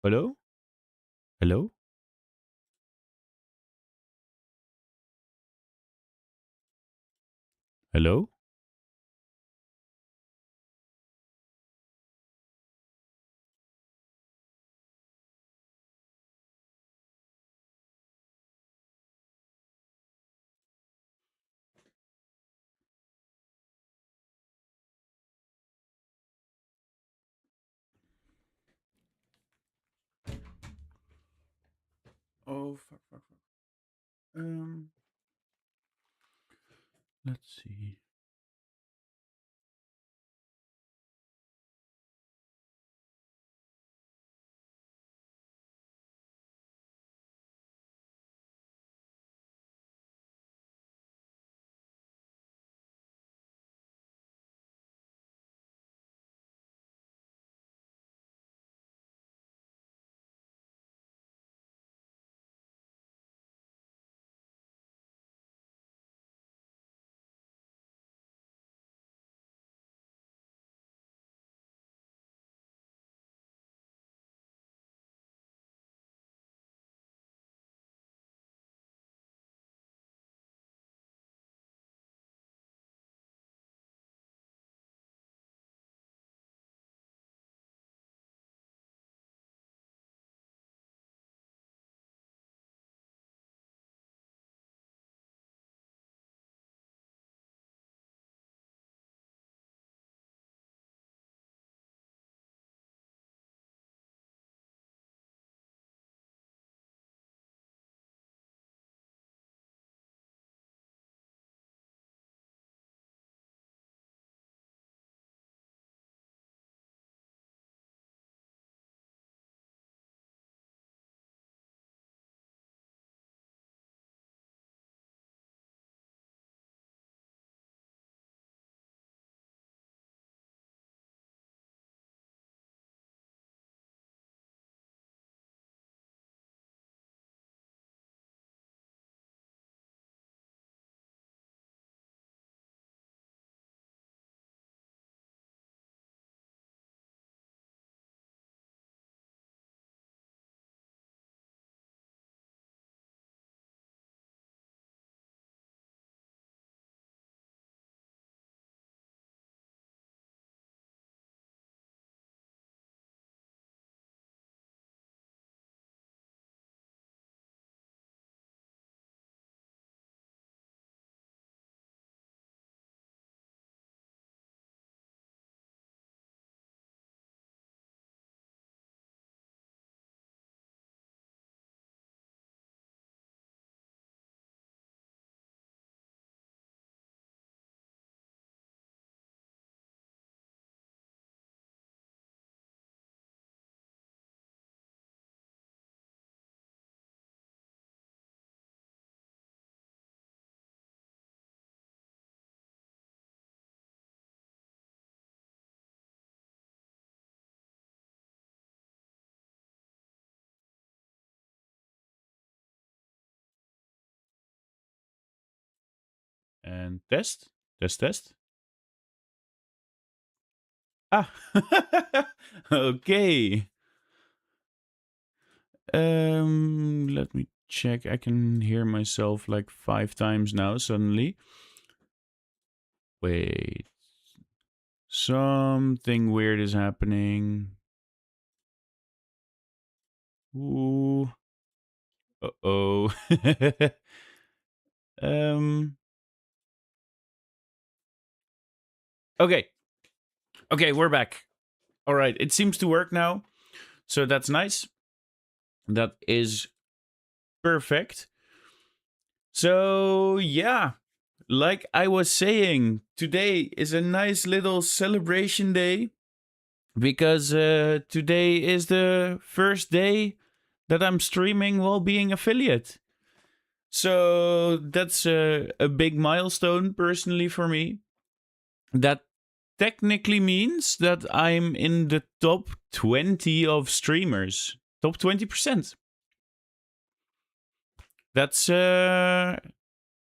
Hello? Hello? Hello? Oh, fuck, fuck, fuck. Let's see. And test? Test, test? Ah! Okay. Let me check. I can hear myself like 5 times now suddenly. Wait. Something weird is happening. Ooh. Uh-oh. um. Okay. Okay, we're back. All right. It seems to work now. So that's nice. That is perfect. So, yeah. Like I was saying, today is a nice little celebration day because today is the first day that I'm streaming while being affiliate. So that's a big milestone personally for me. That technically means that I'm in the top 20 of streamers. Top 20%. That's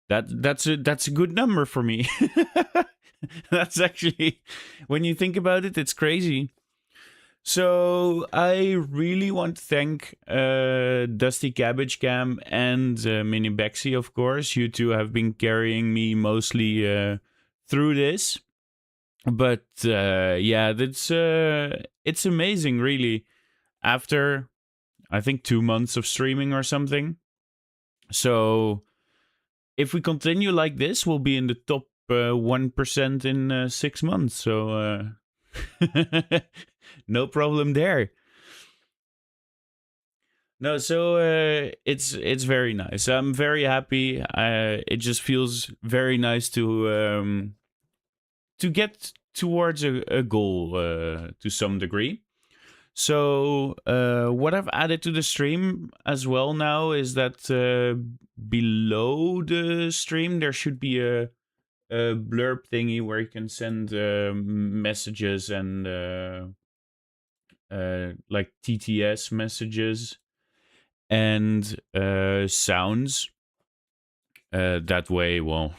that's a good number for me. That's actually, when you think about it, it's crazy. So I really want to thank Dusty Cabbage Cam and Mini Bexy, of course. You two have been carrying me mostly through this. But yeah, it's amazing, really. After I think 2 months of streaming or something. So if we continue like this, we'll be in the top 1% in 6 months. So no problem there. No, so it's very nice. I'm very happy. It just feels very nice to get towards a goal to some degree. So what I've added to the stream as well now is that below the stream there should be a blurb thingy where you can send messages and like TTS messages and sounds. That way, well,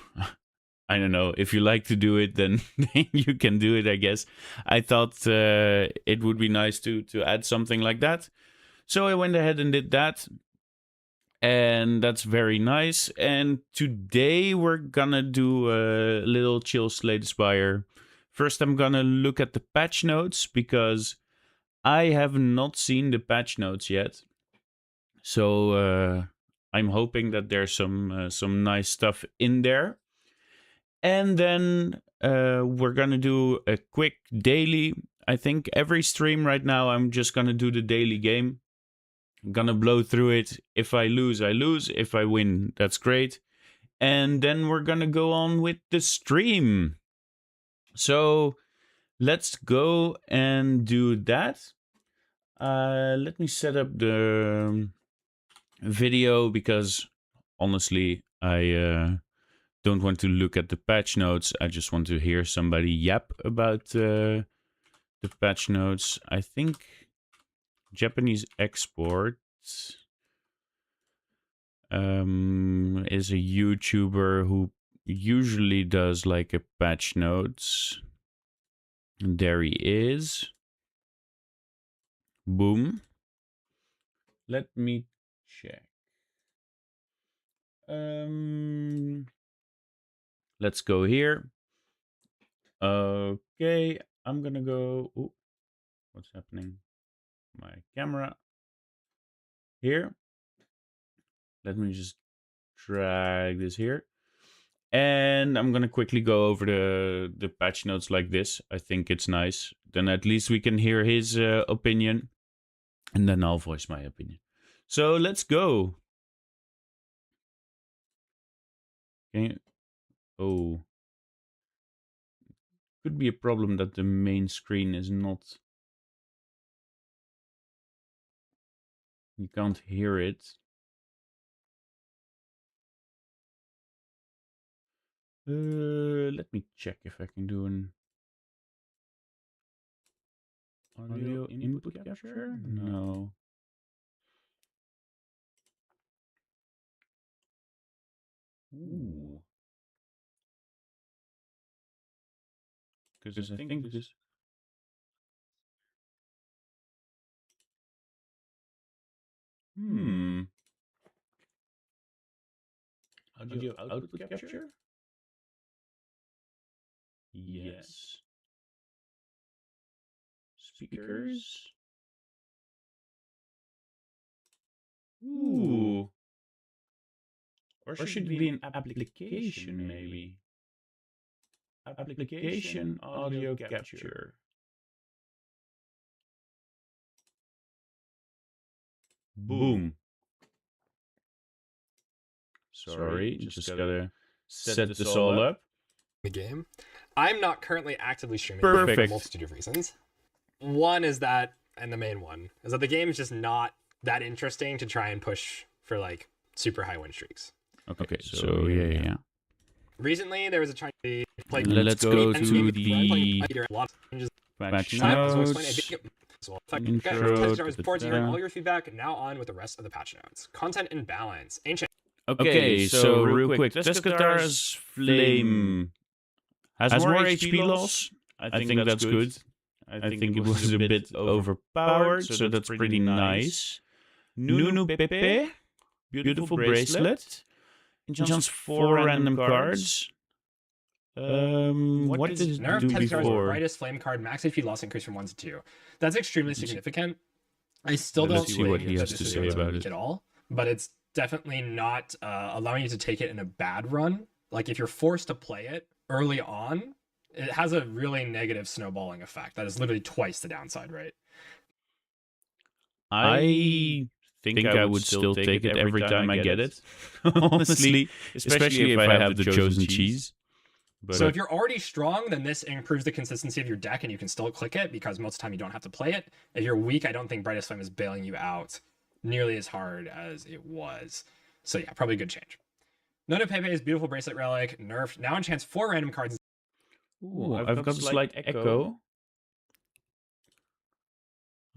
I don't know. If you like to do it, then you can do it, I guess. I thought it would be nice to add something like that. So I went ahead and did that. And that's very nice. And today we're gonna do a little chill Slate Spire. First, I'm gonna look at the patch notes because I have not seen the patch notes yet. So I'm hoping that there's some nice stuff in there. And then we're gonna do a quick daily. I think every stream right now I'm just gonna do the daily game. I'm gonna blow through it. If I lose, I lose. If I win, that's great. And then we're gonna go on with the stream. So let's go and do that. Let me set up the video because honestly, I don't want to look at the patch notes. I just want to hear somebody yap about the patch notes. I think Japanese export is a YouTuber who usually does like a patch notes. And there he is. Boom. Let me check. Let's go here. Okay, I'm gonna go. Ooh, what's happening? My camera here. Let me just drag this here. And I'm gonna quickly go over the patch notes like this. I think it's nice. Then at least we can hear his opinion. And then I'll voice my opinion. So let's go. Okay. Oh. Could be a problem that the main screen is not... You can't hear it. Let me check if I can do an audio input capture. No. Ooh. Because I think this... Audio output capture? Yes. Speakers? Ooh. Or should it be an application, maybe? Application audio capture. Boom. Sorry, just gotta set this all up. The game. I'm not currently actively streaming Perfect. for a multitude of reasons. One is that, and the main one, is that the game is just not that interesting to try and push for like super high win streaks. Okay, so yeah. Recently, there was a trying to play. Let's go to the patch notes. Forward to hearing all your feedback. Now on with the rest of the patch notes. Content and balance. Ancient. Okay, so real quick, Teskatara's Flame has more HP loss. I think that's good. I think it was a bit overpowered, so that's pretty nice. Nunu Pepe, beautiful bracelet. Enchants 4 random cards. What did it Nerf do 10 cards, before? brightest flame card, max HP loss increase from 1 to 2. That's extremely significant. I still Let's don't see what think he that has this to is say really about weak it. at all, but it's definitely not allowing you to take it in a bad run. Like if you're forced to play it early on, it has a really negative snowballing effect. That is literally twice the downside, right? I think I would still take it every time I get it. Honestly, especially if I have the chosen cheese. But so if you're already strong, then this improves the consistency of your deck and you can still click it because most of the time you don't have to play it. If you're weak, I don't think Brightest Flame is bailing you out nearly as hard as it was. So yeah, probably a good change. None of Pepe's beautiful bracelet relic, nerfed, now enchants 4 random cards. Ooh, I've got a slight echo.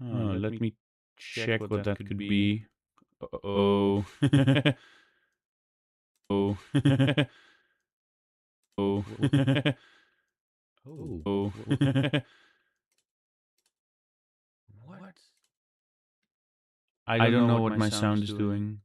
Let me check what that could be. Oh. Oh. Oh. Oh. What? I don't know what my sound is doing.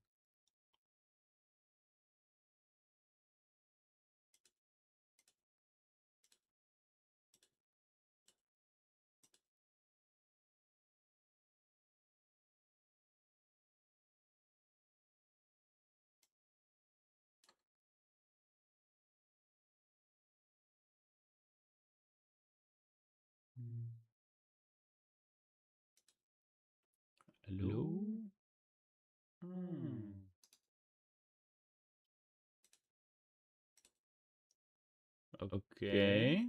Hello? Okay.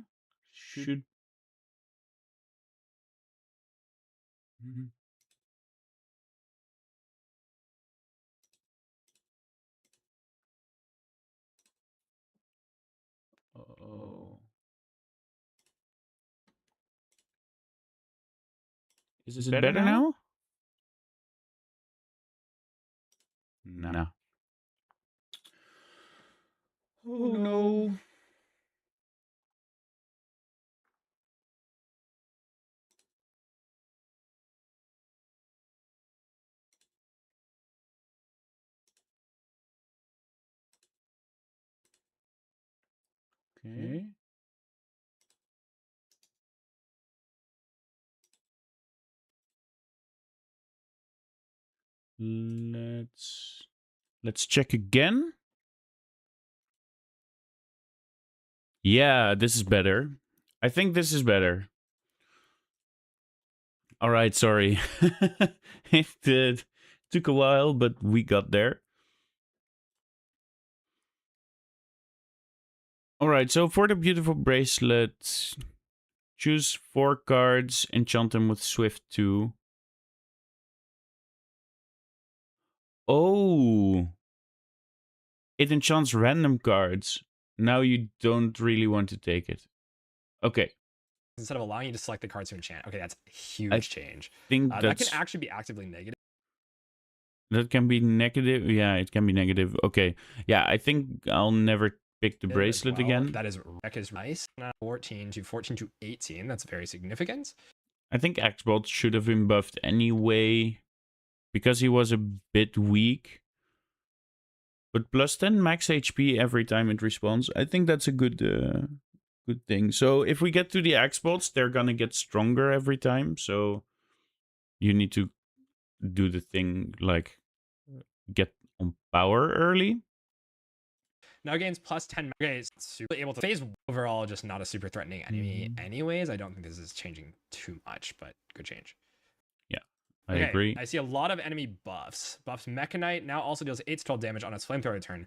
Should. Oh. Is it better now? No. Oh no. Okay. Let's check again. Yeah, this is better. I think this is better. All right, sorry. It took a while, but we got there. All right, so for the beautiful bracelet, choose 4 cards, enchant them with Swift 2. Oh, it enchants random cards. Now you don't really want to take it. Okay. Instead of allowing you to select the cards to enchant. Okay, that's a huge change. Think that can actually be actively negative. That can be negative. Yeah, it can be negative. Okay. Yeah, I think I'll never pick the bracelet again. That is nice. 14 to 18. That's very significant. I think Axbolt should have been buffed anyway because he was a bit weak. But plus 10 max HP every time it respawns. I think that's a good thing. So if we get to the Axbolts, they're gonna get stronger every time. So you need to do the thing like get on power early. Now gains plus 10 is super able to phase overall, just not a super threatening enemy. Anyways, I don't think this is changing too much, but good change. Yeah, I agree. I see a lot of enemy buffs. Buffs Mechanite now also deals 8 to 12 damage on its flamethrower turn.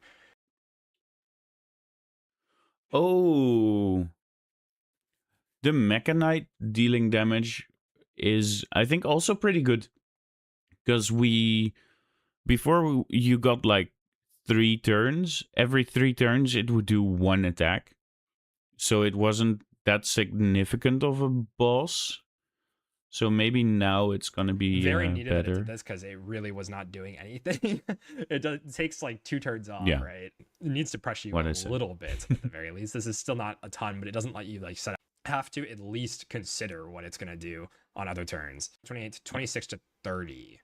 Oh, the Mechanite dealing damage is, I think, also pretty good. Because before you got like 3 turns, every 3 turns it would do 1 attack. So it wasn't that significant of a boss. So maybe now it's gonna be very needed better. That it did this because it really was not doing anything. It takes like 2 turns off, yeah. right? It needs to pressure you a little bit at the very least. This is still not a ton, but it doesn't let you like set up. have to at least consider what it's going to do on other turns. 28 to 26 to 30.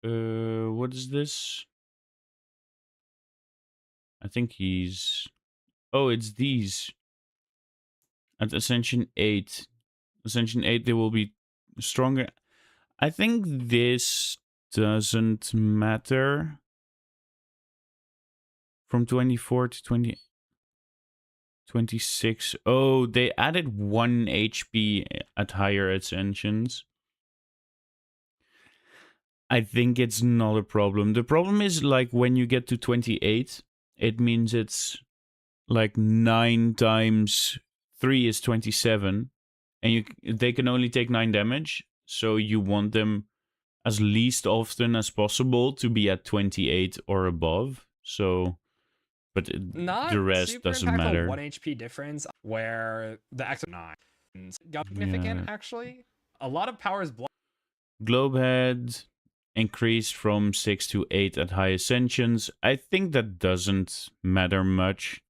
What is this? I think he's. Oh, it's these. At Ascension 8. Ascension 8, they will be stronger. I think this doesn't matter. From 24 to 26. Oh, they added 1 HP at higher ascensions. I think it's not a problem. The problem is like when you get to 28, it means it's like 9 times 3 is 27, and they can only take 9 damage. So you want them as least often as possible to be at 28 or above. So, but the Not rest super doesn't impactful matter. 1 HP difference where the X 9 got significant, Yeah. actually. A lot of powers block. Globehead increased from 6 to 8 at high ascensions. I think that doesn't matter much.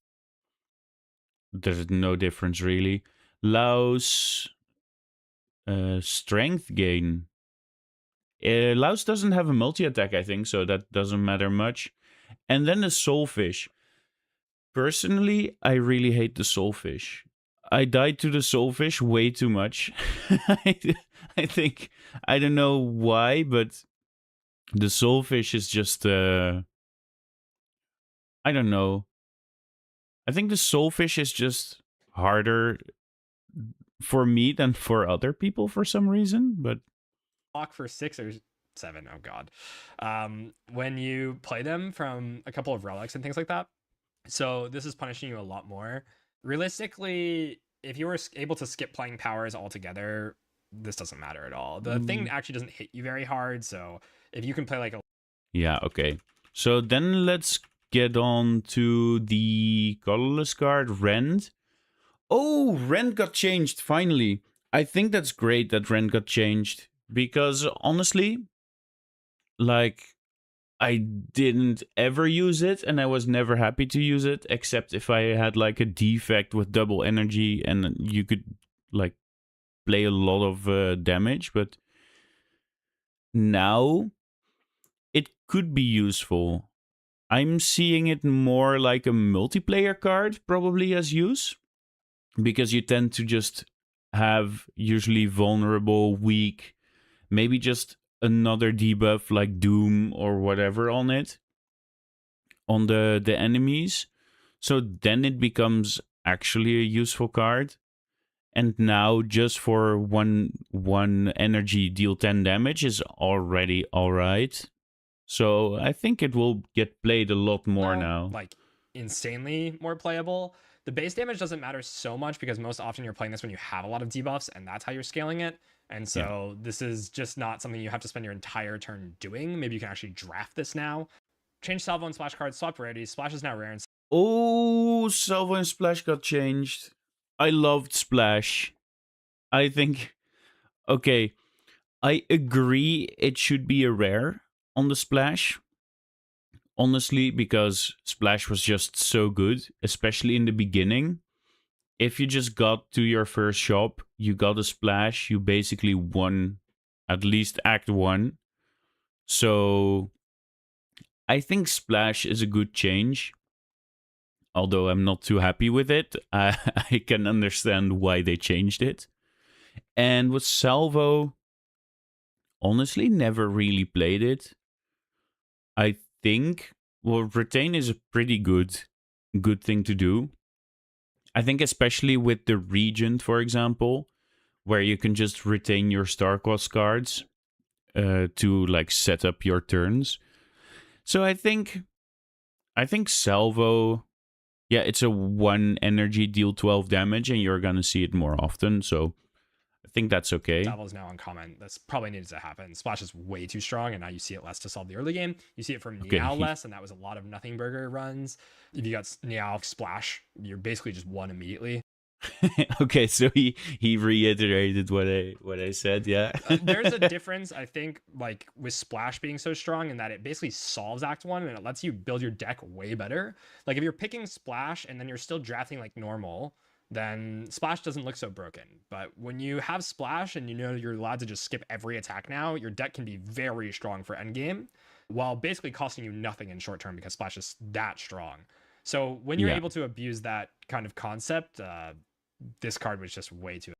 There's no difference really. Laos strength gain. Laos doesn't have a multi-attack, I think, so that doesn't matter much. And then the Soulfish. Personally, I really hate the Soulfish. I died to the Soulfish way too much. I think, I don't know why, but the Soulfish is just, I don't know. I think the Soulfish is just harder for me than for other people for some reason, but Block for 6 or 7. Oh, God. When you play them from a couple of relics and things like that. So this is punishing you a lot more. Realistically, if you were able to skip playing powers altogether, this doesn't matter at all. The thing actually doesn't hit you very hard. So if you can play like a. Yeah, okay. So then let's get on to the colorless card, Rend. Oh, Rend got changed, finally. I think that's great that Rend got changed. Because honestly, like, I didn't ever use it, and I was never happy to use it, except if I had like a defect with double energy and you could like play a lot of damage. But now it could be useful. I'm seeing it more like a multiplayer card, probably as use, because you tend to just have usually vulnerable, weak, maybe just another debuff like Doom or whatever on it, on the enemies. So then it becomes actually a useful card. And now just for one energy deal 10 damage is already alright. So I think it will get played a lot more now. Like insanely more playable. The base damage doesn't matter so much because most often you're playing this when you have a lot of debuffs and that's how you're scaling it. And so this is just not something you have to spend your entire turn doing. Maybe you can actually draft this now. Change salvo and splash cards, swap rarities. Splash is now rare. And Oh, Salvo and Splash got changed. I loved Splash. I think, okay, I agree it should be a rare on the Splash. Honestly, because Splash was just so good, especially in the beginning. If you just got to your first shop, you got a Splash, you basically won at least Act 1. So I think Splash is a good change. Although I'm not too happy with it, I can understand why they changed it. And with Salvo, honestly, never really played it. I think, well, Retain is a pretty good thing to do. I think especially with the Regent, for example, where you can just retain your Star-Crossed cards to like set up your turns. So I think Salvo, yeah, it's a 1 energy deal 12 damage, and you're gonna see it more often. So I think that's okay. salvo is now uncommon. That's probably needed to happen. Splash is way too strong, and now you see it less to solve the early game. You see it from Niao less, and that was a lot of Nothing Burger runs. If you got Niao Splash, you're basically just one immediately. Okay, so he reiterated what I said, yeah. There's a difference, I think, like with Splash being so strong in that it basically solves Act 1 and it lets you build your deck way better. Like if you're picking Splash and then you're still drafting like normal, then Splash doesn't look so broken. But when you have Splash and you know you're allowed to just skip every attack now, your deck can be very strong for endgame, while basically costing you nothing in short term because Splash is that strong. So when you're Yeah. able to abuse that kind of concept, this card was just way too.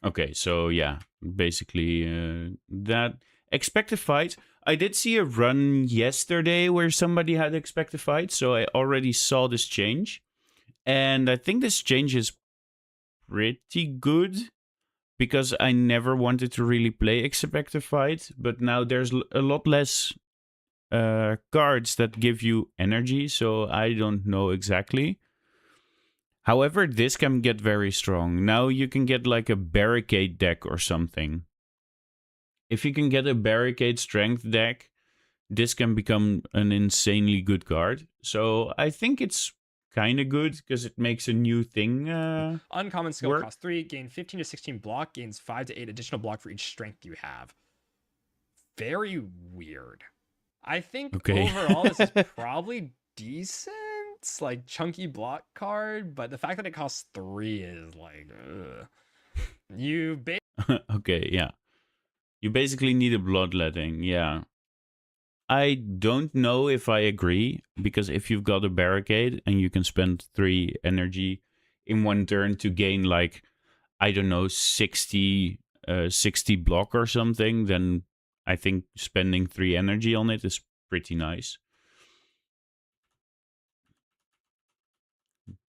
Okay, so yeah, basically that expected fight. I did see a run yesterday where somebody had expected fight, so I already saw this change. And I think this change is pretty good because I never wanted to really play expected fight, but now there's a lot less cards that give you energy, so I don't know exactly. However, this can get very strong. Now you can get like a barricade deck or something. If you can get a barricade strength deck, this can become an insanely good card. So I think it's kind of good because it makes a new thing Uncommon skill work. cost 3, gain 15 to 16 block, gains 5 to 8 additional block for each strength you have. Very weird. I think Okay. overall this is probably decent, like chunky block card, but the fact that it costs 3 is like, ugh. You Okay, yeah. You basically need a bloodletting, yeah. I don't know if I agree, because if you've got a barricade and you can spend 3 energy in one turn to gain like, I don't know, 60 block or something, then I think spending 3 energy on it is pretty nice.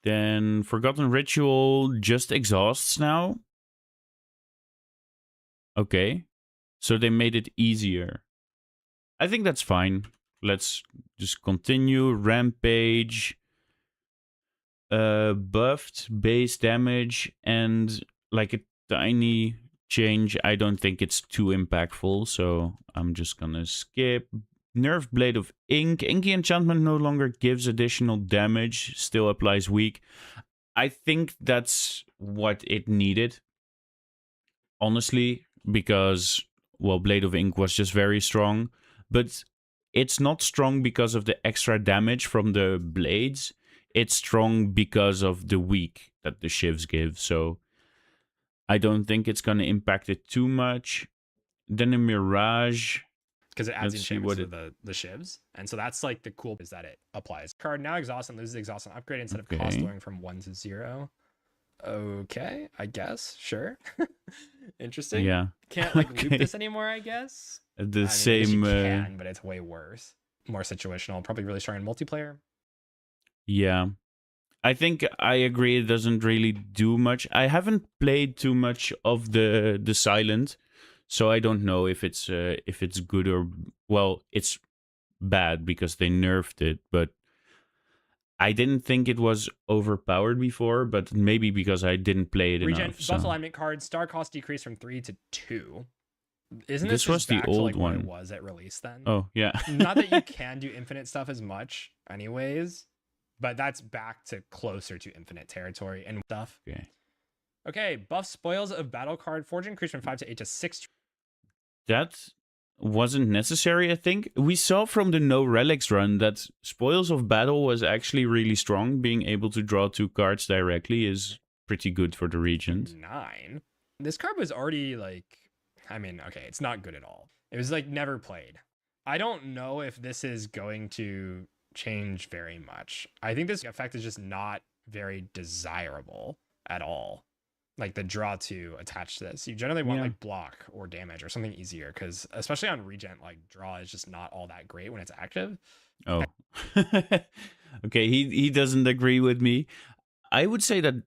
Then Forgotten Ritual just exhausts now. Okay. So they made it easier. I think that's fine. Let's just continue. Rampage. Buffed base damage and like a tiny change. I don't think it's too impactful, so I'm just gonna skip. Nerf Blade of Ink. Inky enchantment no longer gives additional damage, still applies weak. I think that's what it needed, honestly, because, well, Blade of Ink was just very strong, but it's not strong because of the extra damage from the blades. It's strong because of the weak that the shivs give, so I don't think it's going to impact it too much. Then a Mirage. because it adds Let's see enchantments what to it... the shivs, and so that's like the cool is that it applies. Card now exhaust and loses exhaust and upgrade instead of cost Okay. lowering from 1 to 0. Okay, I guess. Sure. Interesting. Yeah. Can't like Okay. loop this anymore, I guess. The I guess same... you can, but it's way worse. More situational. Probably really strong in multiplayer. Yeah. I think I agree it doesn't really do much. I haven't played too much of the silent, so I don't know if it's good or, well, it's bad because they nerfed it, but I didn't think it was overpowered before, but maybe because I didn't play it Regen enough. buff So alignment card, star cost decrease from 3 to 2. Isn't this this was just the back to old like what it one. was at release then? Oh, yeah. Not that you can do infinite stuff as much anyways, but that's back to closer to infinite territory and stuff. Okay. Okay, buff spoils of battle card, forge increase from 5 to 8 to 6. That wasn't necessary, I think. We saw from the No Relics run that Spoils of Battle was actually really strong. Being able to draw 2 cards directly is pretty good for the Regent. 9. This card was already like, I mean, okay, it's not good at all. It was like never played. I don't know if this is going to change very much. I think this effect is just not very desirable at all. Like the draw 2 attached to this. You generally want like block or damage or something easier, because especially on Regent, like draw is just not all that great when it's active. Oh. Okay, he doesn't agree with me. I would say that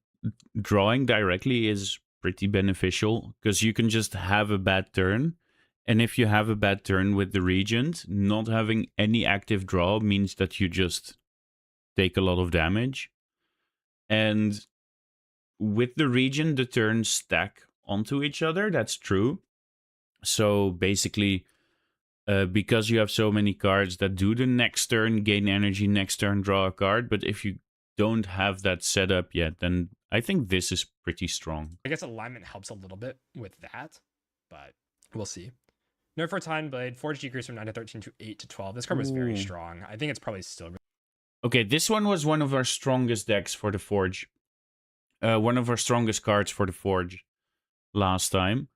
drawing directly is pretty beneficial because you can just have a bad turn. And if you have a bad turn with the Regent, not having any active draw means that you just take a lot of damage. And with the Regent, the turns stack onto each other. That's true. So basically, because you have so many cards that do the next turn, gain energy, next turn, draw a card. But if you don't have that set up yet, then I think this is pretty strong. I guess alignment helps a little bit with that, but we'll see. Nerf for Time Blade, Forge decrease from 9 to 13 to 8 to 12. This card was very strong. I think it's probably still... Okay, this one was one of our strongest decks for the Forge. one of our strongest cards for the Forge last time,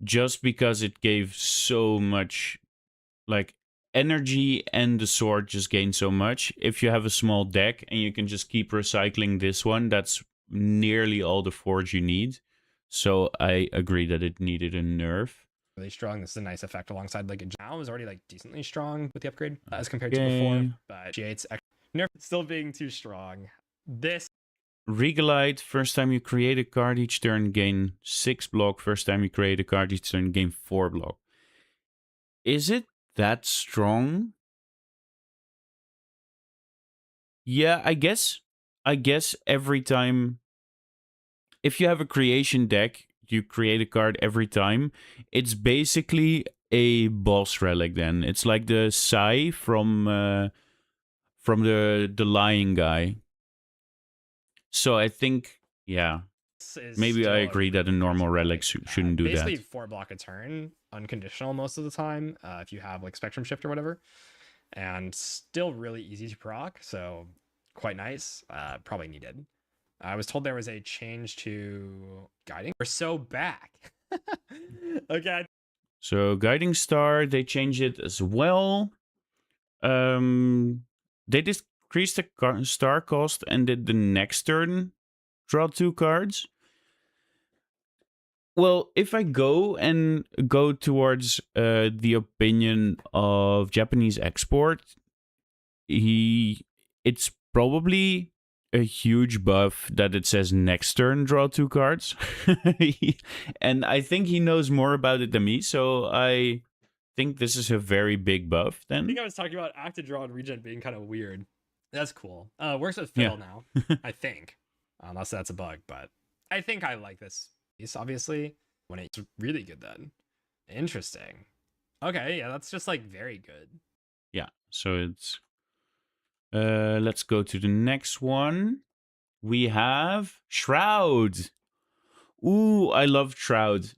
just because it gave so much, like, energy, and the sword just gained so much. If you have a small deck and you can just keep recycling this one, that's nearly all the Forge you need. So I agree that it needed a nerf. Really strong. This is a nice effect alongside like now is already like decently strong with the upgrade as compared to Okay. before, but G8's nerf still being too strong. This Regalite, first time you create a card each turn, gain 6 block. First time you create a card each turn, gain 4 block. Is it that strong? Yeah, I guess every time, if you have a creation deck, you create a card every time. It's basically a boss relic then. It's like the Sai from the lying guy. So I think, yeah, is maybe I still agree that a really normal crazy relic shouldn't do basically that. 4 block a turn, unconditional most of the time, if you have like Spectrum Shift or whatever, and still really easy to proc, so quite nice. Probably needed. I was told there was a change to guiding. We're so back. Okay. So Guiding Star, they changed it as well. They decreased the star cost and did the next turn draw 2 cards. Well, if I go towards the opinion of Japanese export, it's probably a huge buff that it says next turn draw 2 cards. And I think he knows more about it than me, so I think this is a very big buff then. I think I was talking about active draw and regen being kind of weird. That's cool. Works with Fiddle now, I think. Unless that's a bug, but I think I like this piece, obviously. When it's really good then. Interesting. Okay, yeah, that's just like very good. Yeah, so it's let's go to the next one. We have Shroud. Ooh, I love Shroud.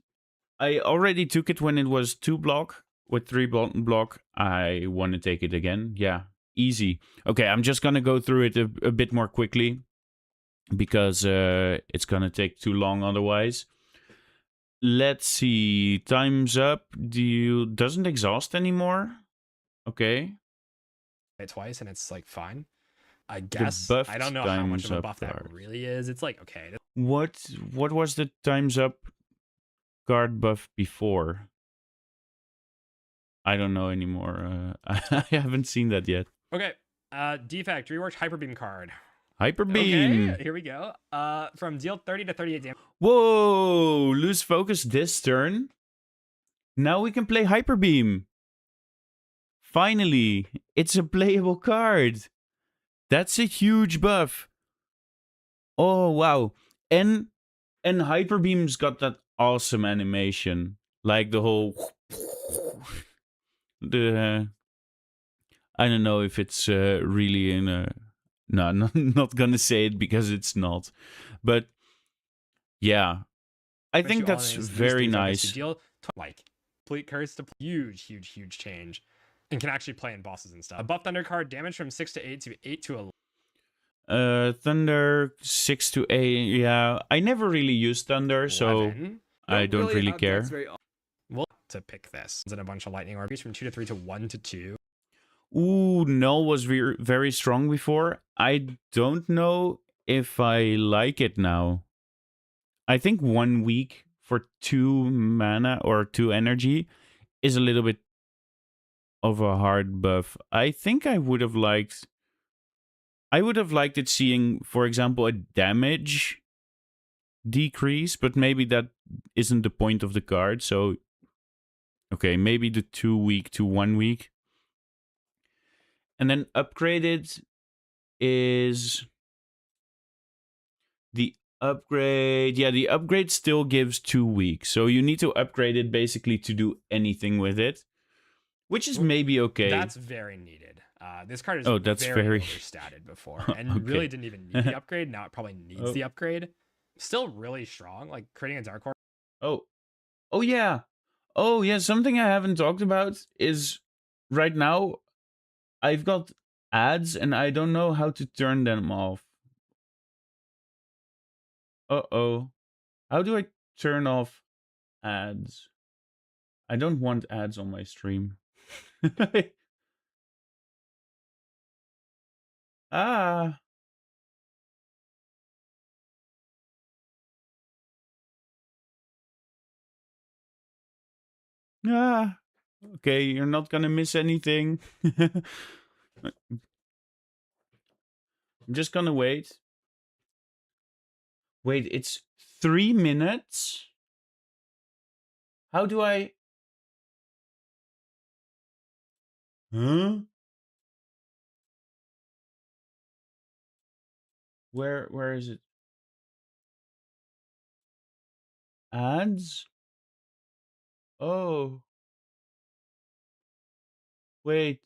I already took it when it was 2 block. With 3 block, I want to take it again. Yeah, easy. Okay, I'm just gonna go through it a bit more quickly, because it's gonna take too long otherwise. Let's see. Time's up. Doesn't exhaust anymore. Okay. Twice and it's like fine. I guess buffed I don't know how much of a time's buff up that card. really is. It's like okay. What was the time's up card buff before? I don't know anymore. I haven't seen that yet. Okay. Defect, reworked Hyper Beam card. Hyper Beam. Okay, here we go. From deal 30 to 38 damage. Whoa! Lose focus this turn. Now we can play Hyper Beam. Finally, it's a playable card. That's a huge buff. Oh wow! And Hyper Beam's got that awesome animation, like the whole the. I don't know if it's really in a. No, not gonna say it because it's not, but yeah, I think that's very nice. Deal like complete curse to huge change, and can actually play in bosses and stuff. A buff thunder card, damage from 6 to 8 to 8 to 11. Thunder 6 to 8. Yeah, I never really used Thunder, so I don't really care. Well, to pick this, and a bunch of lightning orbs from 2 to 3 to 1 to 2. Ooh, Null was very strong before. I don't know if I like it now. I think 1 week for 2 mana or 2 energy is a little bit of a hard buff. I think I would have liked it seeing, for example, a damage decrease, but maybe that isn't the point of the card. So, okay, maybe the 2 week to 1 week. And then upgraded is the upgrade. Yeah, the upgrade still gives 2 weeks. So you need to upgrade it basically to do anything with it, which is maybe okay. That's very needed. This card is that's very overstated before, and okay. really didn't even need the upgrade. Now it probably needs the upgrade. Still really strong, like creating a Dark Horse. Oh yeah. Oh yeah, something I haven't talked about is right now I've got ads and I don't know how to turn them off. Uh-oh. How do I turn off ads? I don't want ads on my stream. Ah. Ah. Okay, you're not gonna miss anything. I'm just gonna wait. Wait, it's 3 minutes? How do I... Huh? Where is it? Ads? Oh. Wait.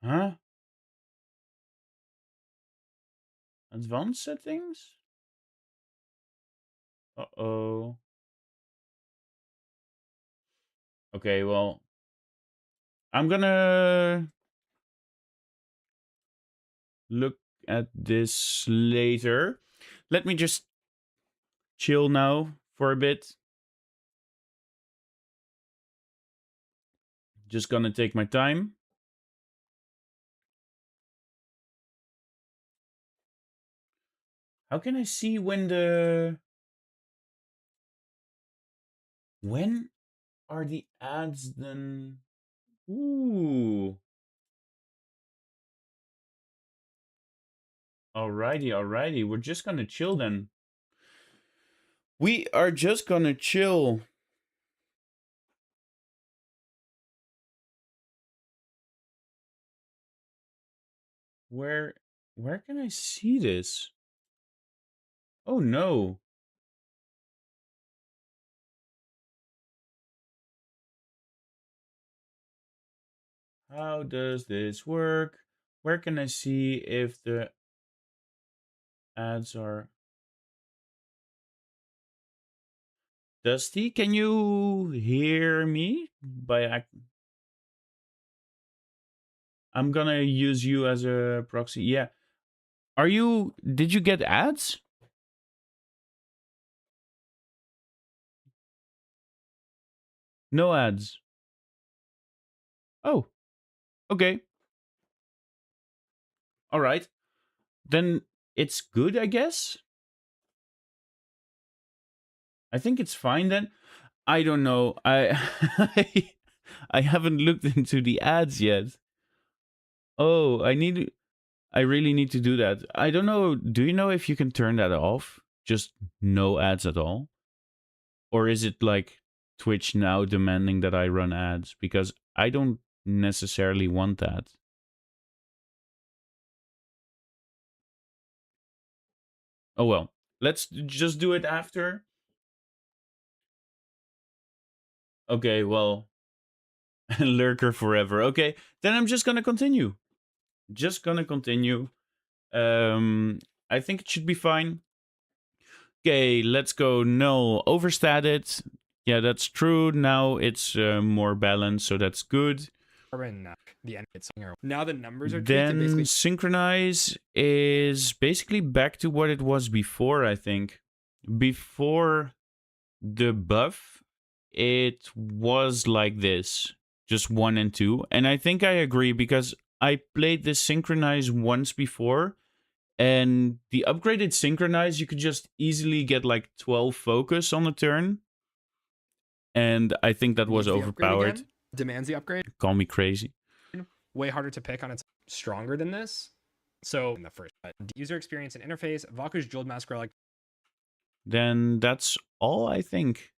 Huh? Advanced settings? Uh-oh. Okay, well, I'm gonna look at this later. Let me just chill now for a bit. Just gonna take my time. How can I see when the... When are the ads then? Ooh. Alrighty, alrighty. We're just gonna chill then. We are just gonna chill. Where can I see this? Oh no. How does this work? Where can I see if the ads are... Dusty, can you hear me? I'm gonna use you as a proxy. Yeah. Did you get ads? No ads. Oh, okay. All right. Then it's good, I guess. I think it's fine then. I don't know. I haven't looked into the ads yet. Oh, I really need to do that. I don't know. Do you know if you can turn that off? Just no ads at all? Or is it like Twitch now demanding that I run ads? Because I don't necessarily want that. Oh well. Let's just do it after. Okay, well, lurker forever. Okay, then I'm just gonna continue. Just gonna continue. I think it should be fine. Okay, let's go. No, overstated. Yeah, that's true. Now it's more balanced, so that's good. The end singer. Now the numbers are tweaked. Then synchronize is basically back to what it was before, I think. Before the buff, it was like this, just 1 and 2. And I think I agree because I played this synchronize once before, and the upgraded synchronize, you could just easily get like 12 focus on a turn. And I think that was overpowered. Demands the upgrade. Call me crazy. Way harder to pick on its stronger than this. So in the first user experience and interface, Vaku's Jeweled Mask Relic. Then that's all, I think.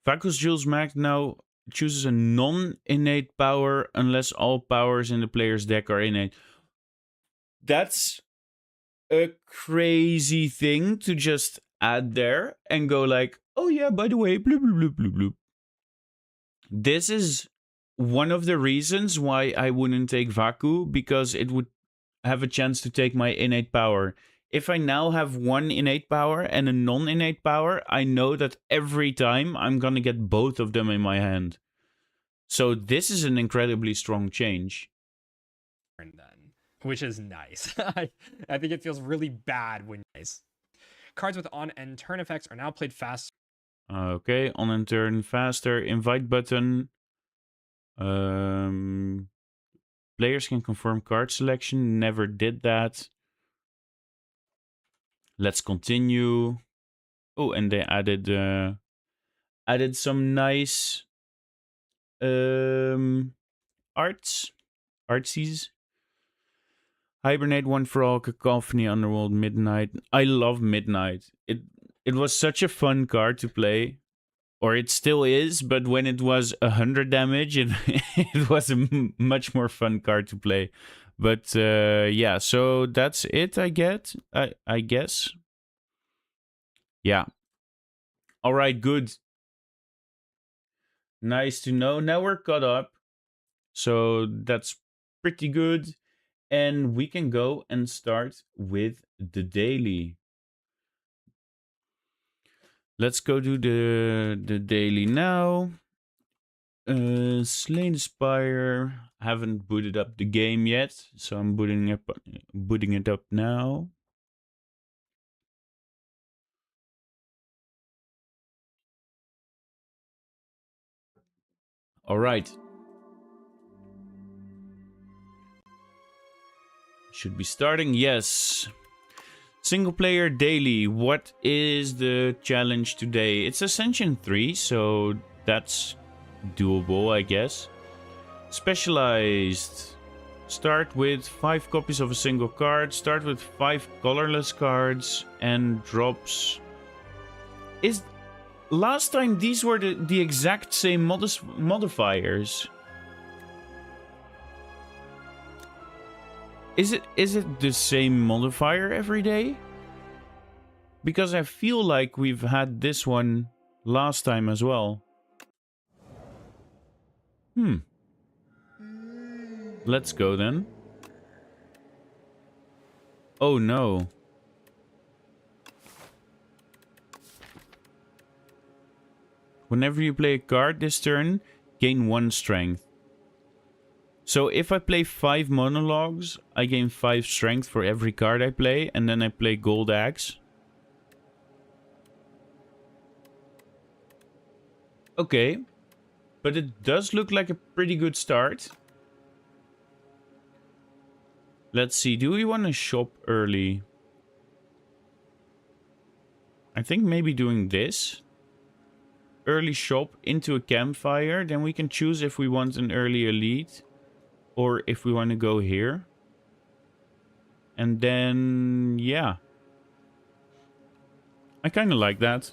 Vaku's Jewel's Mac now chooses a non-innate power unless all powers in the player's deck are innate. That's a crazy thing to just add there and go like, oh yeah, by the way, bloop, bloop, bloop, bloop, bloop. This is one of the reasons why I wouldn't take Vaku, because it would have a chance to take my innate power. If I now have one innate power and a non-innate power, I know that every time I'm gonna get both of them in my hand. So this is an incredibly strong change. Then, which is nice. I think it feels really bad when nice. Cards with on and turn effects are now played fast. Okay, on and turn faster. Invite button. Players can confirm card selection. Never did that. Let's continue. Oh, and they added some nice artsies. Hibernate, One for All, Cacophony, Underworld, Midnight. I love Midnight. It was such a fun card to play. Or it still is, but when it was 100 damage, it was a much more fun card to play. But yeah, so that's it, I guess. Yeah. All right, good. Nice to know. Now we're caught up. So that's pretty good. And we can go and start with the daily. Let's go do the daily now. Slain Spire. Haven't booted up the game yet, so I'm booting it up now. All right. Should be starting. Yes. Single player daily. What is the challenge today? It's Ascension 3, so that's doable, I guess. Specialized. Start with 5 copies of a single card. Start with 5 colorless cards and drops. Last time these were the exact same modifiers. Is it the same modifier every day? Because I feel like we've had this one last time as well. Let's go then. Oh no. Whenever you play a card this turn, gain 1 strength. So if I play 5 monologues, I gain 5 strength for every card I play, and then I play Gold Axe. Okay. But it does look like a pretty good start. Let's see, do we want to shop early? I think maybe doing this. Early shop into a campfire. Then we can choose if we want an early elite. Or if we want to go here. And then, yeah. I kind of like that.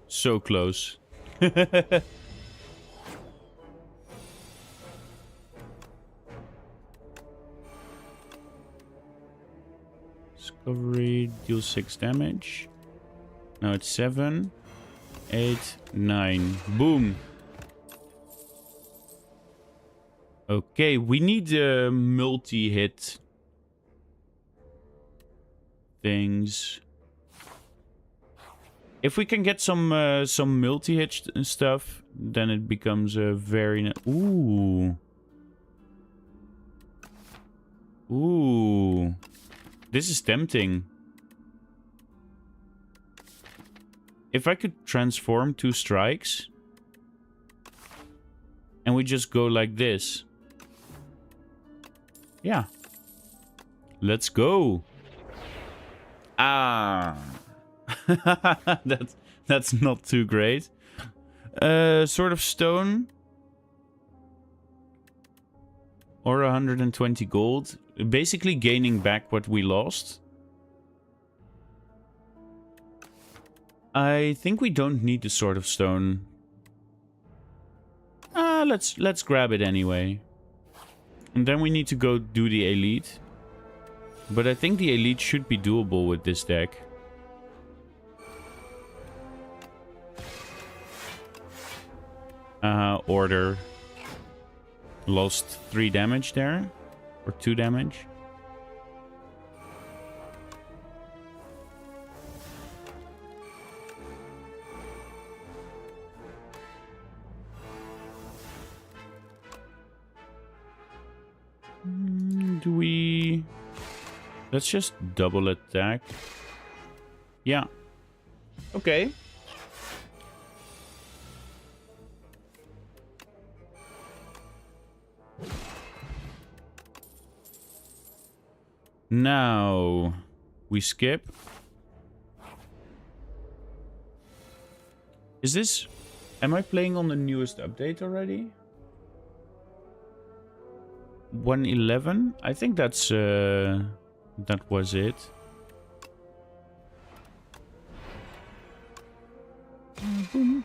So close. Discovery deals 6 damage. Now it's 7, 8, 9. Boom. Okay, we need multi-hit things. If we can get some multi-hit stuff, then it becomes a very... Ooh. Ooh. This is tempting. If I could transform 2 strikes... and we just go like this. Yeah. Let's go. Ah. that's not too great. Sword of Stone. Or 120 gold. Basically gaining back what we lost. I think we don't need the Sword of Stone. Let's grab it anyway. And then we need to go do the elite. But I think the elite should be doable with this deck. order. Lost 3 damage there. Or 2 damage. Do we... Let's just double attack. Yeah. Okay. Now we skip. Is this... Am I playing on the newest update already? 1.11? I think that's... that was it. Boom.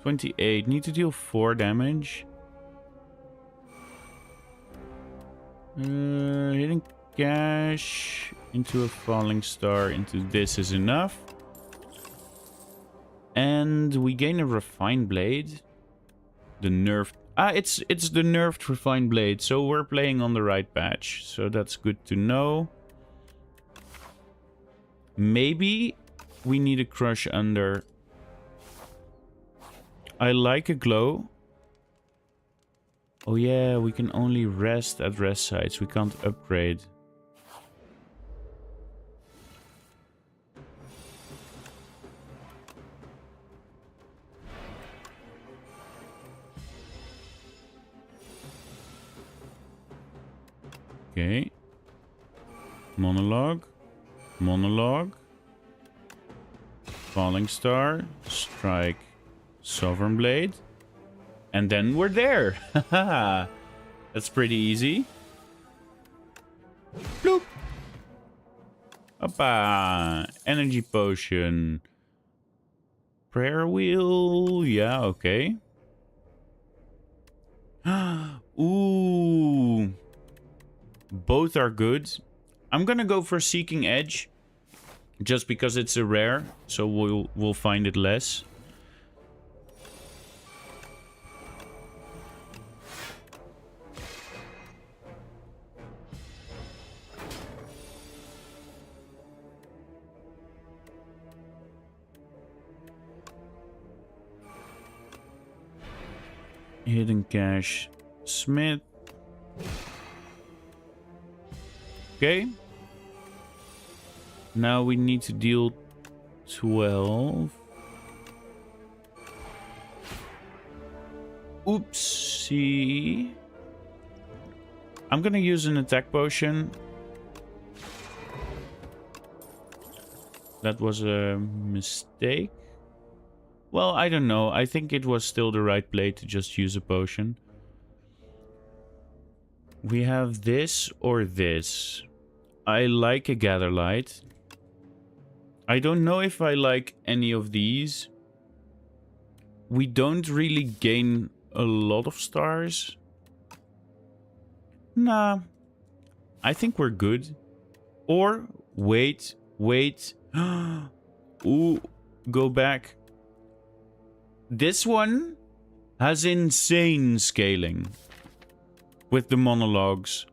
28. Need to deal 4 damage. Hitting cash into a falling star into this is enough. And we gain a refined blade. The nerfed... it's the nerfed refined blade. So we're playing on the right patch. So that's good to know. Maybe we need a crush under. I like a glow. Oh yeah, we can only rest at rest sites. We can't upgrade. Okay. Monologue. Monologue. Falling Star. Strike. Sovereign Blade. And then we're there. That's pretty easy. Bloop. Hoppa. Energy Potion. Prayer Wheel. Yeah, okay. Ooh. Both are good. I'm gonna go for Seeking Edge. Just because it's a rare. So we'll find it less. Hidden Cache. Smith. Okay. Now we need to deal 12. Oopsie. I'm gonna use an attack potion. That was a mistake. Well, I don't know. I think it was still the right play to just use a potion. We have this or this. I like a Gather Light. I don't know if I like any of these. We don't really gain a lot of stars. Nah. I think we're good. Or, wait. Ooh, go back. This one has insane scaling with the monologues.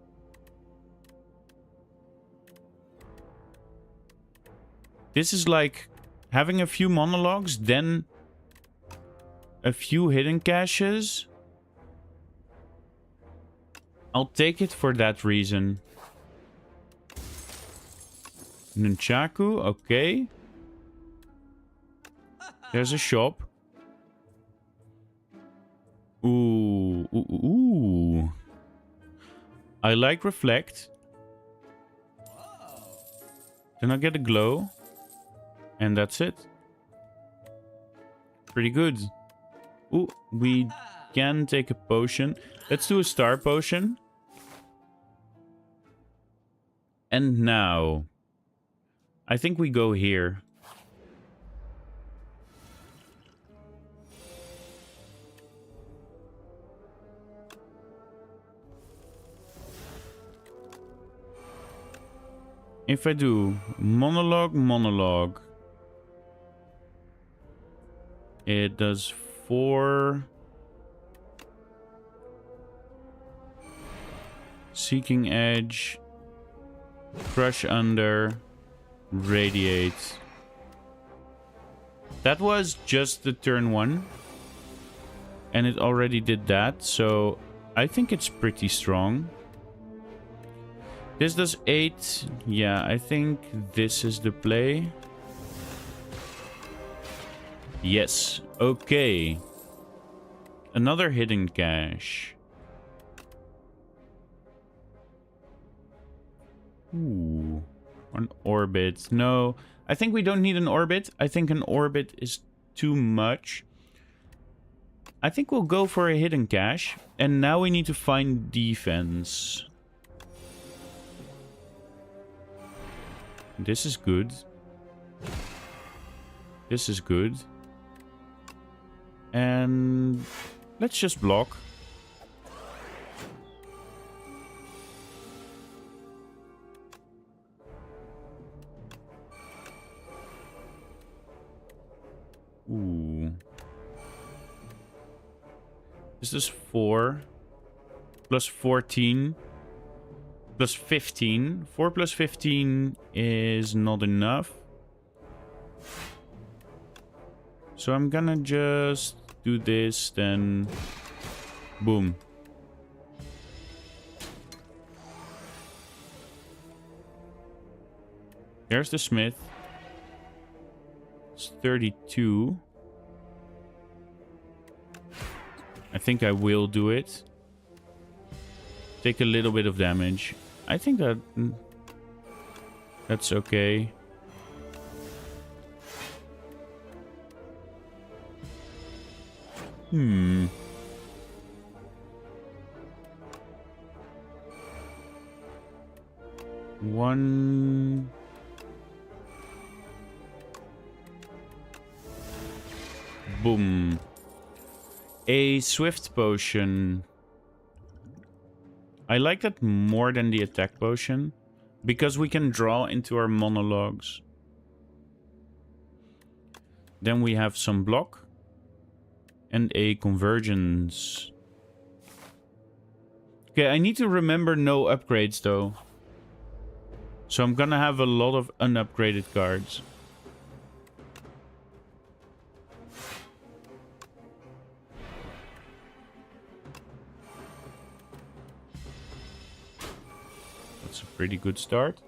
This is like having a few monologues, then a few hidden caches. I'll take it for that reason. Nunchaku, okay. There's a shop. Ooh. I like Reflect. Then I get a glow. And that's it. Pretty good. Ooh, we can take a potion. Let's do a star potion. And now, I think we go here. If I do monologue. It does 4. Seeking Edge. Crush Under. Radiate. That was just the turn 1. And it already did that, so I think it's pretty strong. This does 8. Yeah, I think this is the play. Yes. Okay. Another hidden cache. Ooh. An orbit. No. I think we don't need an orbit. I think an orbit is too much. I think we'll go for a hidden cache. And now we need to find defense. This is good. This is good. And let's just block. Ooh. This is 4 plus 14 plus 15. 4 plus 15 is not enough. So I'm gonna just do this, then boom. There's the smith. It's 32. I think I will do it. Take a little bit of damage. I think that's okay. One. Boom. A swift potion. I like that more than the attack potion, because we can draw into our monologues. Then we have some block and a convergence. Okay, I need to remember no upgrades though. So I'm gonna have a lot of unupgraded cards. That's a pretty good start.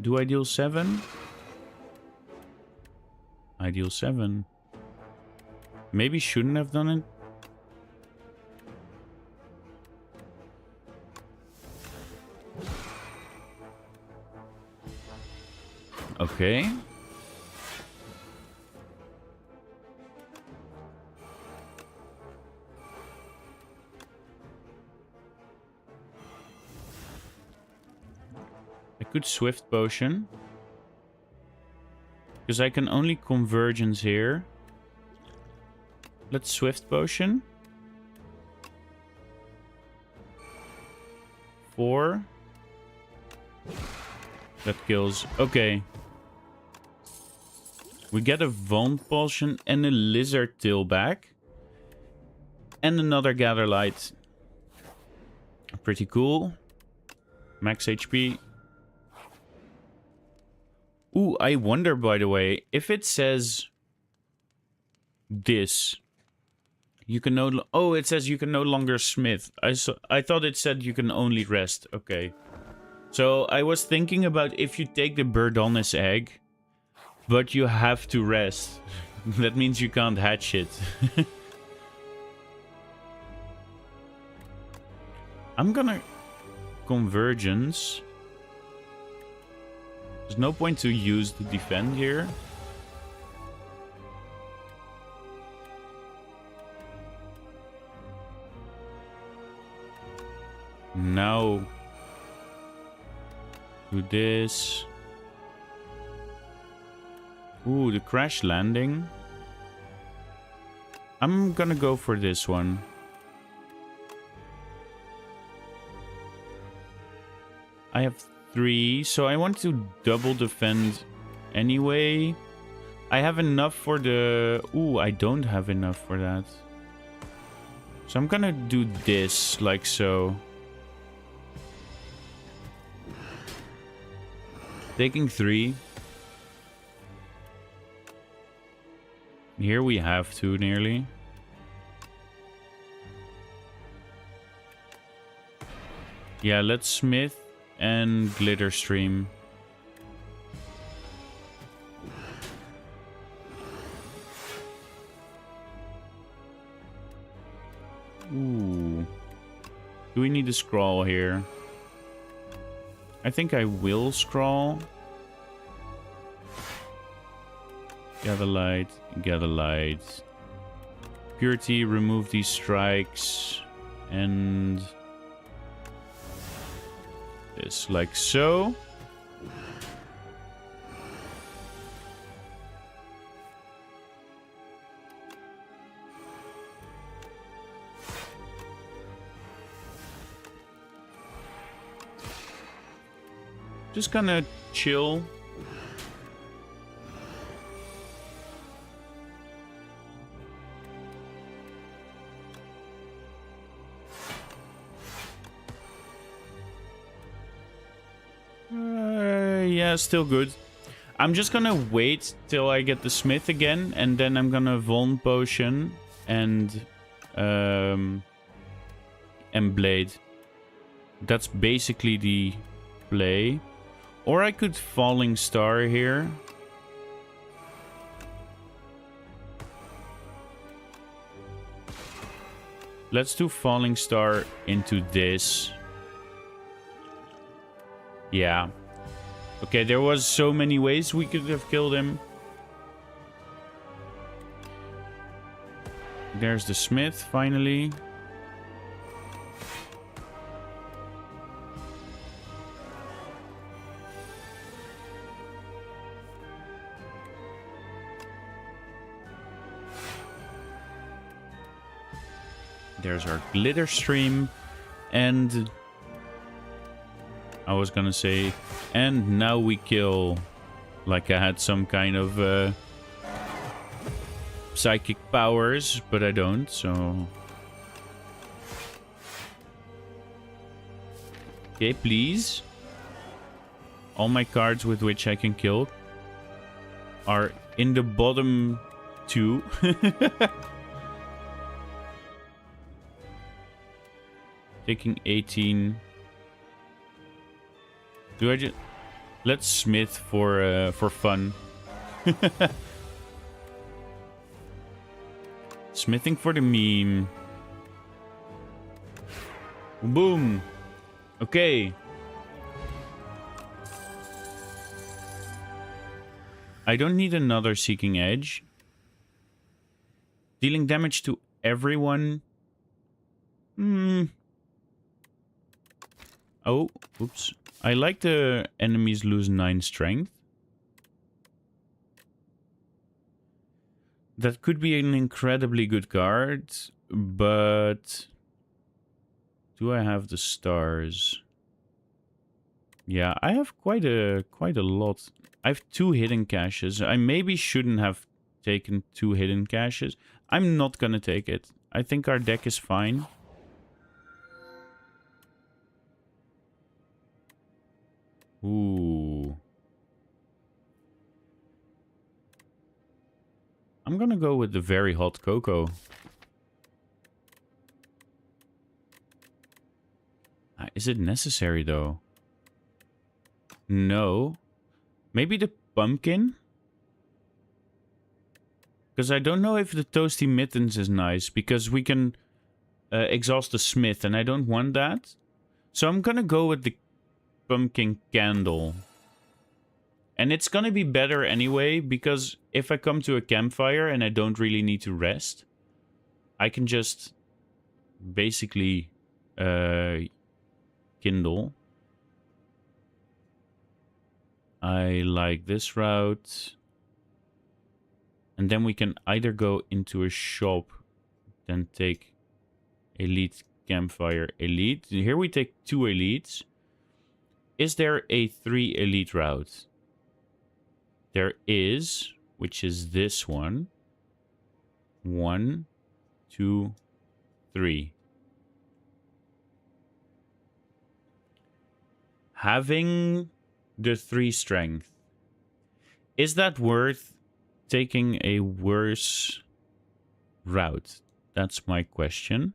Do I deal 7? I deal 7. Maybe shouldn't have done it. Okay. I could swift potion. Because I can only convergence here. Let's swift potion. 4. That kills. Okay. We get a Vaunt potion and a lizard tail back. And another gather light. Pretty cool. Max HP. Ooh, I wonder, by the way, if it says this. You can oh, it says you can no longer smith. I thought it said you can only rest. Okay. So I was thinking about if you take the Birdonis egg, but you have to rest. That means you can't hatch it. I'm gonna convergence. There's no point to use the defend here. Now do this. Ooh, the crash landing. I'm gonna go for this one. I have 3, so I want to double defend anyway. I have enough for the... Ooh, I don't have enough for that. So I'm gonna do this, like so. Taking 3. Here we have 2 nearly. Yeah, let's smith and glitter stream. Ooh. Do we need to scroll here? I think I will scroll. Gather light, gather light. Purity, remove these strikes. And this, like so. Just gonna chill. Yeah, still good. I'm just gonna wait till I get the smith again, and then I'm gonna Vuln potion and blade. That's basically the play. Or I could falling star here. Let's do falling star into this. Yeah. Okay, there was so many ways we could have killed him. There's the smith, finally. There's our glitter stream. And I was gonna say, and now we kill. Like I had some kind of psychic powers, but I don't, so... Okay, please. All my cards with which I can kill are in the bottom 2. Taking 18. Do I just... Let's smith for fun. Smithing for the meme. Boom. Okay. I don't need another Seeking Edge. Dealing damage to everyone. Oh, oops. I like the enemies lose 9 strength. That could be an incredibly good card, but... Do I have the stars? Yeah, I have quite a lot. I have 2 hidden caches. I maybe shouldn't have taken 2 hidden caches. I'm not gonna take it. I think our deck is fine. Ooh. I'm gonna go with the very hot cocoa. Is it necessary though? No. Maybe the pumpkin? Because I don't know if the toasty mittens is nice. Because we can exhaust the smith and I don't want that. So I'm gonna go with the pumpkin candle. And it's gonna be better anyway, because if I come to a campfire and I don't really need to rest, I can just basically kindle. I like this route. And then we can either go into a shop, then take elite campfire elite. Here we take 2 elites. Is there a 3 elite route? There is, which is this one. 1, 2, 3. Having the 3 strength. Is that worth taking a worse route? That's my question.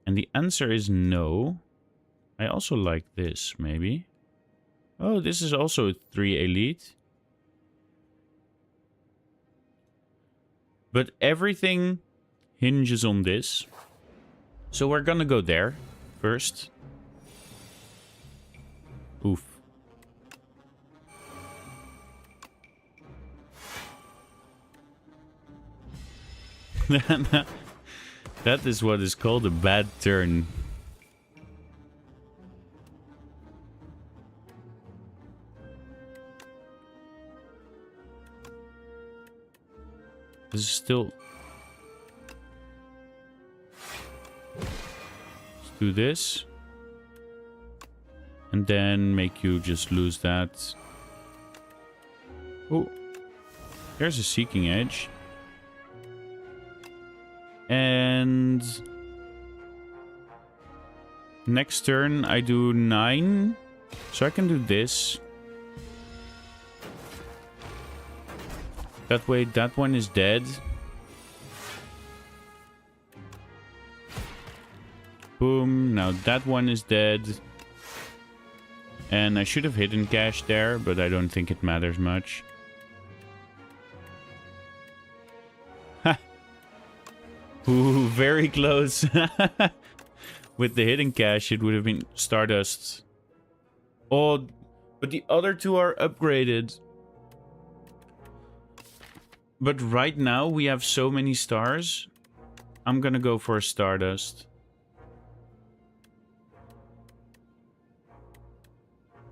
And the answer is no. I also like this, maybe. Oh, this is also 3 elite. But everything hinges on this. So we're gonna go there first. Oof. That is what is called a bad turn. This is still... Let's do this. And then make you just lose that. Oh. There's a Seeking Edge. And... Next turn I do 9. So I can do this. That way, that one is dead. Boom. Now that one is dead. And I should have hidden cash there, but I don't think it matters much. Ha! Ooh, very close. With the hidden cash, it would have been Stardust. Oh, but the other two are upgraded. But right now, we have so many stars. I'm gonna go for a Stardust.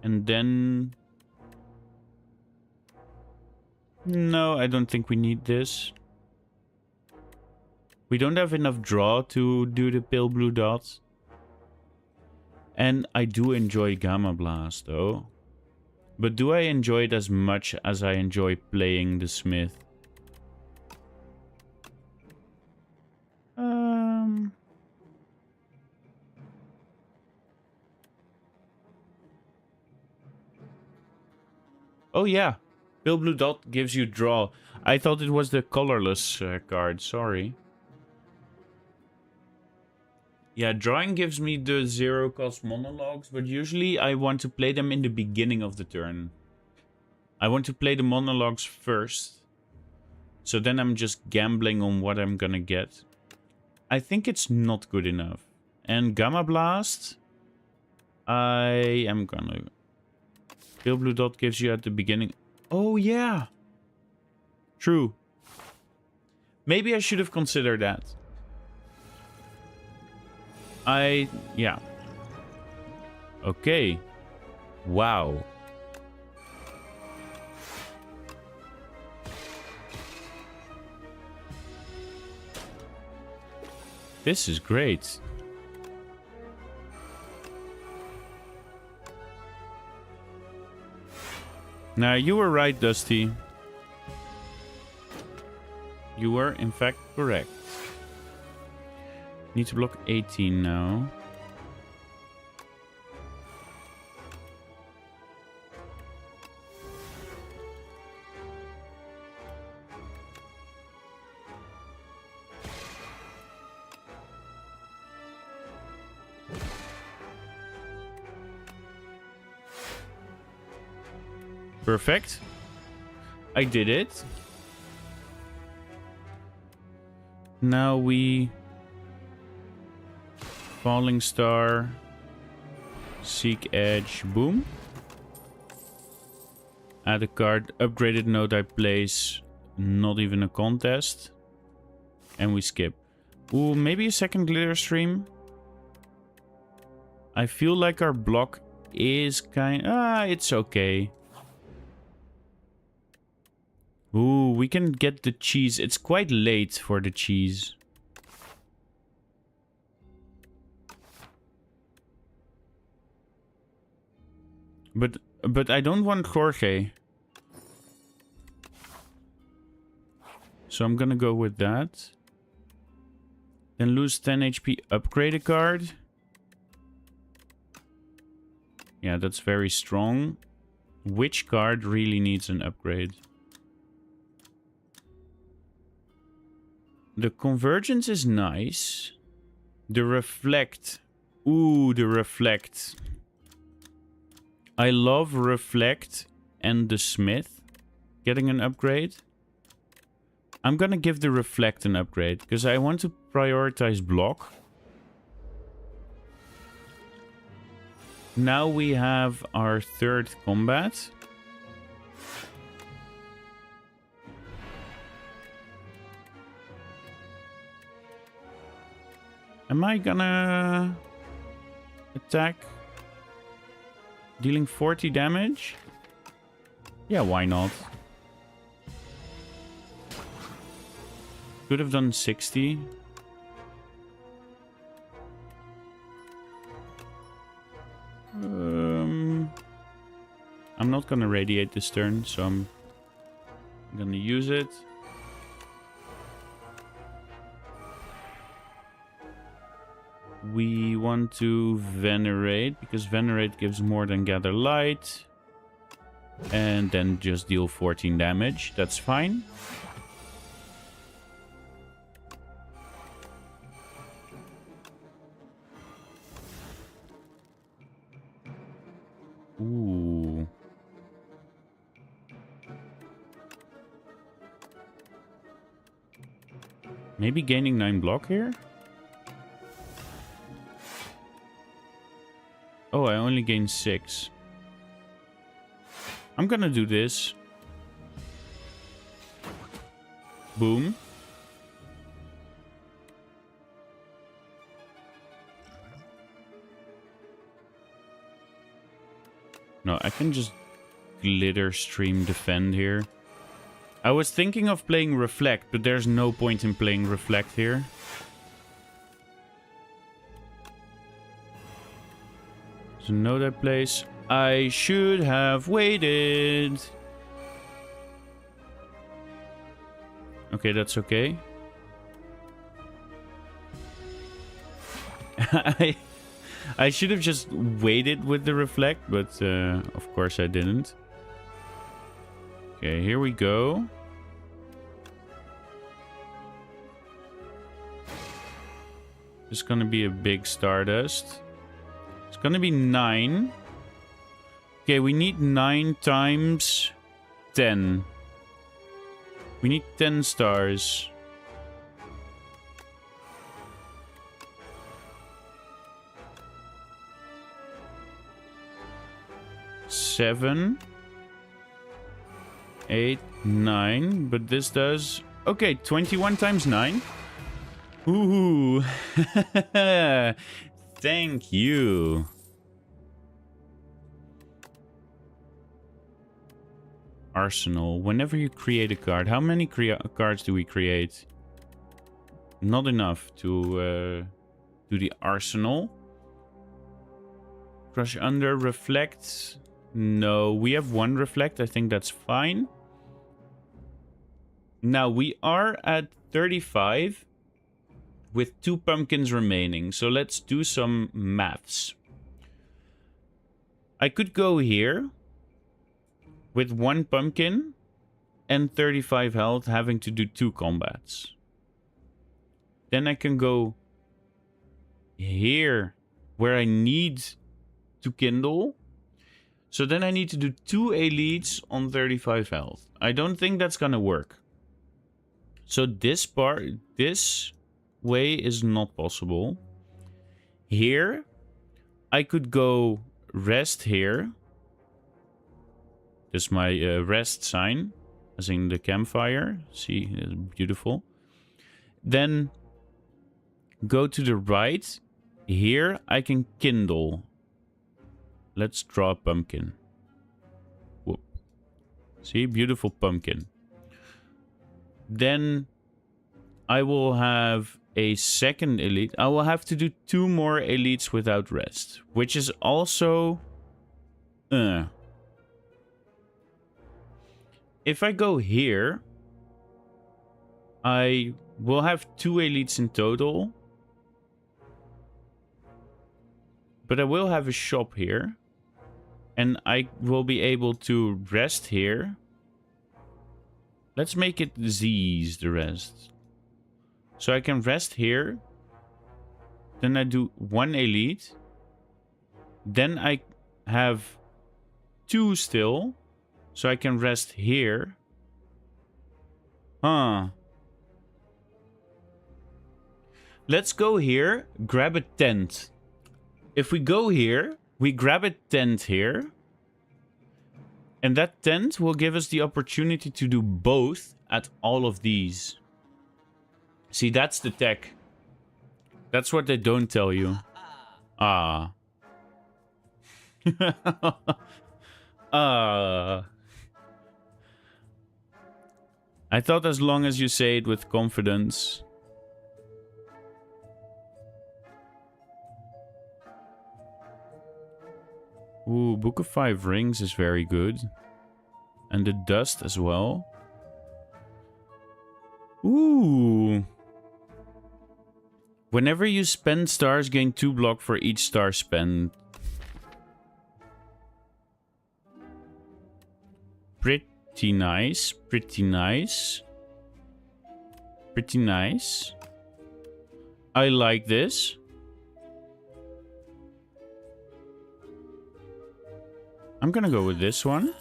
And then... No, I don't think we need this. We don't have enough draw to do the pale blue dots. And I do enjoy Gamma Blast, though. But do I enjoy it as much as I enjoy playing the Smith? Oh yeah, Pale Blue Dot gives you draw. I thought it was the colorless card, sorry. Yeah, drawing gives me the 0-cost monologues, but usually I want to play them in the beginning of the turn. I want to play the monologues first. So then I'm just gambling on what I'm gonna get. I think it's not good enough. And Gamma Blast, I am gonna... Pale Blue Dot gives you at the beginning... Oh, yeah. True. Maybe I should have considered that. Yeah. Okay. Wow. This is great. Now, you were right, Dusty. You were, in fact, correct. Need to block 18 now. Perfect. I did it. Now we... Falling Star. Seek Edge. Boom. Add a card. Upgraded node I place. Not even a contest. And we skip. Ooh, maybe a second glitter stream. I feel like our block is it's okay. Ooh, we can get the cheese. It's quite late for the cheese. But I don't want Jorge. So I'm gonna go with that. Then lose 10 HP, upgrade a card. Yeah, that's very strong. Which card really needs an upgrade? The Convergence is nice. The Reflect. Ooh, the Reflect. I love Reflect and the Smith getting an upgrade. I'm gonna give the Reflect an upgrade because I want to prioritize block. Now we have our third combat. Am I gonna attack? Dealing 40 damage? Yeah, why not? Could have done 60. I'm not gonna radiate this turn, so I'm gonna use it. We want to Venerate, because Venerate gives more than Gather Light. And then just deal 14 damage. That's fine. Ooh. Maybe gaining 9 block here? Oh, I only gained 6. I'm gonna do this. Boom. No, I can just Glitter Stream defend here. I was thinking of playing Reflect, but there's no point in playing Reflect here. So know that place. I should have waited. Okay, that's okay. I should have just waited with the Reflect, but of course I didn't. Okay, here we go. It's gonna be a big Stardust. It's gonna be 9. Okay, we need 9 times 10. We need 10 stars. Seven, 8, 9, but this does... Okay, 21 times 9. Ooh. Thank you. Arsenal. Whenever you create a card, how many cards do we create? Not enough to do the arsenal. Crush under, reflect. No, we have 1 reflect. I think that's fine. Now we are at 35 with 2 pumpkins remaining. So let's do some maths. I could go here with 1 pumpkin and 35 health, having to do 2 combats. Then I can go here where I need to kindle. So then I need to do 2 elites on 35 health. I don't think that's gonna work. So this way is not possible. Here, I could go rest here. This is my rest sign, as in the campfire. See, it's beautiful. Then go to the right. Here, I can kindle. Let's draw a pumpkin. Whoop. See, beautiful pumpkin. Then I will have a second elite. I will have to do 2 more elites without rest, which is also If I go here, I will have 2 elites in total. But I will have a shop here. And I will be able to rest here. Let's make it Z's, the rest. So I can rest here. Then I do 1 elite. Then I have 2 still. So I can rest here. Huh. Let's go here. Grab a tent. If we go here, we grab a tent here. And that tent will give us the opportunity to do both at all of these. See, that's the tech. That's what they don't tell you. Ah. I thought as long as you say it with confidence. Ooh, Book of 5 Rings is very good. And the dust as well. Ooh. Whenever you spend stars, gain 2 block for each star spent. Pretty nice. Pretty nice. Pretty nice. I like this. I'm gonna go with this one.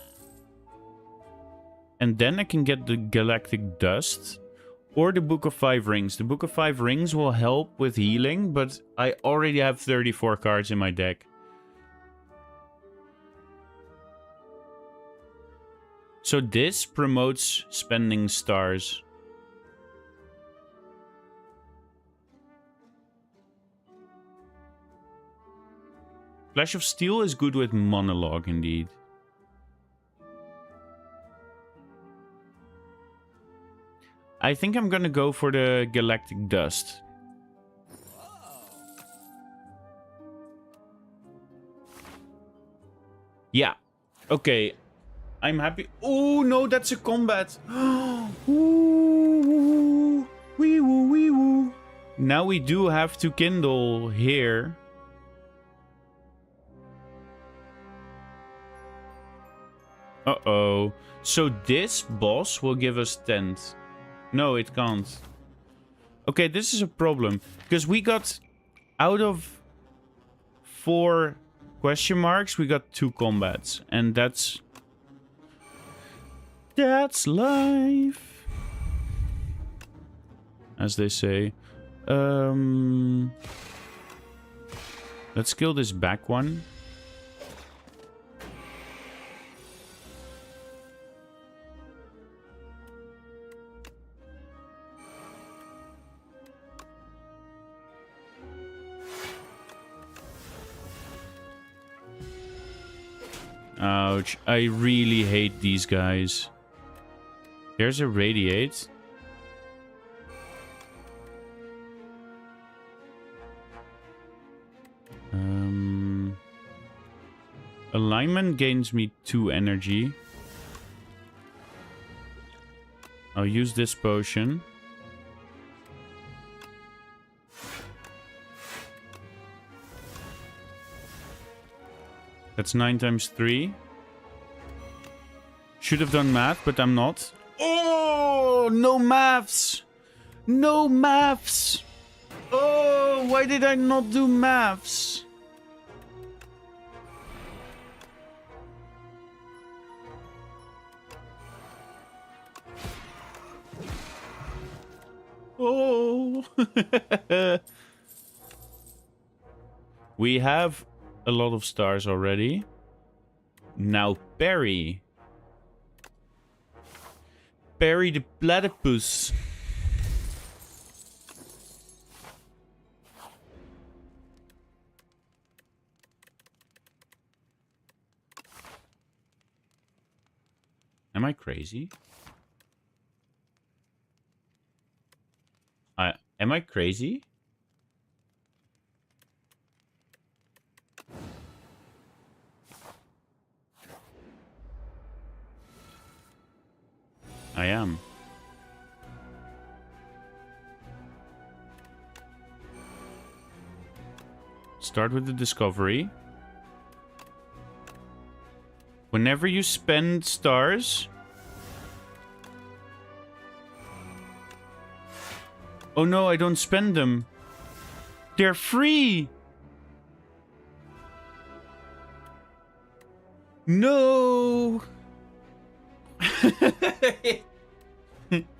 And then I can get the Galactic Dust. Or the Book of 5 Rings. The Book of 5 Rings will help with healing, but I already have 34 cards in my deck. So this promotes spending stars. Flash of Steel is good with monologue indeed. I think I'm gonna go for the Galactic Dust. Yeah. Okay. I'm happy. Oh, no, that's a combat. Ooh, wee woo, wee woo. Now we do have to kindle here. Uh-oh. So this boss will give us 10. No, it can't. Okay, this is a problem. Because we got... Out of 4 question marks, we got 2 combats. And that's... That's life. As they say. Let's kill this back one. Ouch. I really hate these guys. There's a Radiate. Alignment gains me 2 energy. I'll use this potion. That's 9 times 3. Should have done math, but I'm not. Oh, no maths. No maths. Oh, why did I not do maths? Oh. We have a lot of stars already. Now Perry. Perry the platypus. Am I crazy? Am I crazy? I am. Start with the discovery. Whenever you spend stars... Oh no, I don't spend them. They're free! No!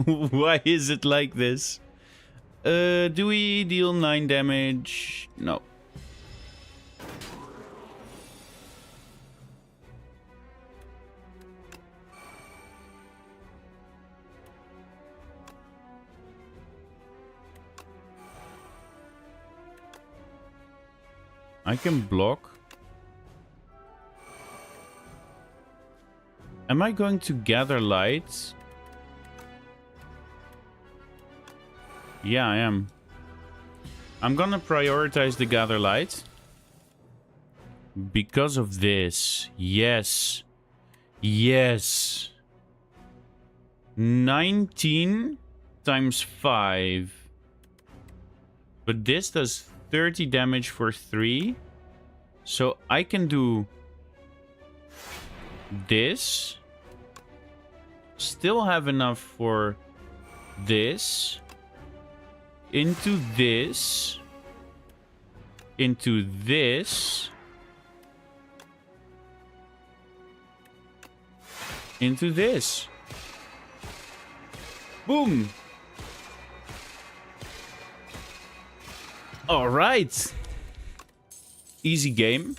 Why is it like this? Do we deal 9 damage? No. I can block. Am I going to gather lights? Yeah, I am. I'm gonna prioritize the gather light. Because of this. Yes. Yes. 19 times 5. But this does 30 damage for 3. So I can do this. Still have enough for this. Into this. Into this. Into this. Boom. All right. Easy game.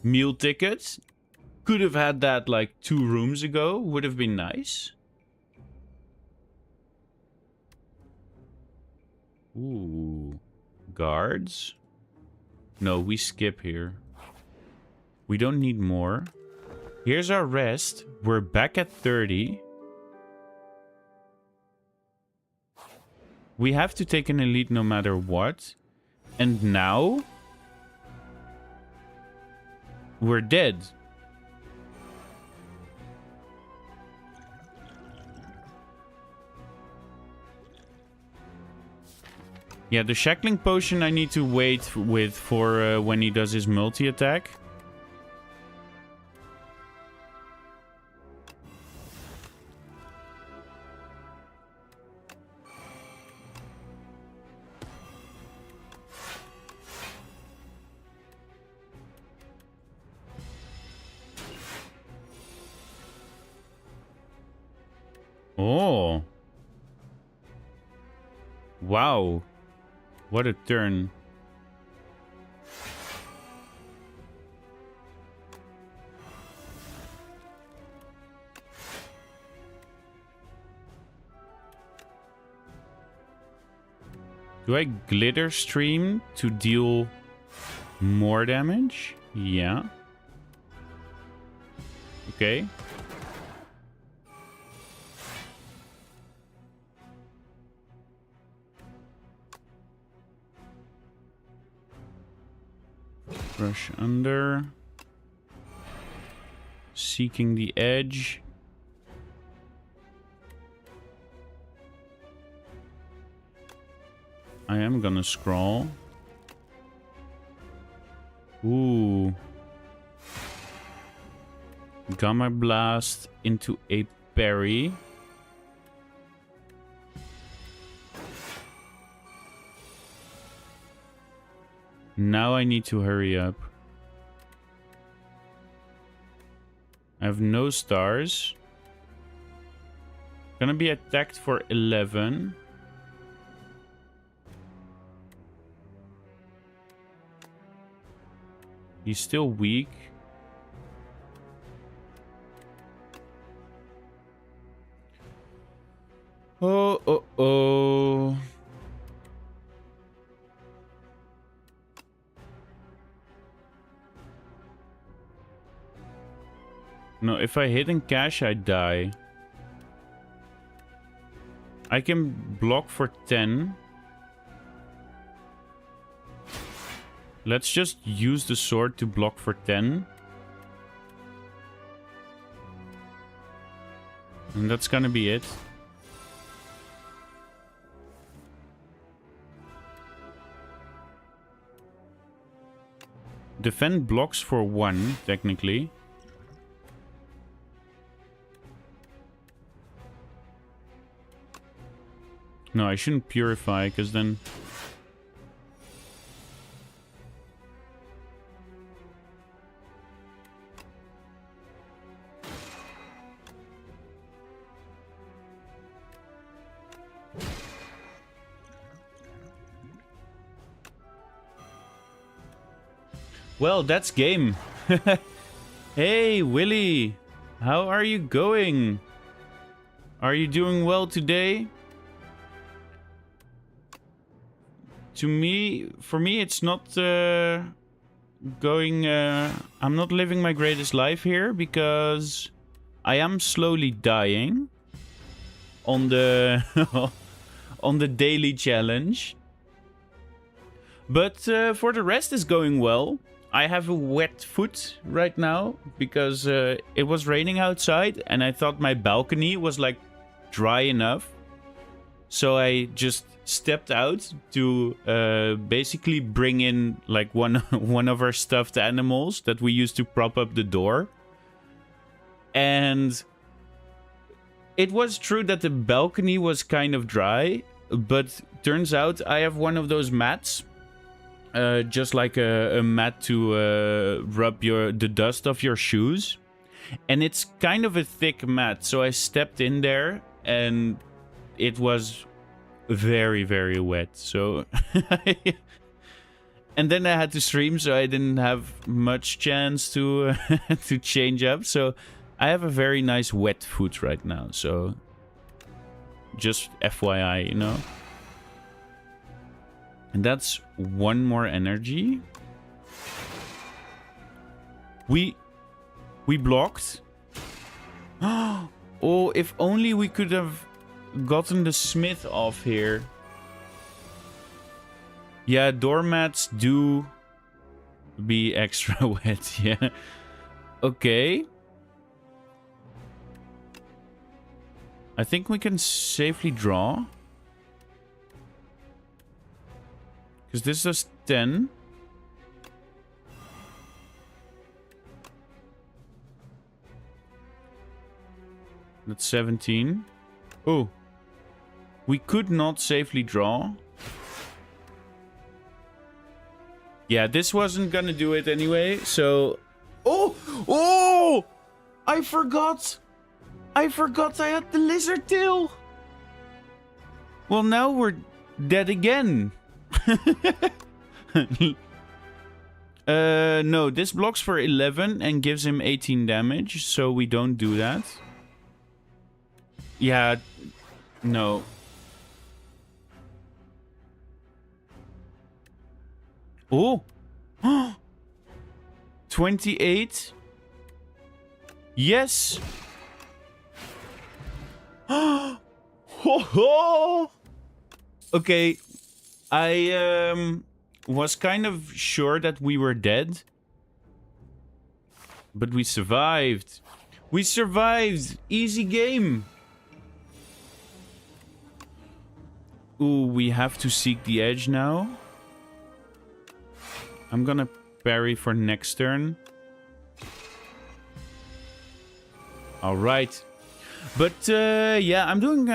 Meal tickets. Could have had that like 2 rooms ago. Would have been nice. Ooh. Guards. No, we skip here. We don't need more. Here's our rest. We're back at 30. We have to take an elite no matter what. And now... we're dead. Yeah, the shackling potion I need to wait with for when he does his multi-attack. Oh. Wow. What a turn. Do I glitter stream to deal more damage? Yeah. Okay. Rush under. Seeking the edge. I am gonna scroll. Ooh. Gamma Blast into a parry. Now I need to hurry up. I have no stars. Gonna be attacked for 11. He's still weak. Oh. No, if I hit and cash, I die. I can block for 10. Let's just use the sword to block for 10. And that's gonna be it. Defend blocks for 1, technically. No, I shouldn't purify, because then... Well, that's game. Hey, Willy. How are you going? Are you doing well today? For me, it's not going... I'm not living my greatest life here because I am slowly dying on the on the daily challenge. But for the rest, is going well. I have a wet foot right now because it was raining outside and I thought my balcony was like dry enough. So I just stepped out to basically bring in like one of our stuffed animals that we used to prop up the door. And it was true that the balcony was kind of dry, but turns out I have one of those mats. Just like a mat to rub the dust off your shoes. And it's kind of a thick mat. So I stepped in there and it was very, very wet. So... And then I had to stream, so I didn't have much chance to to change up. So I have a very nice wet foot right now. So just FYI, you know. And that's 1 more energy. We blocked. Oh, if only we could have gotten the smith off here. Yeah, doormats do be extra wet, yeah. Okay. I think we can safely draw. Because this is 10. That's 17. Oh. We could not safely draw. Yeah, this wasn't gonna do it anyway, so... Oh! Oh! I forgot! I had the lizard tail! Well, now we're dead again. No, this blocks for 11 and gives him 18 damage, so we don't do that. Yeah, no. Oh! 28? Yes! Ho ho! Okay, I was kind of sure that we were dead. But we survived. We survived! Easy game! Ooh, we have to seek the edge now. I'm gonna parry for next turn. Alright. But, yeah, I'm doing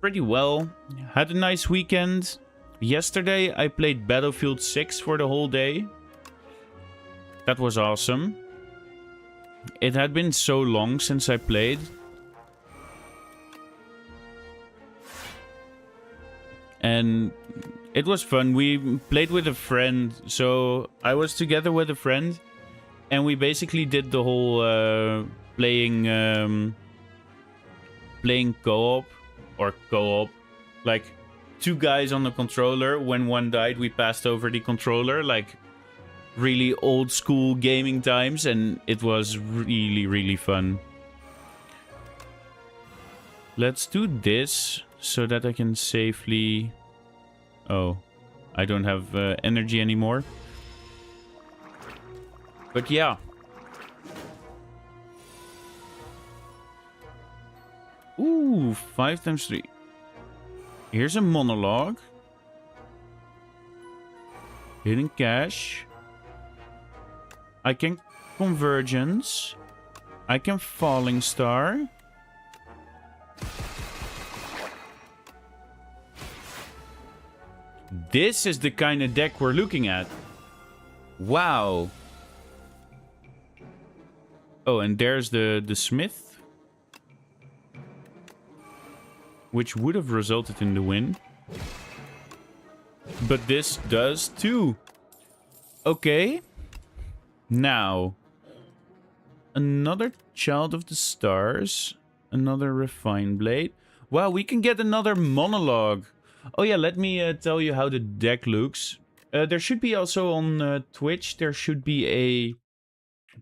pretty well. Had a nice weekend. Yesterday, I played Battlefield 6 for the whole day. That was awesome. It had been so long since I played. And it was fun. We played with a friend. So I was together with a friend. And we basically did the whole playing co-op. Or co-op. Like 2 guys on the controller. When one died, we passed over the controller. Like really old school gaming times. And it was really, really fun. Let's do this. So that I can safely... Oh, I don't have energy anymore. But yeah. Ooh, 5 times 3. Here's a monologue. Hidden cache. I can convergence. I can falling star. This is the kind of deck we're looking at. Wow. Oh, and there's the smith. Which would have resulted in the win. But this does too. Okay. Now. Another Child of the Stars. Another Refined Blade. Wow, we can get another monologue. Oh yeah, let me tell you how the deck looks. There should be also on Twitch, there should be a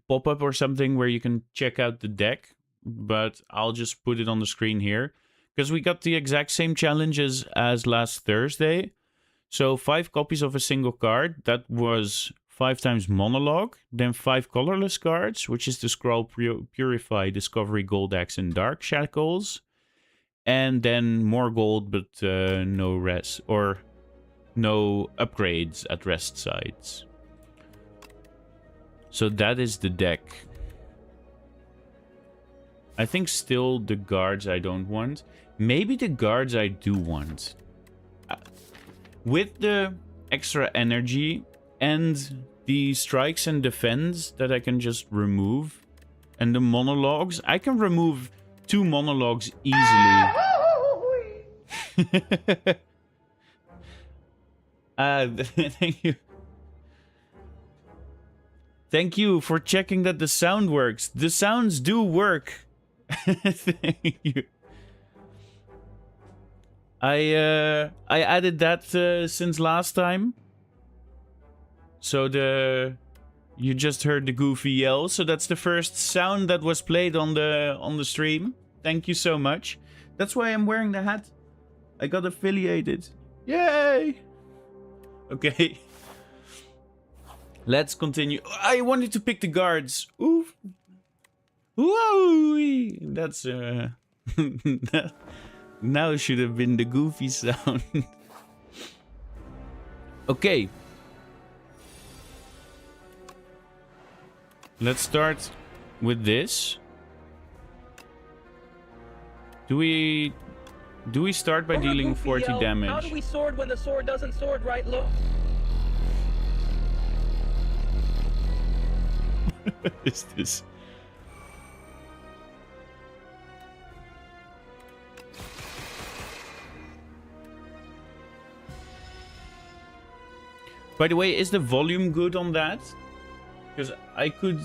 pop-up or something where you can check out the deck. But I'll just put it on the screen here. Because we got the exact same challenges as last Thursday. So 5 copies of a single card. That was 5 times monologue. Then 5 colorless cards, which is the Scroll Purify, Discovery, Gold Axe, and Dark Shackles. And then more gold, but no rest or no upgrades at rest sites. So that is the deck. I think still the guards I don't want. Maybe the guards I do want. With the extra energy and the strikes and defense that I can just remove. And the monologues. I can remove 2 monologues easily. Thank you. Thank you for checking that the sound works. The sounds do work. Thank you. I added that since last time. So you just heard the goofy yell. So that's the first sound that was played on the stream. Thank you so much. That's why I'm wearing the hat. I got affiliated. Yay! Okay. Let's continue. I wanted to pick the guards. Oof. Whoa! That's now should have been the goofy sound. Okay. Let's start with this. Do we start by dealing 40 damage? How do we sword when the sword doesn't sword right, look? What is this? By the way, is the volume good on that? Because I could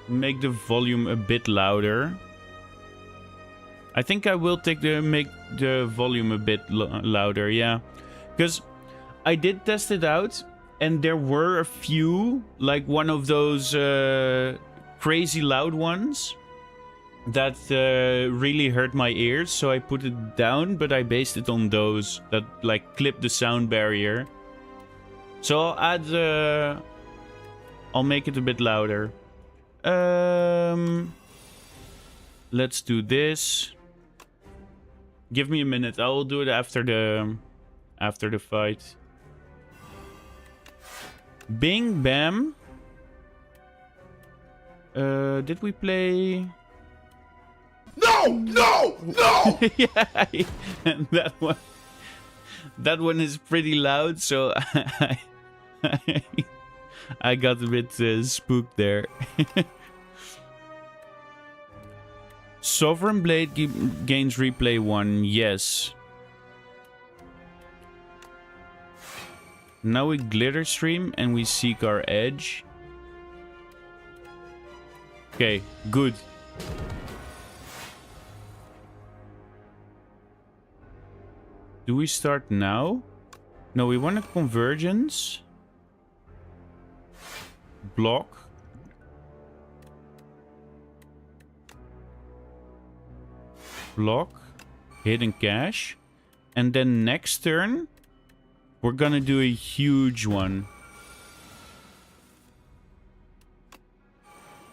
make the volume a bit louder. I think I will make the volume a bit louder, yeah. Because I did test it out, and there were a few, like one of those crazy loud ones that really hurt my ears, so I put it down, but I based it on those that like clip the sound barrier. So I'll add, I'll make it a bit louder. Let's do this. Give me a minute. I will do it after the fight. Bing Bam. Did we play? No! No! No! Yeah, that one is pretty loud, so I got a bit spooked there. Sovereign Blade gains replay 1, yes. Now we glitter stream and we seek our edge. Okay, good. Do we start now? No, we want a convergence. Block. Block. Hidden cache. And then next turn, we're gonna do a huge one.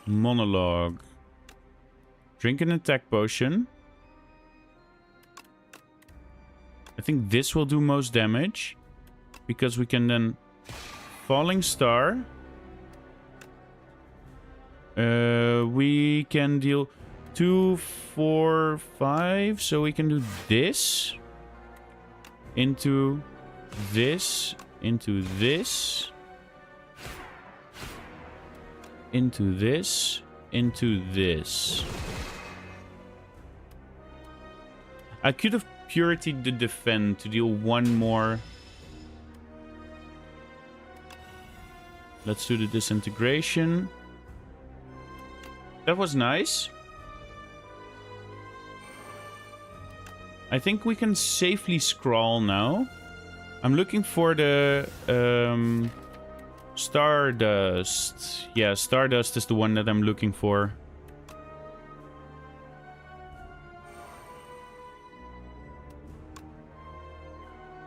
Monologue. Drink an attack potion. I think this will do most damage. Because we can then... Falling Star. We can deal 2, 4, 5. So we can do this. Into this. Into this. Into this. Into this. I could have Purity the Defend to deal one more. Let's do the Disintegration. That was nice. I think we can safely scroll now. I'm looking for the Stardust. Yeah, Stardust is the one that I'm looking for.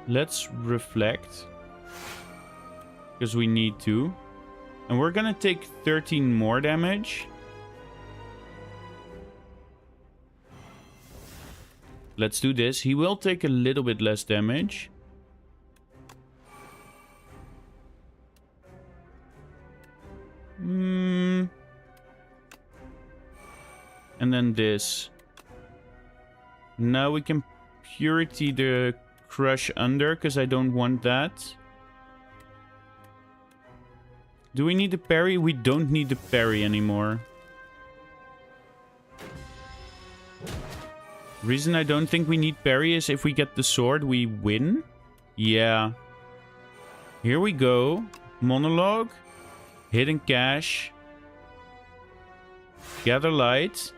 Let's reflect. Because we need to. And we're gonna take 13 more damage. Let's do this. He will take a little bit less damage. And then this. Now we can Purity the Crush under, because I don't want that. Do we need the parry? We don't need the parry anymore. Reason I don't think we need parry is if we get the sword, we win. Yeah. Here we go. Monologue. Hidden Cache. Gather Light.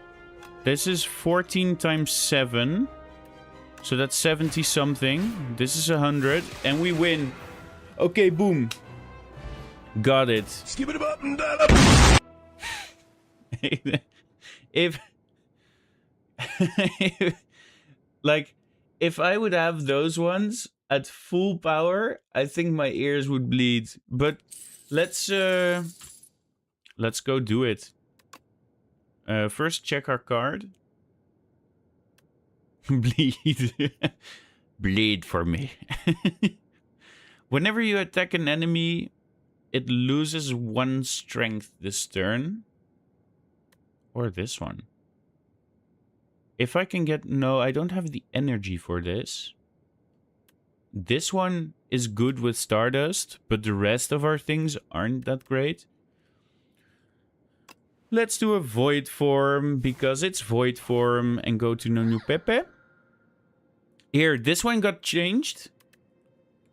This is 14 times 7. So that's 70 something. This is 100. And we win. Okay, boom. Got it. Skip it up and down up. if like if I would have those ones at full power, I think my ears would bleed. But let's go do it. First check our card. Bleed. Bleed for me. Whenever you attack an enemy, it loses 1 strength this turn. Or this one. If I can get... No, I don't have the energy for this. This one is good with Stardust, but the rest of our things aren't that great. Let's do a Void form, because it's Void form, and go to Nonu Pepe. Here, this one got changed.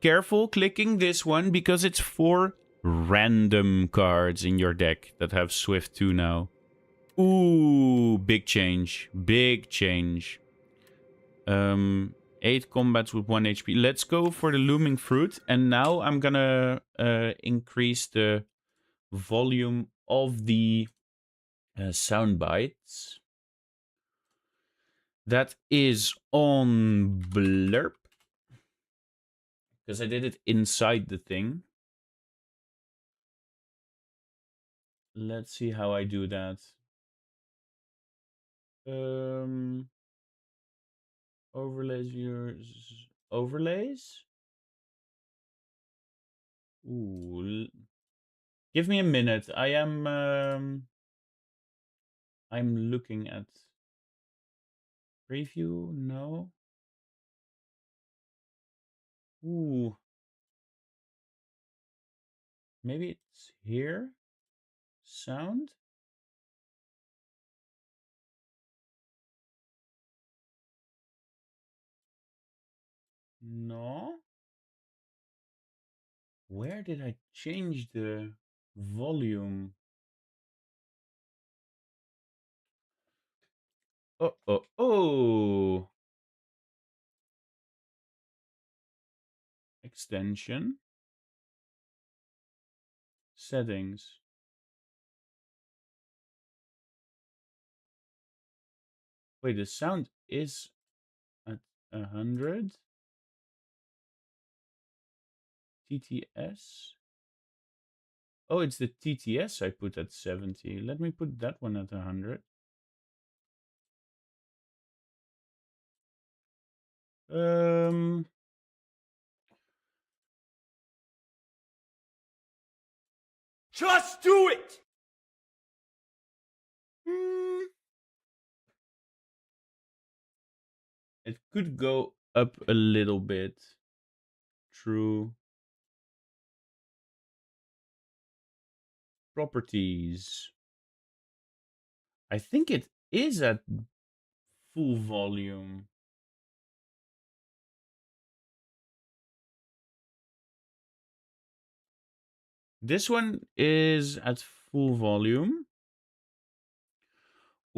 Careful clicking this one, because it's 4 random cards in your deck that have Swift 2 now. Ooh, big change. Big change. 8 combats with 1 HP. Let's go for the Looming Fruit. And now I'm gonna increase the volume of the sound bites. That is on Blurp. Because I did it inside the thing. Let's see how I do that. Overlays viewers. Overlays? Ooh. Give me a minute. I'm looking at preview. No. Ooh. Maybe it's here. Sound. No. Where did I change the volume? Oh. Extension. Settings. Wait, the sound is at 100. TTS. Oh, it's the TTS I put at 70. Let me put that one at 100. Um, Just do it! hmm, it could go up a little bit. True. Properties. I think it is at full volume. This one is at full volume.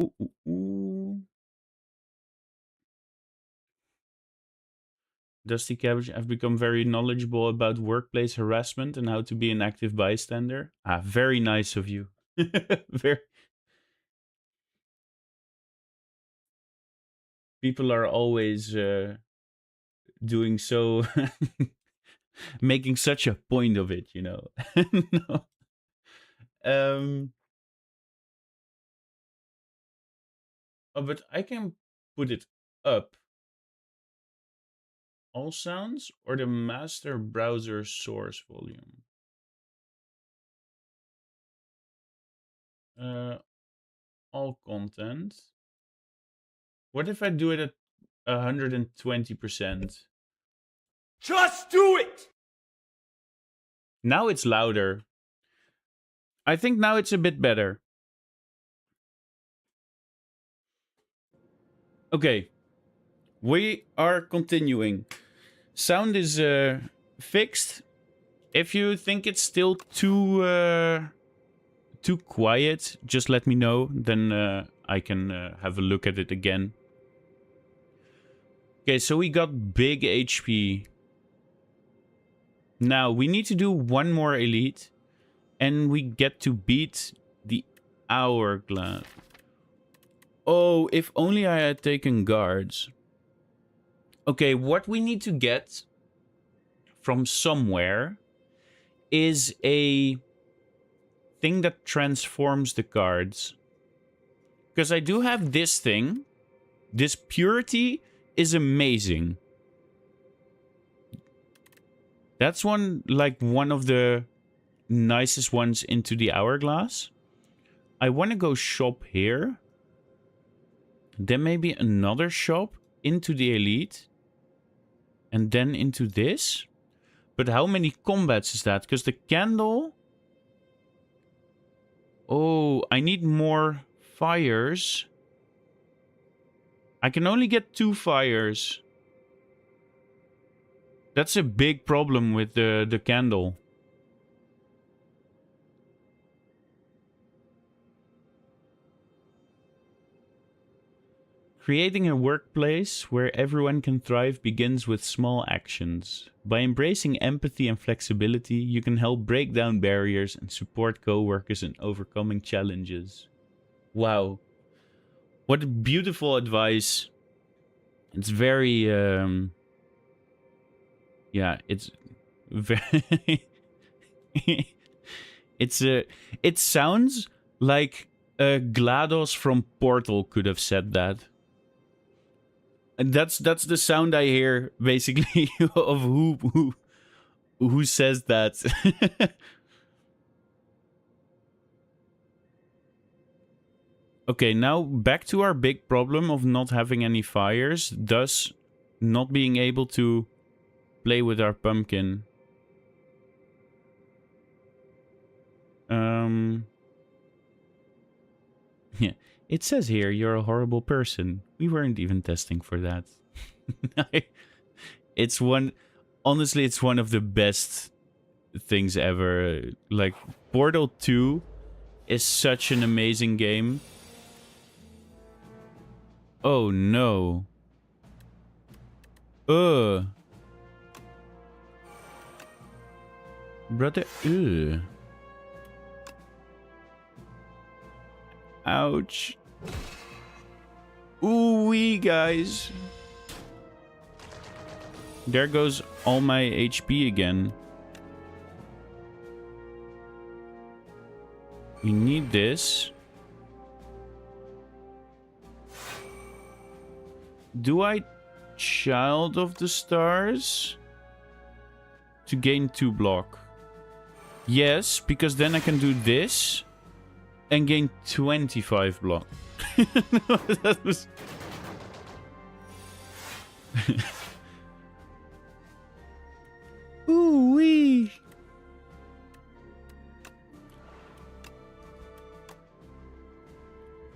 Ooh, ooh, ooh. Dusty Cabbage, I've become very knowledgeable about workplace harassment and how to be an active bystander. Ah, very nice of you. Very. People are always doing so, making such a point of it, you know. No. Um, oh, but I can put it up. All sounds or the master browser source volume? Uh, all content. What if I do it at 120%? Just do it! Now it's louder. I think now it's a bit better. Okay. We are continuing. Sound is fixed. If you think it's still too quiet, just let me know. Then I can have a look at it again. Okay, so we got big HP. Now, we need to do one more elite. And we get to beat the hourglass. Oh, if only I had taken guards. Okay, what we need to get from somewhere is a thing that transforms the cards. Because I do have this thing. This purity is amazing. That's one of the nicest ones into the hourglass. I want to go shop here. Then maybe another shop into the elite. And then into this. But how many combats is that? Because the candle... Oh, I need more fires. I can only get 2 fires. That's a big problem with the candle. Creating a workplace where everyone can thrive begins with small actions. By embracing empathy and flexibility, you can help break down barriers and support co-workers in overcoming challenges. Wow. What beautiful advice. It's very yeah, it's very it sounds like GLaDOS from Portal could have said that. And that's the sound I hear basically of who says that. Okay, now back to our big problem of not having any fires, thus not being able to play with our pumpkin. Yeah, it says here you're a horrible person. We weren't even testing for that. It's one, honestly, it's one of the best things ever. Like, Portal 2 is such an amazing game. Oh no. Brother, ouch. Ooh-wee, guys. There goes all my HP again. We need this. Do I Child of the Stars to gain 2 block. Yes, because then I can do this and gain 25 block. That was... Ooh-wee.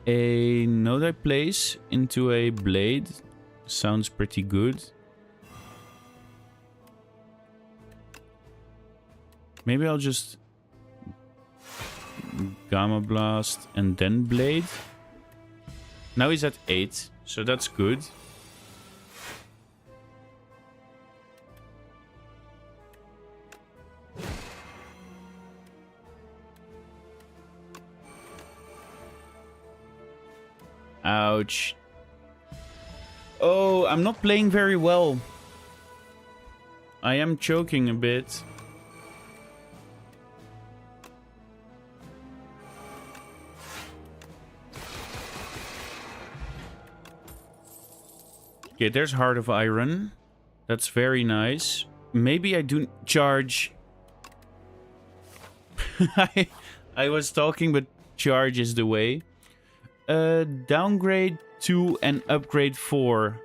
A node I place into a blade sounds pretty good. Maybe I'll just Gamma Blast and then Blade. Now he's at 8, so that's good. Ouch. Oh, I'm not playing very well. I am choking a bit. Okay, there's Heart of Iron. That's very nice. Maybe I do charge. I was talking, but charge is the way. Downgrade 2 and upgrade 4.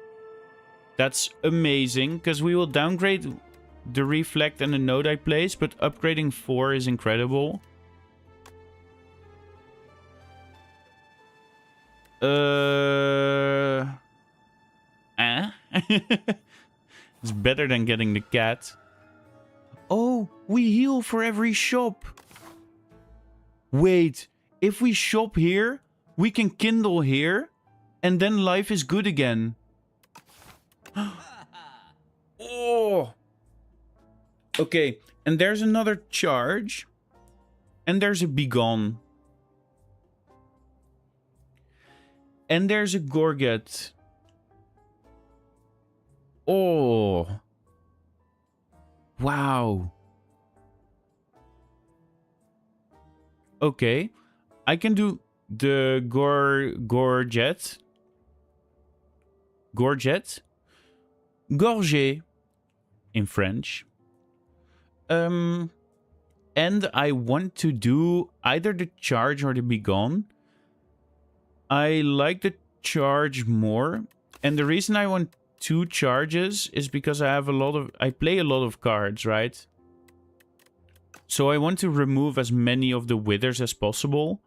That's amazing, because we will downgrade the Reflect and the node I place, but upgrading 4 is incredible. It's better than getting the cat. Oh, we heal for every shop. Wait, if we shop here, we can kindle here, and then life is good again. Oh! Okay, and there's another charge. And there's a Begone. And there's a Gorget. Oh. Wow. Okay. I can do the Gorget. Gorget. Gorget in French. And I want to do either the charge or the Begone. I like the charge more. And the reason I want 2 charges is because I play a lot of cards, right? So I want to remove as many of the withers as possible.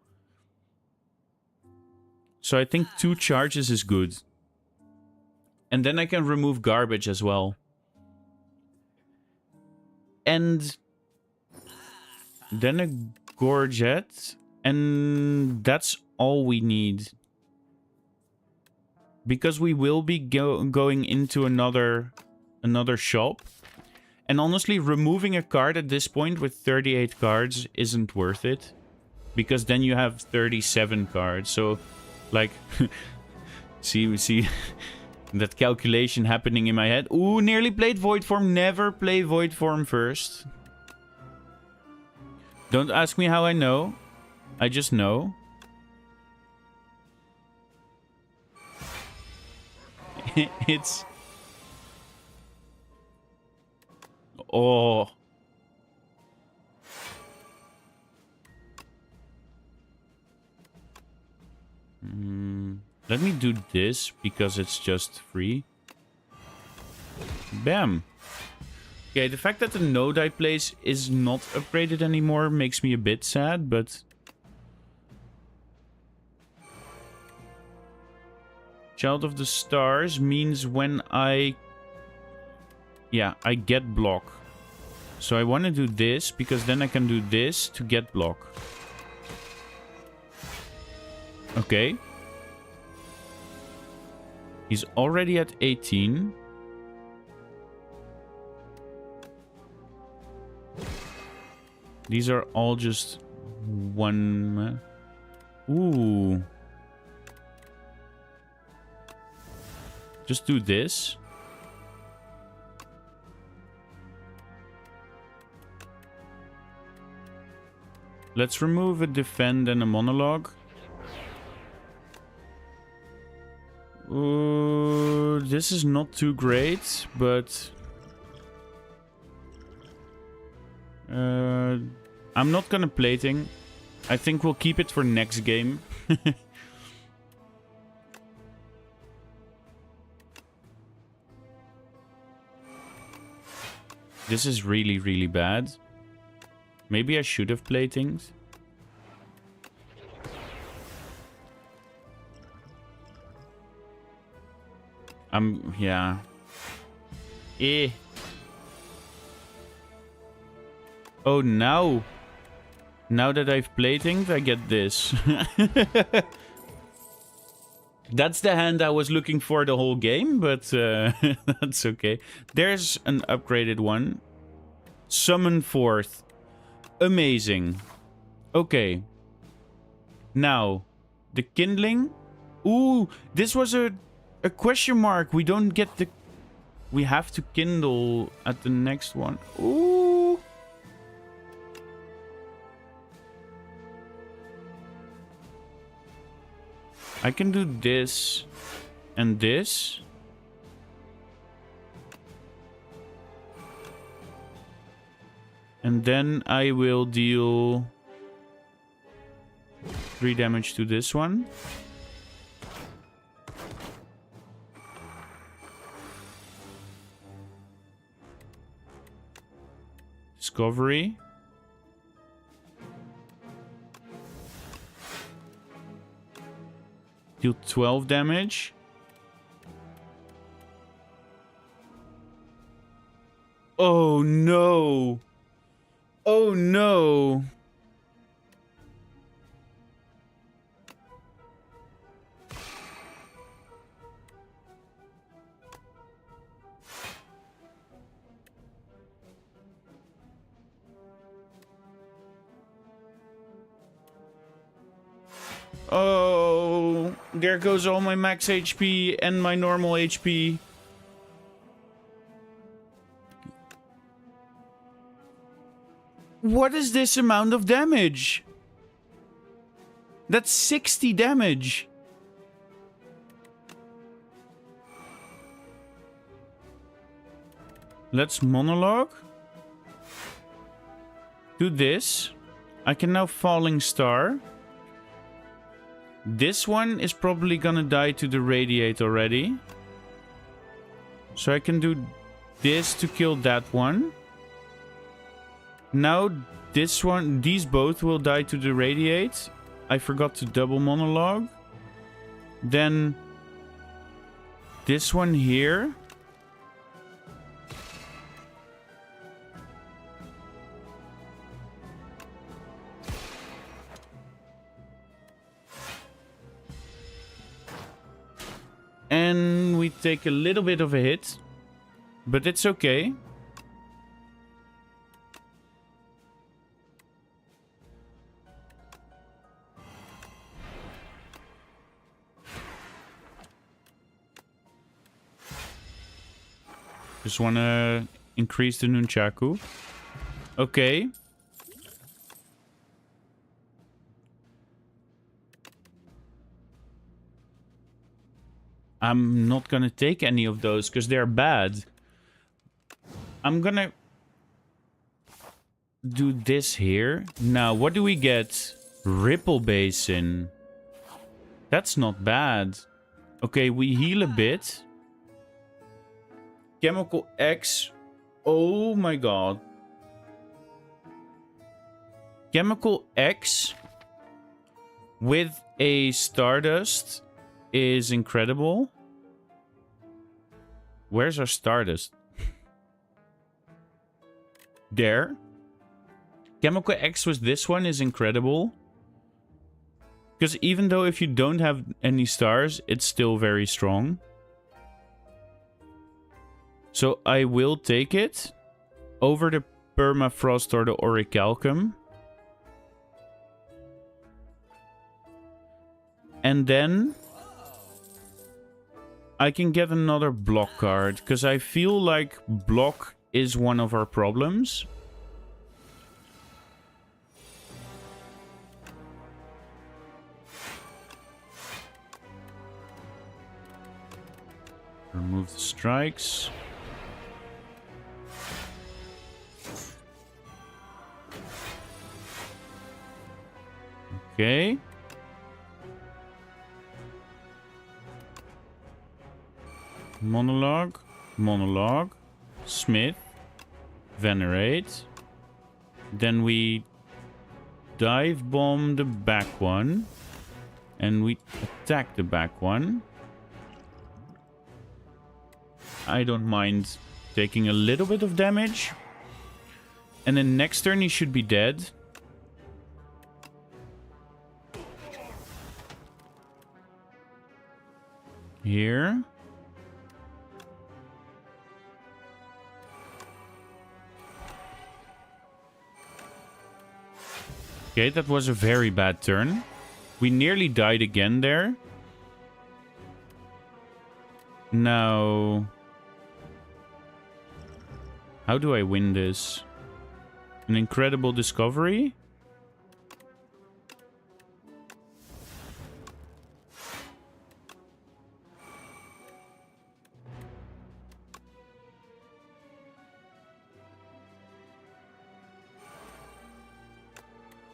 So I think 2 charges is good. And then I can remove garbage as well. And then a Gorget. And that's all we need. Because we will be going into another shop. And honestly, removing a card at this point with 38 cards isn't worth it. Because then you have 37 cards. So, like, see that calculation happening in my head. Ooh, nearly played Void Form. Never play Void Form first. Don't ask me how I know. I just know. It's... Oh. Let me do this because it's just free. Bam. Okay, the fact that the node I place is not upgraded anymore makes me a bit sad, but... Child of the Stars means when I... Yeah, I get block. So I want to do this, because then I can do this to get block. Okay. He's already at 18. These are all just one... Ooh. Just do this. Let's remove a defend and a monologue. This is not too great, but... I'm not gonna plating. I think we'll keep it for next game. This is really, really bad. Maybe I should have platings. Yeah. Eh. Oh, now. Now that I've platinged, I get this. That's the hand I was looking for the whole game, but that's okay. There's an upgraded one. Summon forth. Amazing. Okay. Now, the kindling. Ooh, this was a question mark. We don't get the... We have to kindle at the next one. Ooh. I can do this and this. And then I will deal 3 damage to this one. Discovery. Deal 12 damage. Oh no. Oh no. Oh, there goes all my max HP and my normal HP. What is this amount of damage? That's 60 damage. Let's monologue. Do this. I can now Falling Star. This one is probably gonna die to the Radiate already. So I can do this to kill that one. Now this one, these both will die to the Radiate. I forgot to double monologue. Then this one here. And we take a little bit of a hit. But it's okay. Just wanna increase the nunchaku. Okay. I'm not gonna take any of those because they're bad. I'm gonna do this here. Now, what do we get? Ripple Basin. That's not bad. Okay, we heal a bit. Chemical X. Oh my god. Chemical X with a Stardust is incredible. Where's our Stardust? There. Chemical X with this one is incredible. Because even though if you don't have any stars, it's still very strong. So I will take it over the Permafrost or the Orichalcum. And then I can get another block card, because I feel like block is one of our problems. Remove the strikes. Okay. Monologue. Monologue. Smith. Venerate. Then we dive bomb the back one. And we attack the back one. I don't mind taking a little bit of damage. And then next turn he should be dead. Here. Okay, that was a very bad turn. We nearly died again there. Now... how do I win this? An incredible discovery?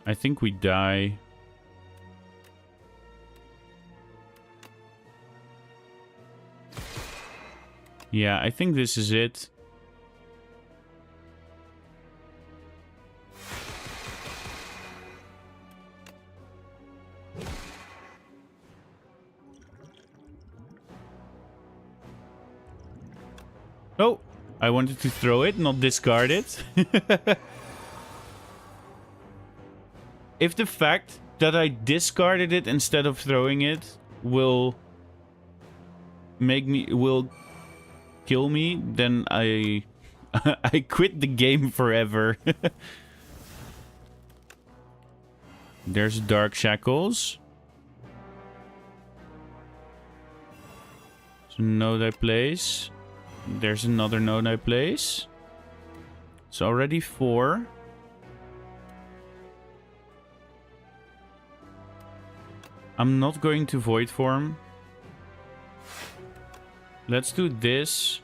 I think we die. Yeah, I think this is it. Oh, I wanted to throw it, not discard it. If the fact that I discarded it instead of throwing it will kill me, then I I quit the game forever. There's Dark Shackles. So node I place. There's another node I place. It's already 4. I'm not going to Void Form. Let's do this.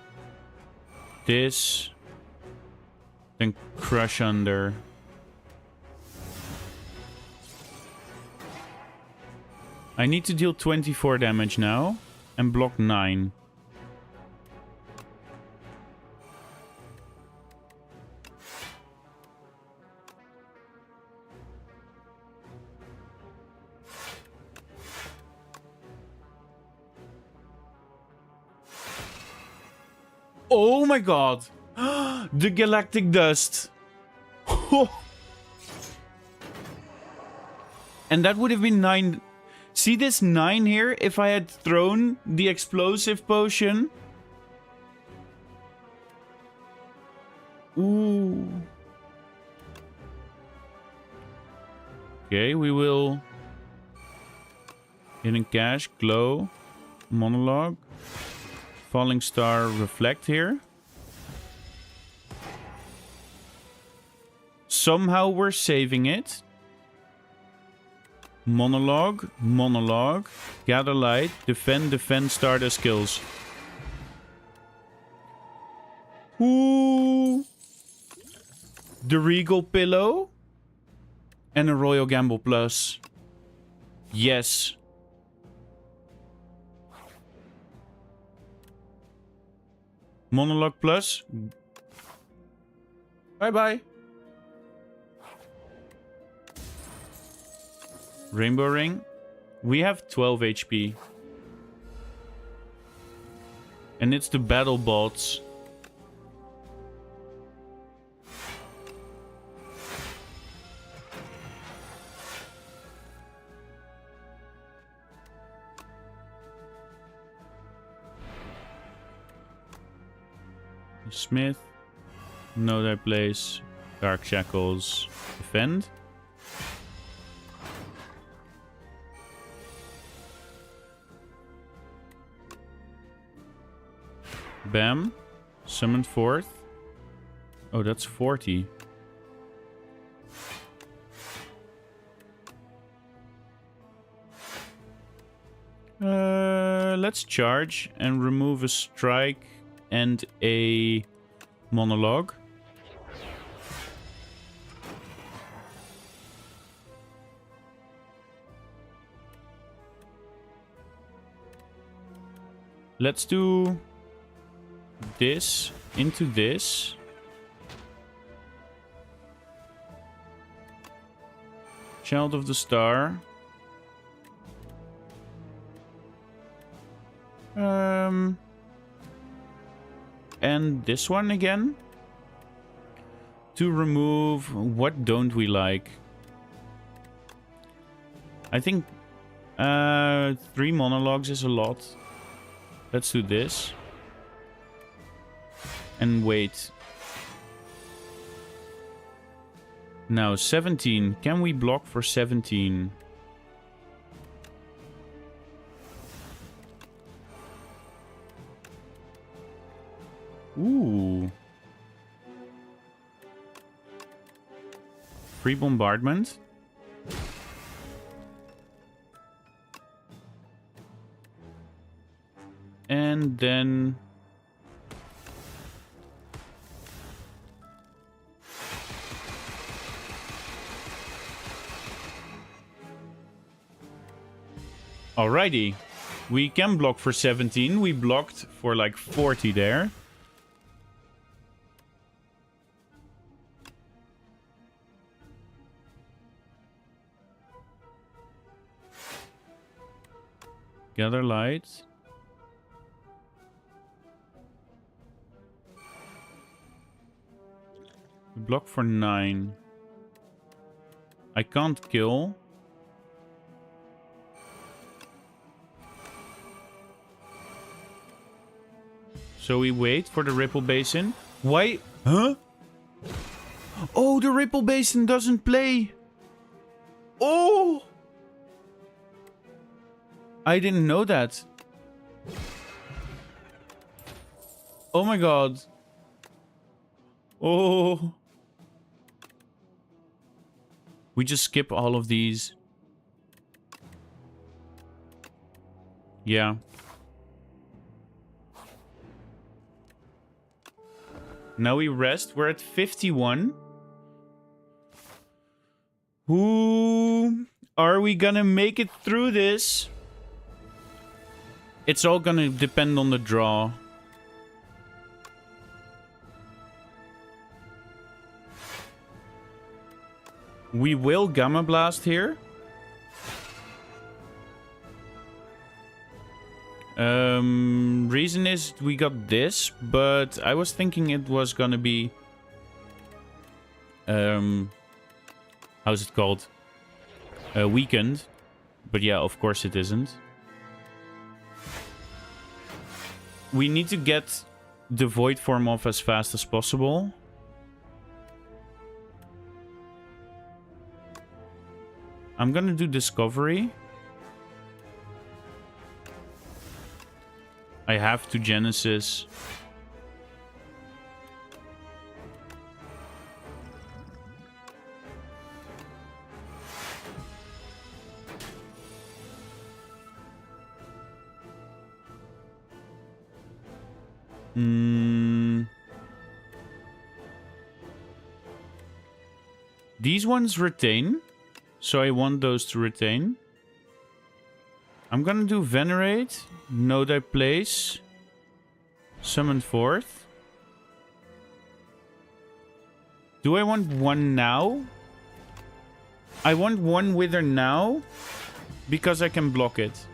This. Then Crush Under. I need to deal 24 damage now. And block 9. Oh my god! The Galactic Dust! And that would have been 9... See this 9 here? If I had thrown the Explosive Potion... Ooh. Okay, we will... Hidden Cache, Glow, Monologue... Falling Star, Reflect here. Somehow we're saving it. Monologue, Monologue. Gather Light, Defend, Defend, Stardust Skills. Ooh. The Regal Pillow. And a Royal Gamble Plus. Yes. Monologue Plus. Bye-bye. Rainbow Ring. We have 12 HP. And it's the battle bots. Smith. Node I place. Dark Shackles. Defend. Bam. Summoned forth. Oh, that's 40. let's charge and remove a strike and a monologue. Let's do this into this. Child of the Star. And this one again. To remove what don't we like? I think 3 monologues is a lot. Let's do this. And wait. Now 17. Can we block for 17? Ooh. Free bombardment. And then... Alrighty. We can block for 17. We blocked for like 40 there. Gather light. Block for 9. I can't kill. So we wait for the Ripple Basin. Why? Huh? Oh, the Ripple Basin doesn't play. Oh! I didn't know that. Oh my god. Oh. We just skip all of these. Yeah. Now we rest. We're at 51. Who are we gonna make it through this? It's all gonna depend on the draw. We will Gamma Blast here. Reason is we got this, but I was thinking it was gonna be... how's it called? Weakened. But yeah, of course it isn't. We need to get the Void Form off as fast as possible. I'm gonna do Discovery. I have to Genesis. These ones retain. So I want those to retain. I'm gonna do Venerate. Know thy place. Summon forth. Do I want one now? I want one Wither now. Because I can block it.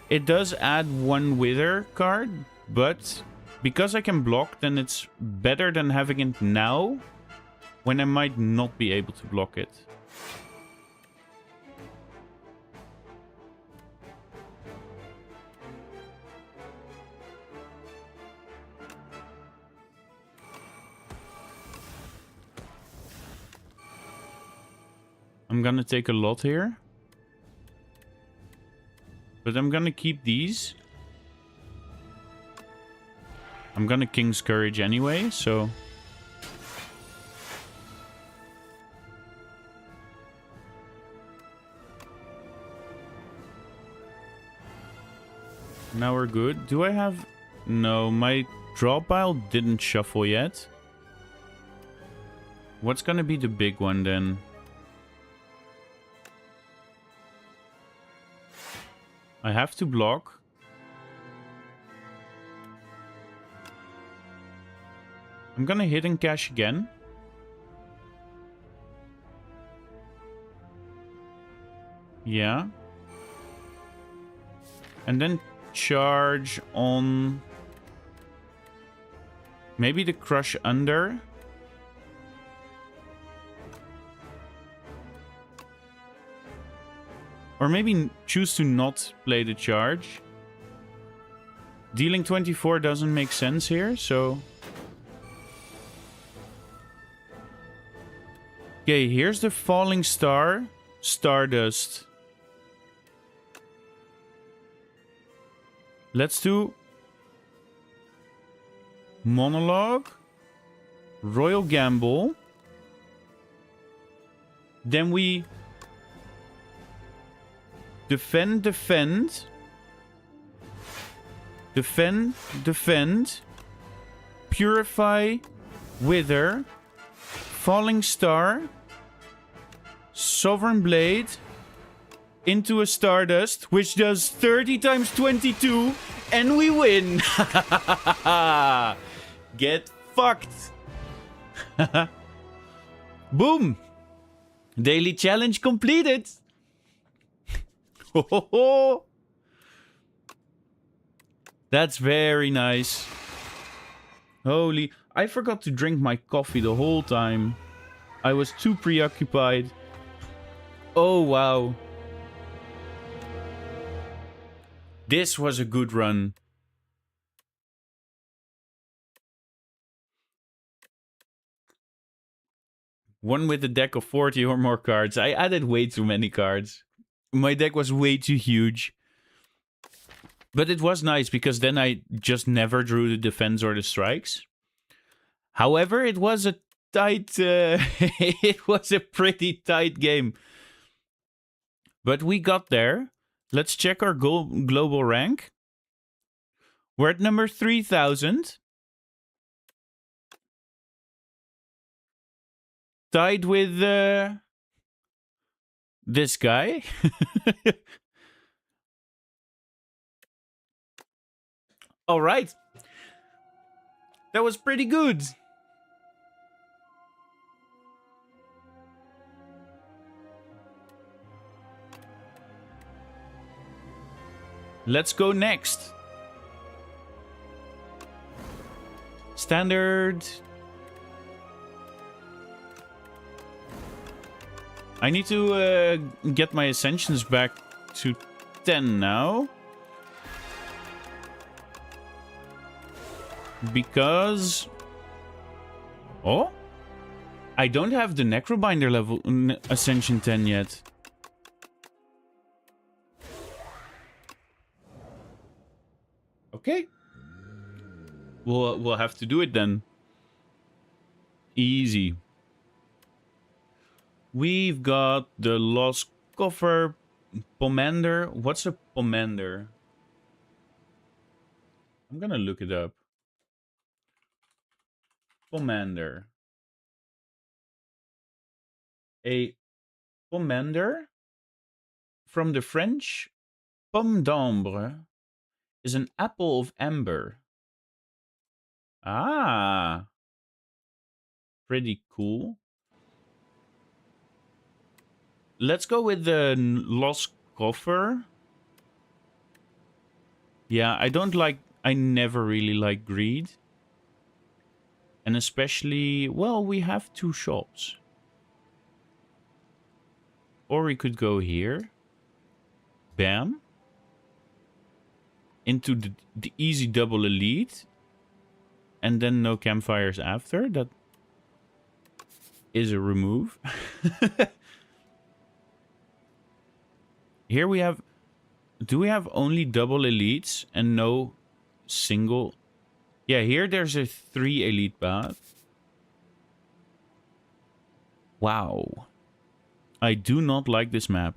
It does add one Wither card. But because I can block, then it's better than having it now. When I might not be able to block it. I'm gonna take a lot here. But I'm gonna keep these. I'm gonna King's Courage anyway, so... Now we're good. Do I have... No, my draw pile didn't shuffle yet. What's gonna be the big one then? I have to block. I'm gonna hidden cash again. Yeah. And then charge on... Maybe the crush under. Or maybe choose to not play the charge. Dealing 24 doesn't make sense here, so... Okay, here's the falling star. Stardust. Let's do... Monologue. Royal Gamble. Then we... Defend. Purify. Wither. Falling Star. Sovereign Blade. Into a Stardust, which does 30 times 22, and we win! Get fucked! Boom! Daily challenge completed! That's very nice. Holy... I forgot to drink my coffee the whole time. I was too preoccupied. Oh, wow. This was a good run. One with a deck of 40 or more cards. I added way too many cards. My deck was way too huge. But it was nice because then I just never drew the defense or the strikes. However, it was a tight... it was a pretty tight game. But we got there. Let's check our global rank. We're at number 3000. Tied with this guy. All right. That was pretty good. Let's go next. Standard. I need to get my ascensions back to 10 now. Because... Oh? I don't have the Necrobinder level Ascension 10 yet. Okay. We'll have to do it then. Easy. We've got the Lost Coffer Pomander. What's a Pomander? I'm gonna look it up. Pomander. A pomander, from the French, pomme d'ambre, is an apple of amber. Ah. Pretty cool. Let's go with the Lost Coffer. Yeah, I never really like greed. And especially, well, we have two shops. Or we could go here. Bam. Into the easy double elite. And then no campfires after. That is a remove. Here we have... Do we have only double elites and no single... Yeah, here there's a 3 elite path. Wow. I do not like this map.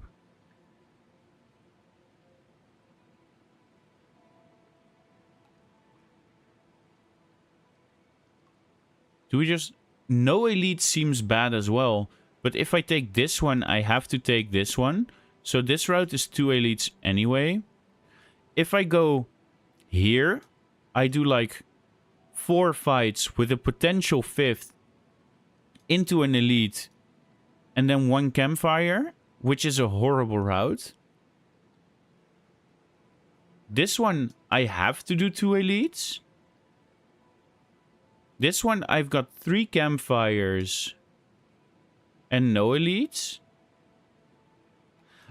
Do we just... No elite seems bad as well. But if I take this one, I have to take this one. So this route is 2 elites anyway. If I go here, I do like 4 fights with a potential 5th into an elite. And then 1 campfire, which is a horrible route. This one, I have to do 2 elites. This one, I've got 3 campfires and no elites.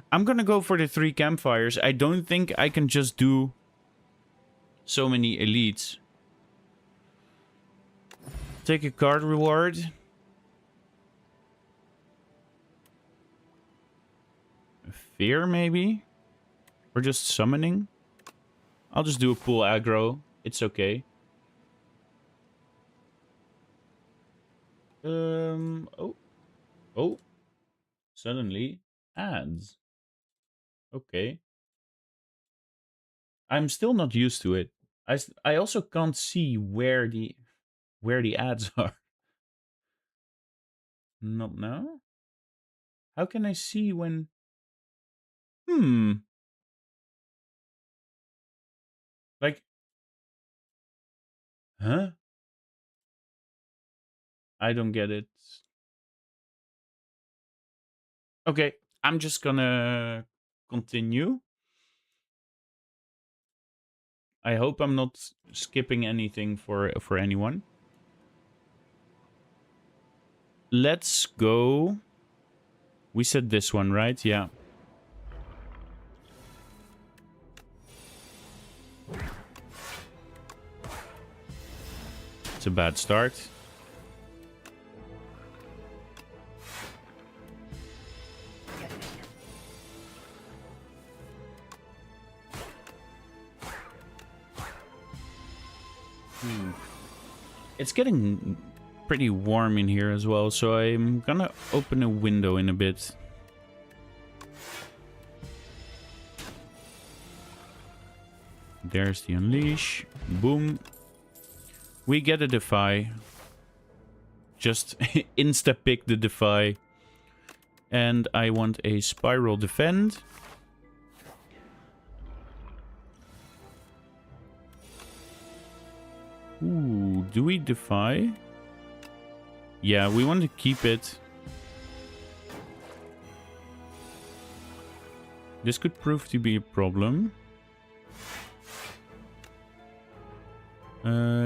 I'm gonna go for the 3 campfires. I don't think I can just do so many elites. Take a card reward. Fear, maybe? Or just summoning? I'll just do a full aggro. It's okay. Oh. Oh. Suddenly, ads. Okay. I'm still not used to it. I also can't see where the ads are. Not now? How can I see when... Like... Huh? I don't get it. Okay, I'm just gonna continue. I hope I'm not skipping anything for anyone. Let's go. We said this one, right? Yeah. It's a bad start. It's getting pretty warm in here as well, so I'm gonna open a window in a bit. There's the unleash. Boom. We get a defy. Just insta-pick the defy. And I want a spiral defend. Ooh, do we defy? Yeah, we want to keep it. This could prove to be a problem.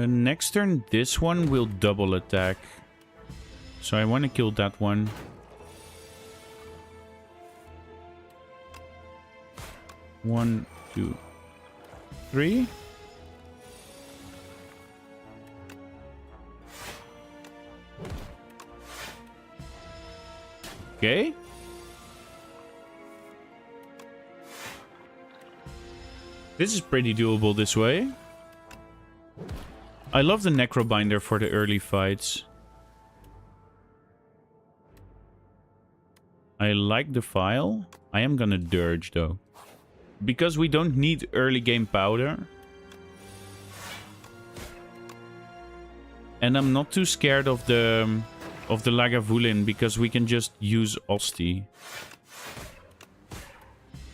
Next turn, this one will double attack. So I want to kill that one. One, two, three. Okay. This is pretty doable this way. I love the Necrobinder for the early fights. I like the file. I am gonna Dirge though. Because we don't need early game powder. And I'm not too scared of the Lagavulin because we can just use Osti.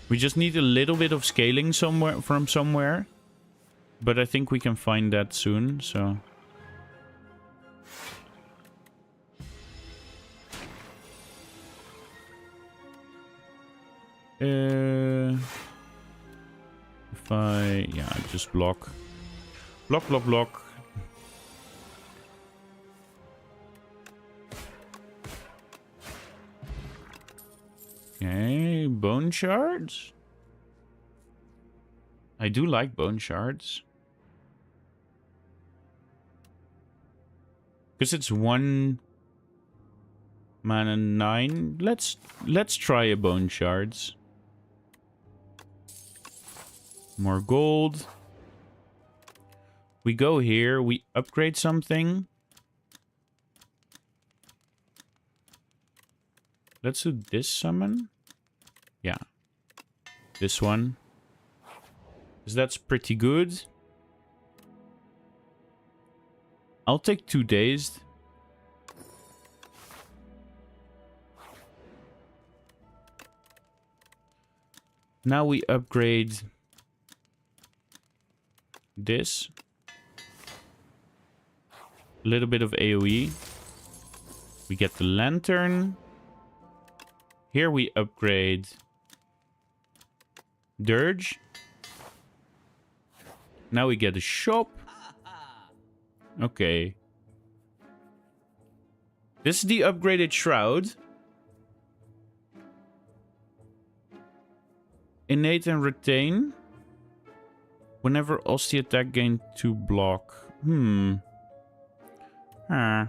We just need a little bit of scaling from somewhere. But I think we can find that soon, so... If I... Yeah, just block. Block, block, block. Okay, bone shards. I do like bone shards. Because it's 1 mana 9. Let's try a bone shards. More gold. We go here, we upgrade something. Let's do this summon. Yeah. This one. Because that's pretty good. I'll take 2 dazed. Now we upgrade this. A little bit of AoE. We get the lantern. Here we upgrade Dirge. Now we get a shop. Okay. This is the upgraded shroud. Innate and retain. Whenever Osty attack gain 2 block. Huh.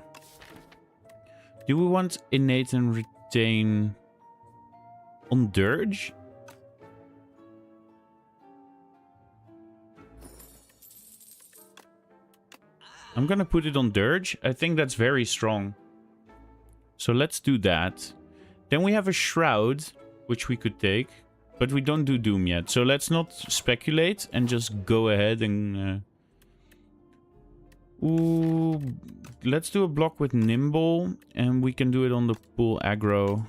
Do we want innate and retain on Dirge? I'm gonna put it on Dirge. I think that's very strong. So let's do that. Then we have a Shroud, which we could take. But we don't do Doom yet. So let's not speculate and just go ahead and... Ooh, let's do a block with Nimble. And we can do it on the pool aggro.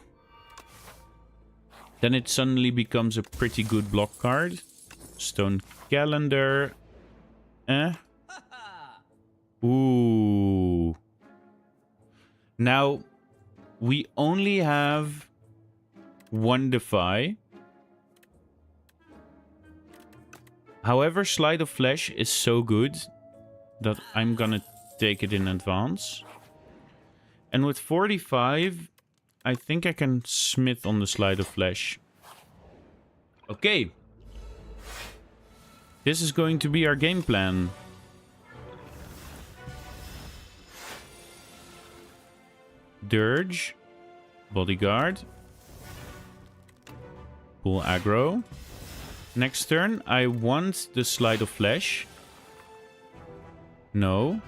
Then it suddenly becomes a pretty good block card. Stone Calendar. Ooh. Now, we only have one Defy. However, Slide of Flesh is so good that I'm gonna take it in advance. And with 45, I think I can smith on the Slide of Flesh. Okay. This is going to be our game plan. Dirge. Bodyguard. Pull aggro. Next turn, I want the Slide of Flesh. No.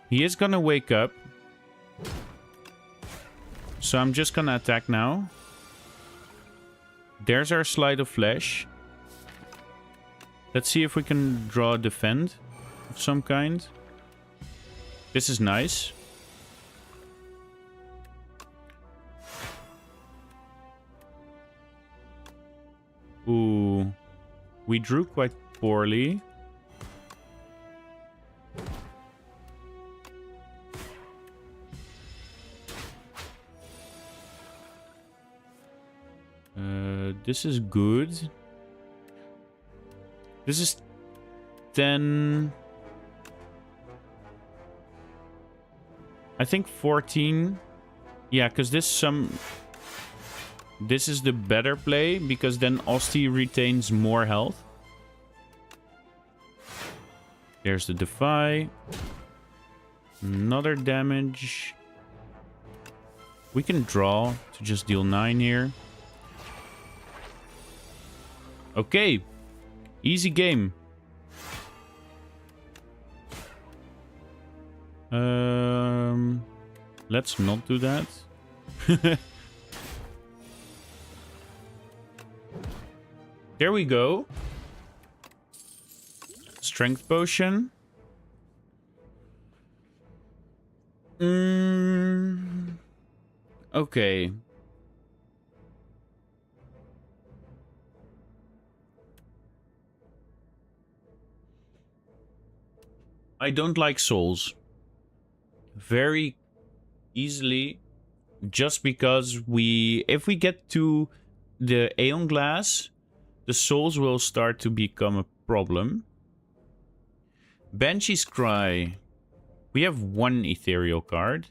He is gonna wake up. So I'm just gonna attack now. There's our Slide of Flesh. Let's see if we can draw a defend of some kind. This is nice. Ooh. We drew quite poorly. This is good. This is 10. I think 14. Yeah, because this is the better play, because then Osty retains more health. There's the Defy. Another damage. We can draw to just deal 9 here. Okay. Easy game. Let's not do that. There we go. Strength potion. Okay. I don't like souls. Very easily. Just because if we get to the Aeon Glass, the souls will start to become a problem. Banshee's Cry. We have 1 ethereal card.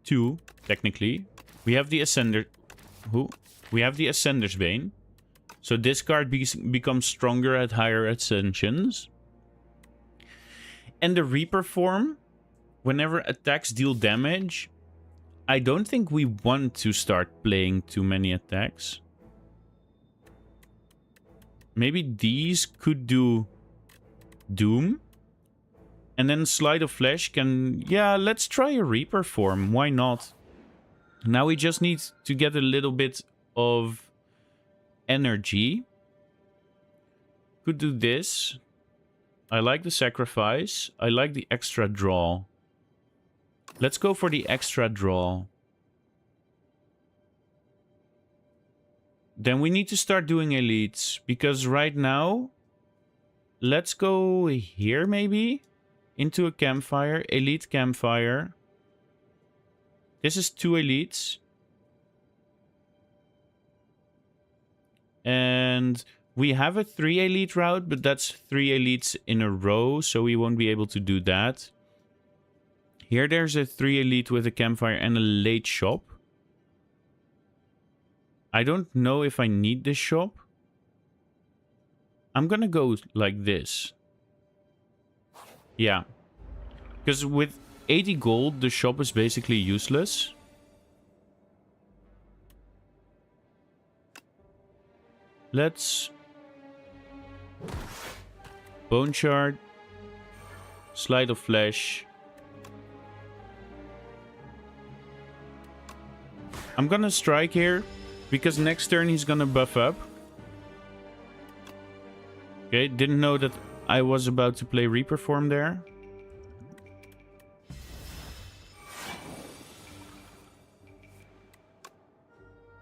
2, technically. We have the Ascender. We have the Ascender's Bane. So this card becomes stronger at higher ascensions. And the Reaper form, whenever attacks deal damage, I don't think we want to start playing too many attacks. Maybe these could do Doom. And then Slide of Flesh can... Yeah, let's try a Reaper form. Why not? Now we just need to get a little bit of energy. Could do this. I like the sacrifice. I like the extra draw. Let's go for the extra draw. Then we need to start doing elites. Because right now... Let's go here, maybe? Into a campfire. Elite campfire. This is 2 elites. And we have a 3 elite route, but that's 3 elites in a row, so we won't be able to do that. Here there's a 3 elite with a campfire and a late shop. I don't know if I need this shop. I'm gonna go like this. Yeah. Because with 80 gold, the shop is basically useless. Let's... Bone shard. Slide of flesh. I'm gonna strike here, because next turn he's gonna buff up. Okay, didn't know that I was about to play Reaper Form there.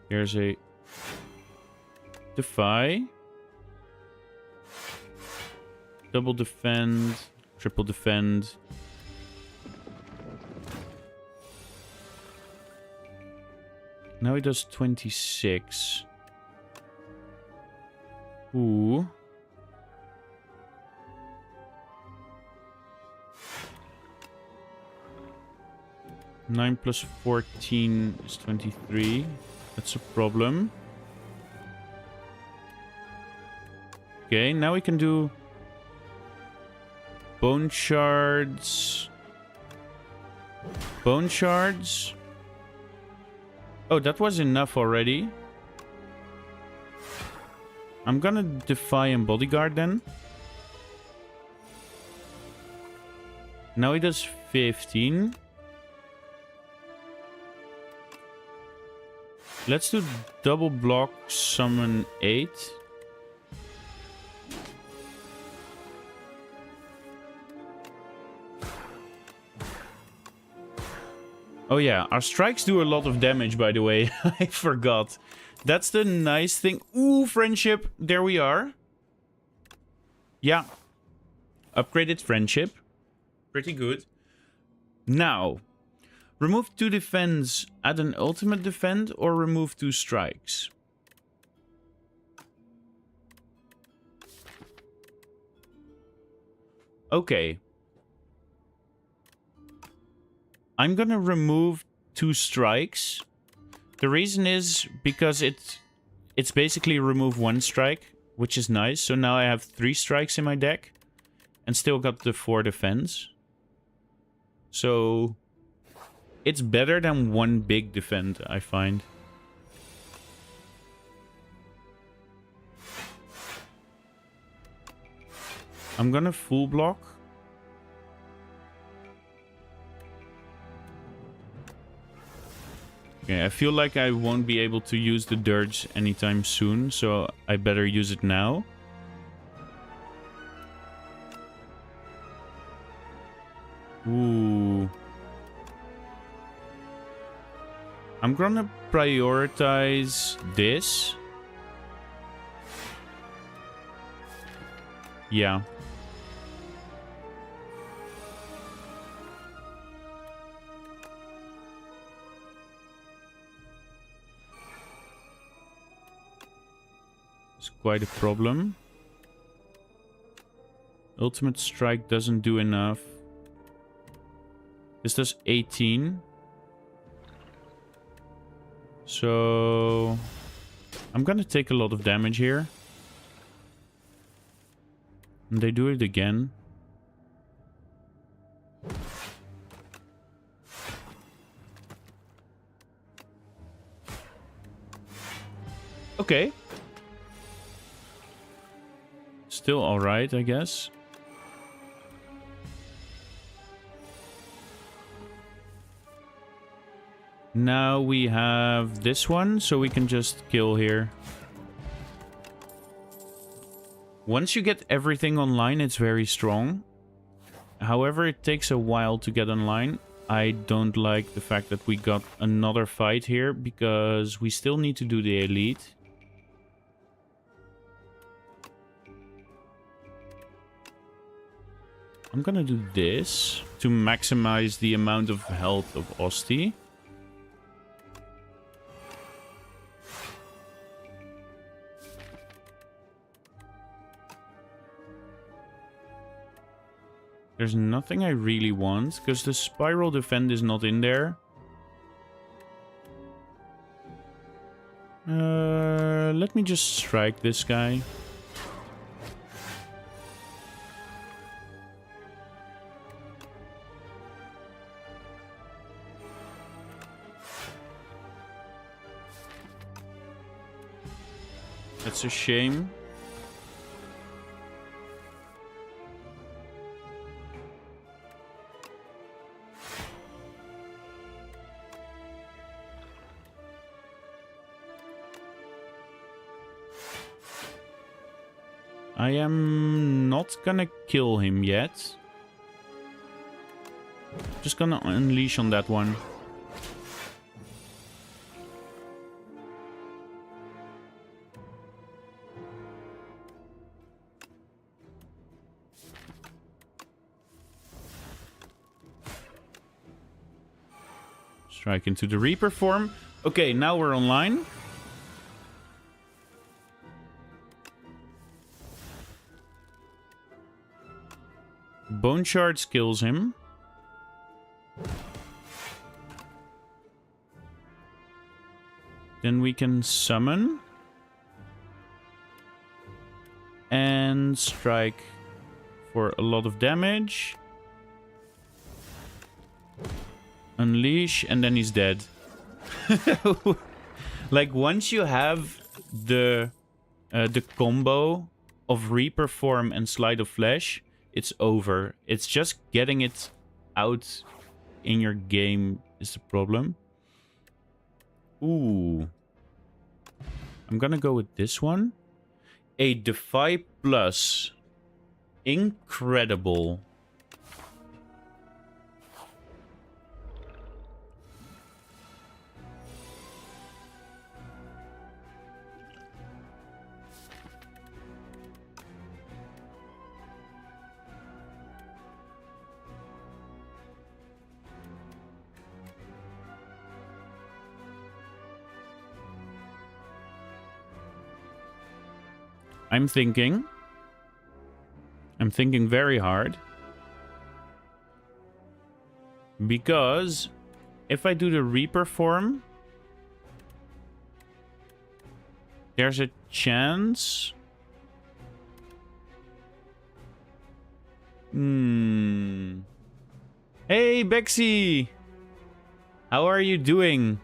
Here's a Defy. Double defend. Triple defend. Now he does 26. Ooh. Nine plus 14 is 23. That's a problem. Okay, now we can do bone shards. Bone shards. Oh, that was enough already. I'm gonna defy and bodyguard then. Now he does 15. Let's do double block, summon 8. Oh yeah, our strikes do a lot of damage, by the way. I forgot. That's the nice thing. Ooh, friendship. There we are. Yeah. Upgraded friendship. Pretty good. Now, remove 2 defense, add an ultimate defend, or remove 2 strikes. Okay. I'm gonna remove 2 strikes. The reason is because it's basically remove 1 strike, which is nice. So now I have 3 strikes in my deck and still got the 4 defense. So it's better than 1 big defend, I find. I'm gonna full block. Okay, I feel like I won't be able to use the dirge anytime soon, so I better use it now. Ooh. I'm gonna prioritize this. Yeah. It's quite a problem. Ultimate strike doesn't do enough. This does 18. So I'm gonna take a lot of damage here. And they do it again. Okay. Still alright, I guess. Now we have this one, so we can just kill here. Once you get everything online, it's very strong. However, it takes a while to get online. I don't like the fact that we got another fight here, because we still need to do the elite. I'm gonna do this to maximize the amount of health of Osti. There's nothing I really want, because the Spiral Defend is not in there. Let me just strike this guy. That's a shame. I am not gonna kill him yet. Just gonna unleash on that one. Strike into the Reaper form. Okay, now we're online. Bone Shard kills him. Then we can summon. And strike for a lot of damage. Unleash, and then he's dead. Like, once you have the combo of Reaper form and Slide of Flesh, it's over. It's just getting it out in your game is the problem. Ooh. I'm gonna go with this one. A Defy Plus. Incredible. I'm thinking very hard. Because if I do the Reaper form, there's a chance. Hey, Bexy! How are you doing?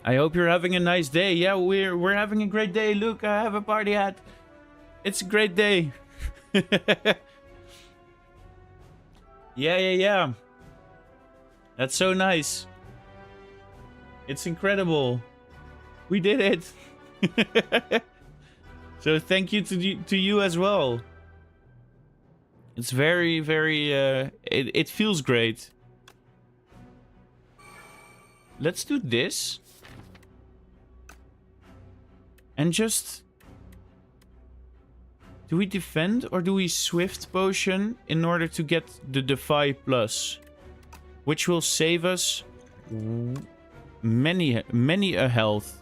I hope you're having a nice day. Yeah, we're having a great day. Look, I have a party hat. It's a great day. Yeah. That's so nice. It's incredible. We did it. So thank you to you as well. It's very, very... it feels great. Let's do this. And just... Do we defend or do we Swift Potion in order to get the Defy Plus? Which will save us many a health.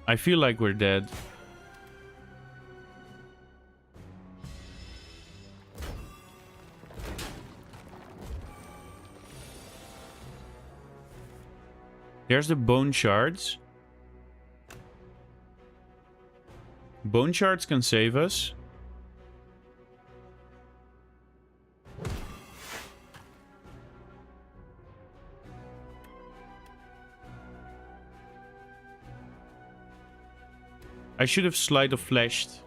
I feel like we're dead. There's the Bone Shards. Bone Shards can save us. I should have Slide of Flashed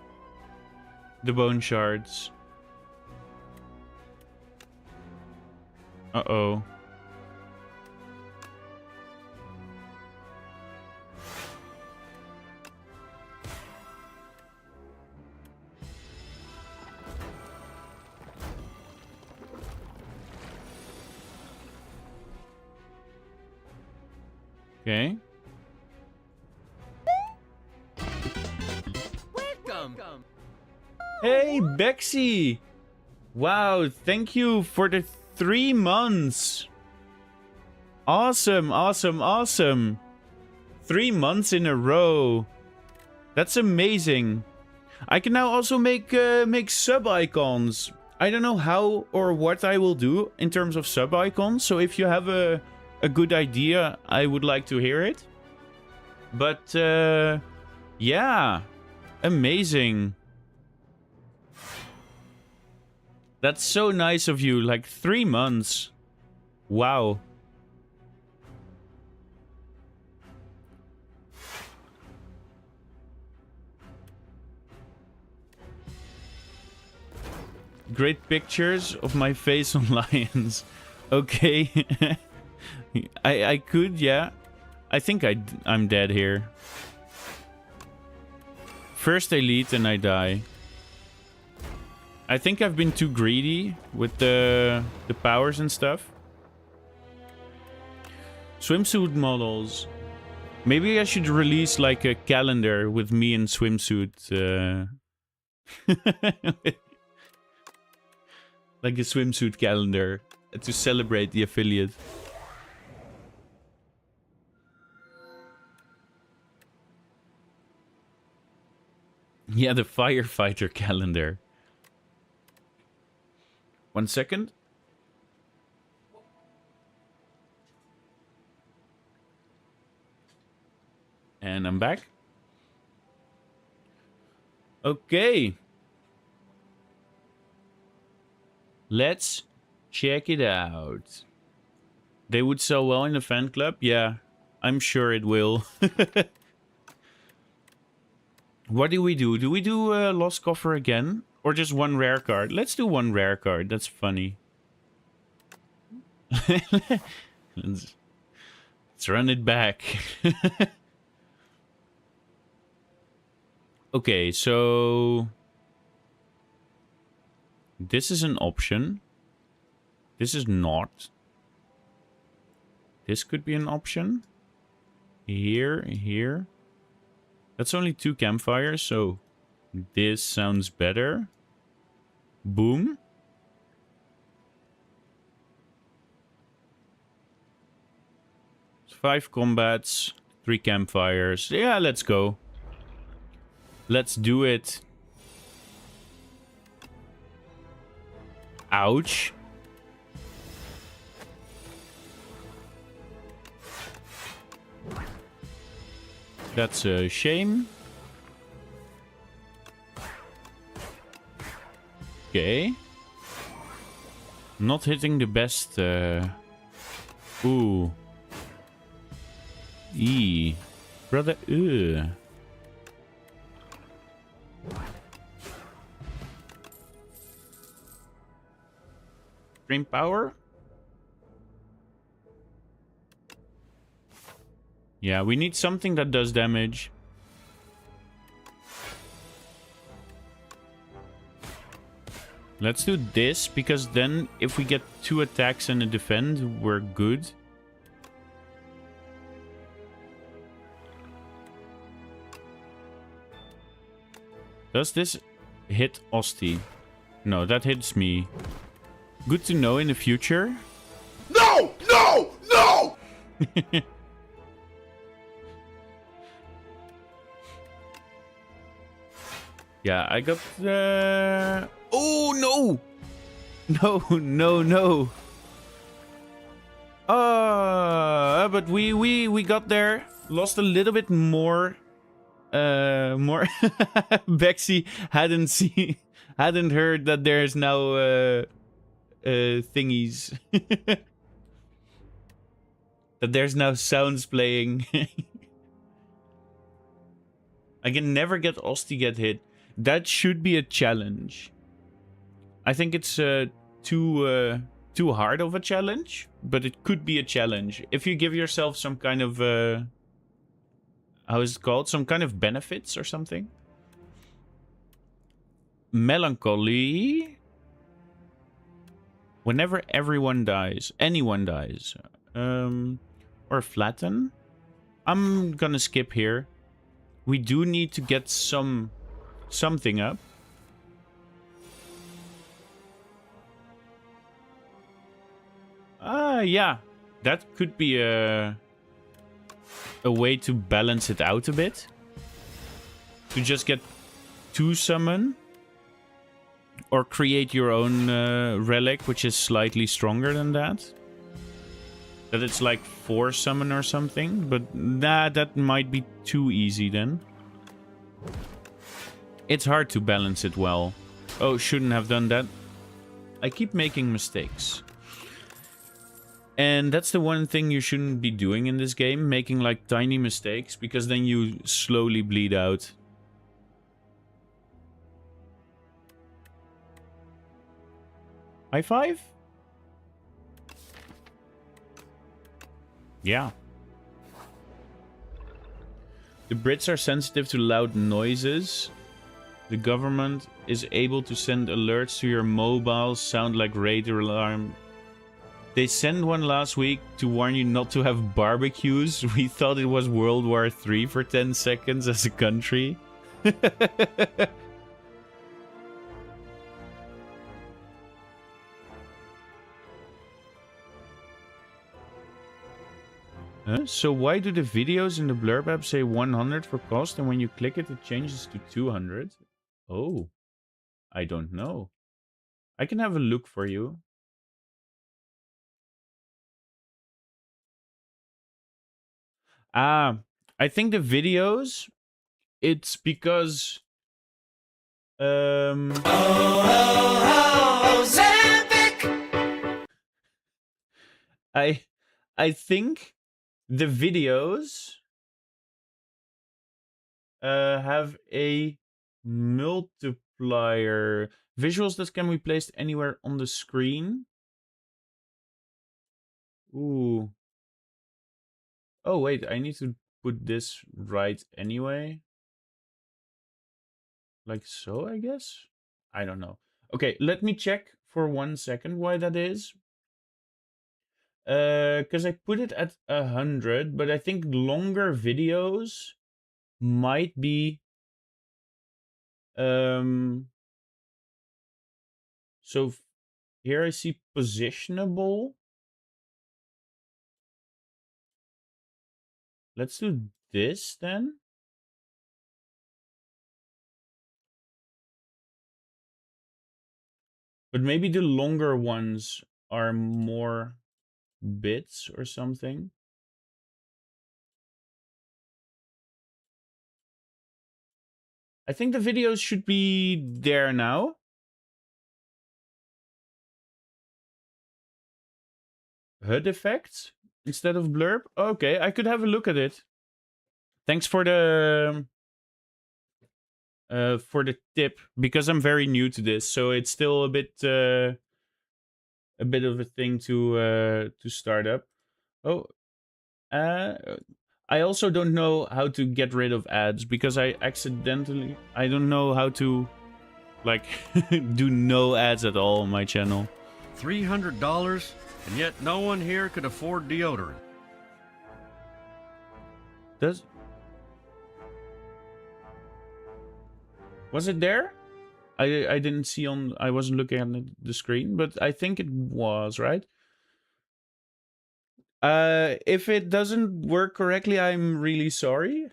the Bone Shards. Uh-oh. Okay. Welcome. Hey, Bexy! Wow, thank you for the 3 months. Awesome, awesome, awesome. 3 months in a row. That's amazing. I can now also make sub icons. I don't know how or what I will do in terms of sub icons. So if you have a good idea, I would like to hear it. But yeah, amazing. That's so nice of you. Like 3 months. Wow. Great pictures of my face on lions. Okay. I could, yeah. I think I'm dead here. First elite and I die. I think I've been too greedy with the powers and stuff. Swimsuit models. Maybe I should release like a calendar with me in swimsuit. Like a swimsuit calendar to celebrate the affiliate. Yeah, the firefighter calendar. 1 second. And I'm back. Okay. Let's check it out. They would sell well in the fan club? Yeah, I'm sure it will. What do we do? Do we do Lost Coffer again? Or just one rare card? Let's do one rare card. That's funny. let's run it back. Okay, so... This is an option. This is not. This could be an option. Here. That's only 2 campfires, so this sounds better. Boom. It's 5 combats, 3 campfires. Yeah, let's go. Let's do it. Ouch. That's a shame. Okay. Not hitting the best. Ooh. Brother. Stream power? Yeah, we need something that does damage. Let's do this, because then if we get 2 attacks and a defend, we're good. Does this hit Osti? No, that hits me. Good to know in the future. No! No! No! Yeah, I got the... Oh, no! No. But we got there. Lost a little bit more. More. Bexy hadn't heard that there's now thingies. That there's now sounds playing. I can never get Osti get hit. That should be a challenge. I think it's too hard of a challenge, but it could be a challenge if you give yourself some kind of how is it called? Some kind of benefits or something. Melancholy. Whenever everyone dies, anyone dies, or flatten. I'm gonna skip here. We do need to get something up. Yeah. That could be a way to balance it out a bit. To just get 2 summon. Or create your own relic, which is slightly stronger than that. That it's like 4 summon or something. But nah, that might be too easy then. It's hard to balance it well. Oh, shouldn't have done that. I keep making mistakes. And that's the one thing you shouldn't be doing in this game. Making like tiny mistakes. Because then you slowly bleed out. High five? Yeah. The Brits are sensitive to loud noises. The government is able to send alerts to your mobile, sound like radar alarm. They sent one last week to warn you not to have barbecues. We thought it was World War III for 10 seconds as a country. Huh? So why do the videos in the blurb app say 100 for cost and when you click it, it changes to 200? Oh, I don't know. I can have a look for you. I think the videos, it's because I think the videos have a multiplier. Visuals that can be placed anywhere on the screen. Ooh. Oh, wait, I need to put this right anyway. Like so, I guess? I don't know. Okay, let me check for 1 second why that is. Because I put it at 100, but I think longer videos might be... So here I see positionable. Let's do this then. But maybe the longer ones are more bits or something. I think the videos should be there now. HUD effects instead of blurb. Okay, I could have a look at it. Thanks for the tip, because I'm very new to this, so it's still a bit of a thing to start up. Oh, I also don't know how to get rid of ads because I don't know how to like do no ads at all on my channel. $300, and yet no one here could afford deodorant. Was it there? I didn't see on... I wasn't looking at the screen, but I think it was, right? If it doesn't work correctly, I'm really sorry.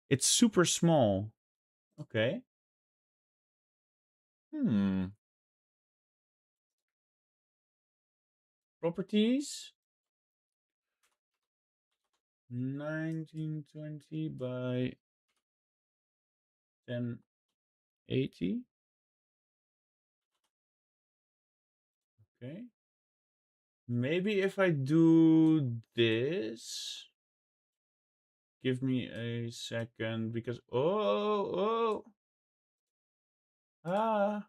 It's super small. Okay. Properties. 1920 by 1080. Okay. Maybe if I do this... Give me a second, because... Oh! Ah!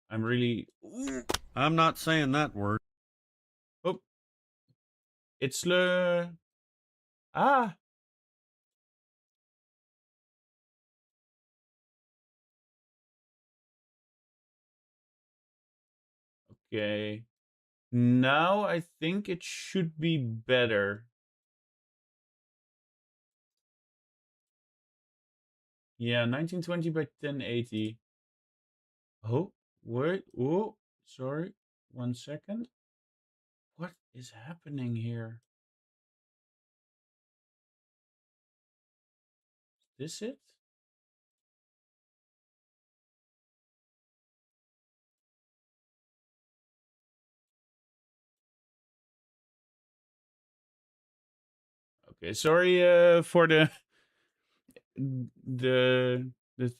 I'm really... I'm not saying that word. Oh! It's the... Ah! Okay. Now I think it should be better. Yeah, 1920 by 1080. Oh, wait. Oh, sorry. 1 second. What is happening here? Is this it? Okay, sorry for the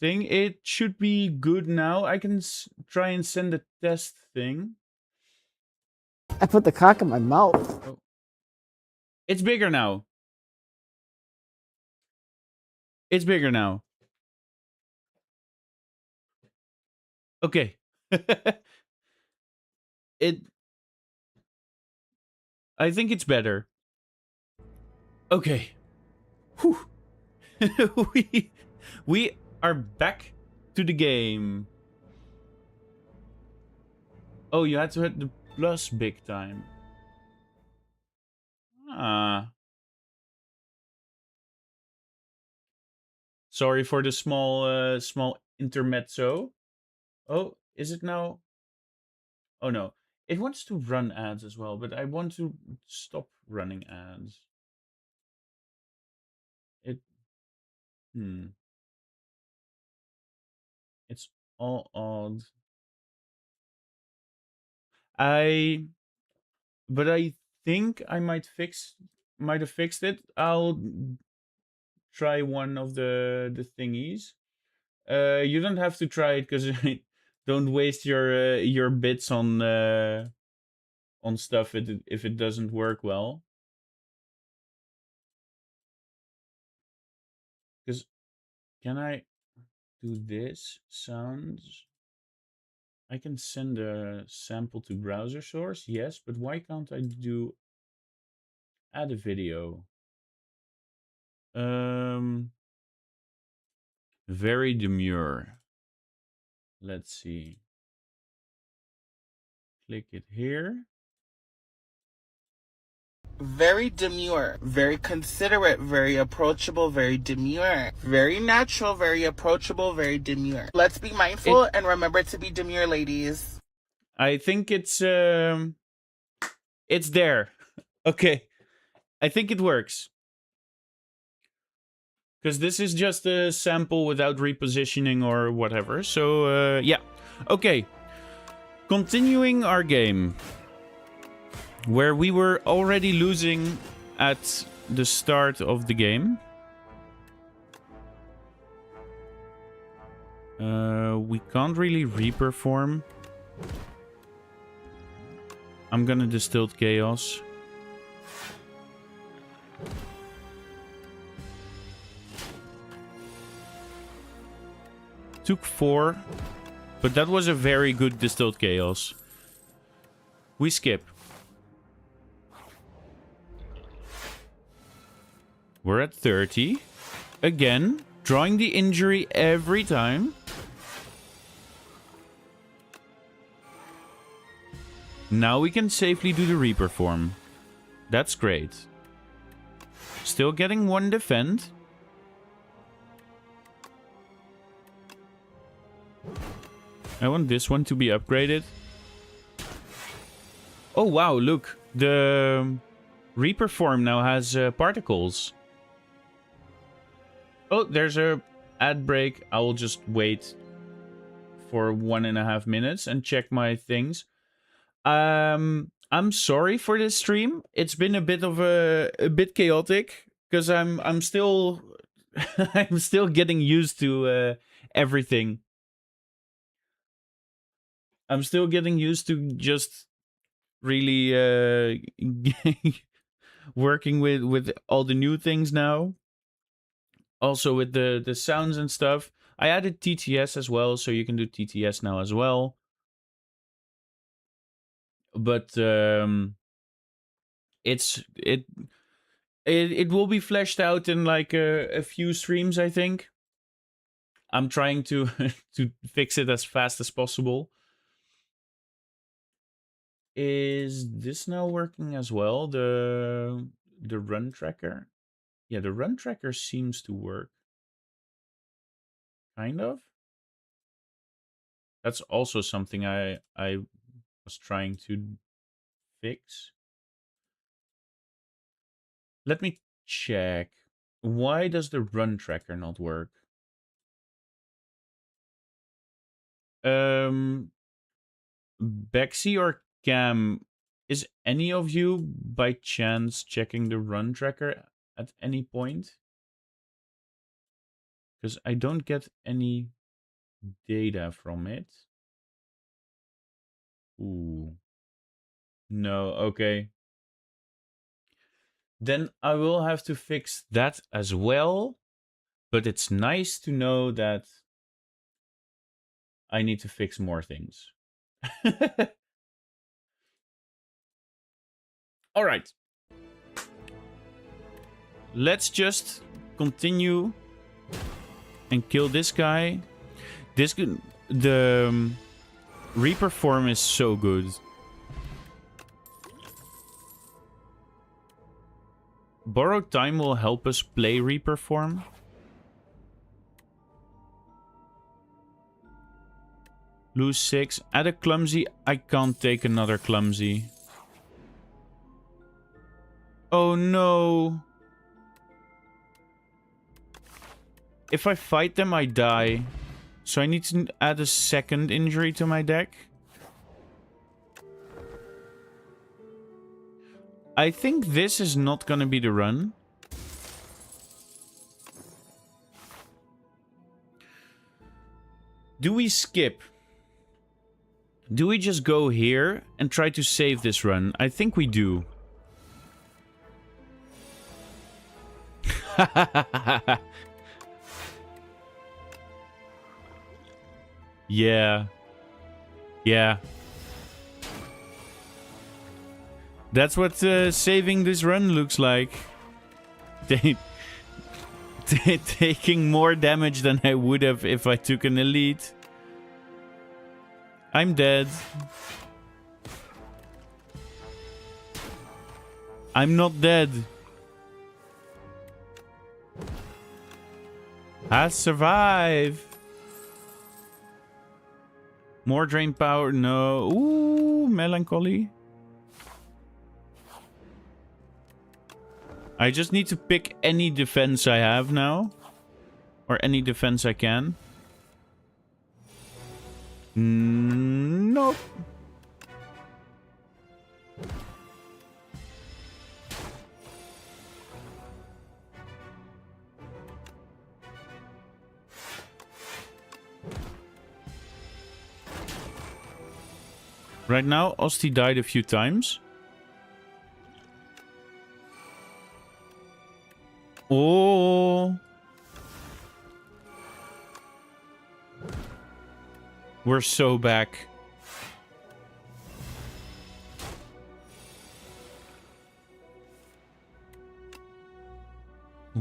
thing. It should be good now. I can try and send a test thing. I put the cock in my mouth. Oh. It's bigger now. It's bigger now. Okay. it I think it's better. Okay. Whew. we are back to the game. Oh, you had to hit the plus big time. Ah. Sorry for the small intermezzo. Oh, is it now? Oh no. It wants to run ads as well, but I want to stop running ads. It It's all odd. But I think I might have fixed it. I'll try one of the thingies. You don't have to try it because don't waste your bits on stuff if it doesn't work well. Because can I do this sounds? I can send a sample to browser source, yes, but why can't I do add a video? Very demure. Let's see. Click it here. Very demure, very considerate, very approachable, very demure, very natural, very approachable, very demure. Let's be mindful and remember to be demure, ladies. I think it's there. Okay. I think it works. Because this is just a sample without repositioning or whatever. So, yeah. Okay. Continuing our game. Where we were already losing at the start of the game. We can't really reperform. I'm gonna Distilled Chaos. Took 4, but that was a very good Distilled Chaos. We skip. We're at 30. Again, drawing the injury every time. Now we can safely do the reperform. That's great. Still getting 1 defend. I want this one to be upgraded. Oh wow, look. The reperform now has particles. Oh, there's a ad break. I will just wait for 1.5 minutes and check my things. I'm sorry for this stream. It's been a bit of a bit chaotic because I'm still I'm still getting used to everything. I'm still getting used to just really working with all the new things now. Also with the sounds and stuff. I added TTS as well, so you can do TTS now as well. But it will be fleshed out in like a few streams, I think. I'm trying to to fix it as fast as possible. Is this now working as well? The run tracker? Yeah, the run tracker seems to work. Kind of. That's also something I was trying to fix. Let me check. Why does the run tracker not work? Bexy or Cam, is any of you by chance checking the run tracker at any point? Because I don't get any data from it. Ooh. No, okay. Then I will have to fix that as well. But it's nice to know that I need to fix more things. All right. Let's just continue and kill this guy. The Reaper form is so good. Borrowed time will help us play Reaper form. Lose 6. Add a clumsy. I can't take another clumsy. Oh no. If I fight them, I die. So I need to add a second injury to my deck. I think this is not going to be the run. Do we skip? Do we just go here and try to save this run? I think we do. Yeah. Yeah. That's what saving this run looks like. Taking more damage than I would have if I took an elite. I'm dead. I'm not dead. I survive. More drain power. No. Ooh, melancholy. I just need to pick any defense I have now. Or any defense I can. Nope. Right now, Osti died a few times. Oh. We're so back.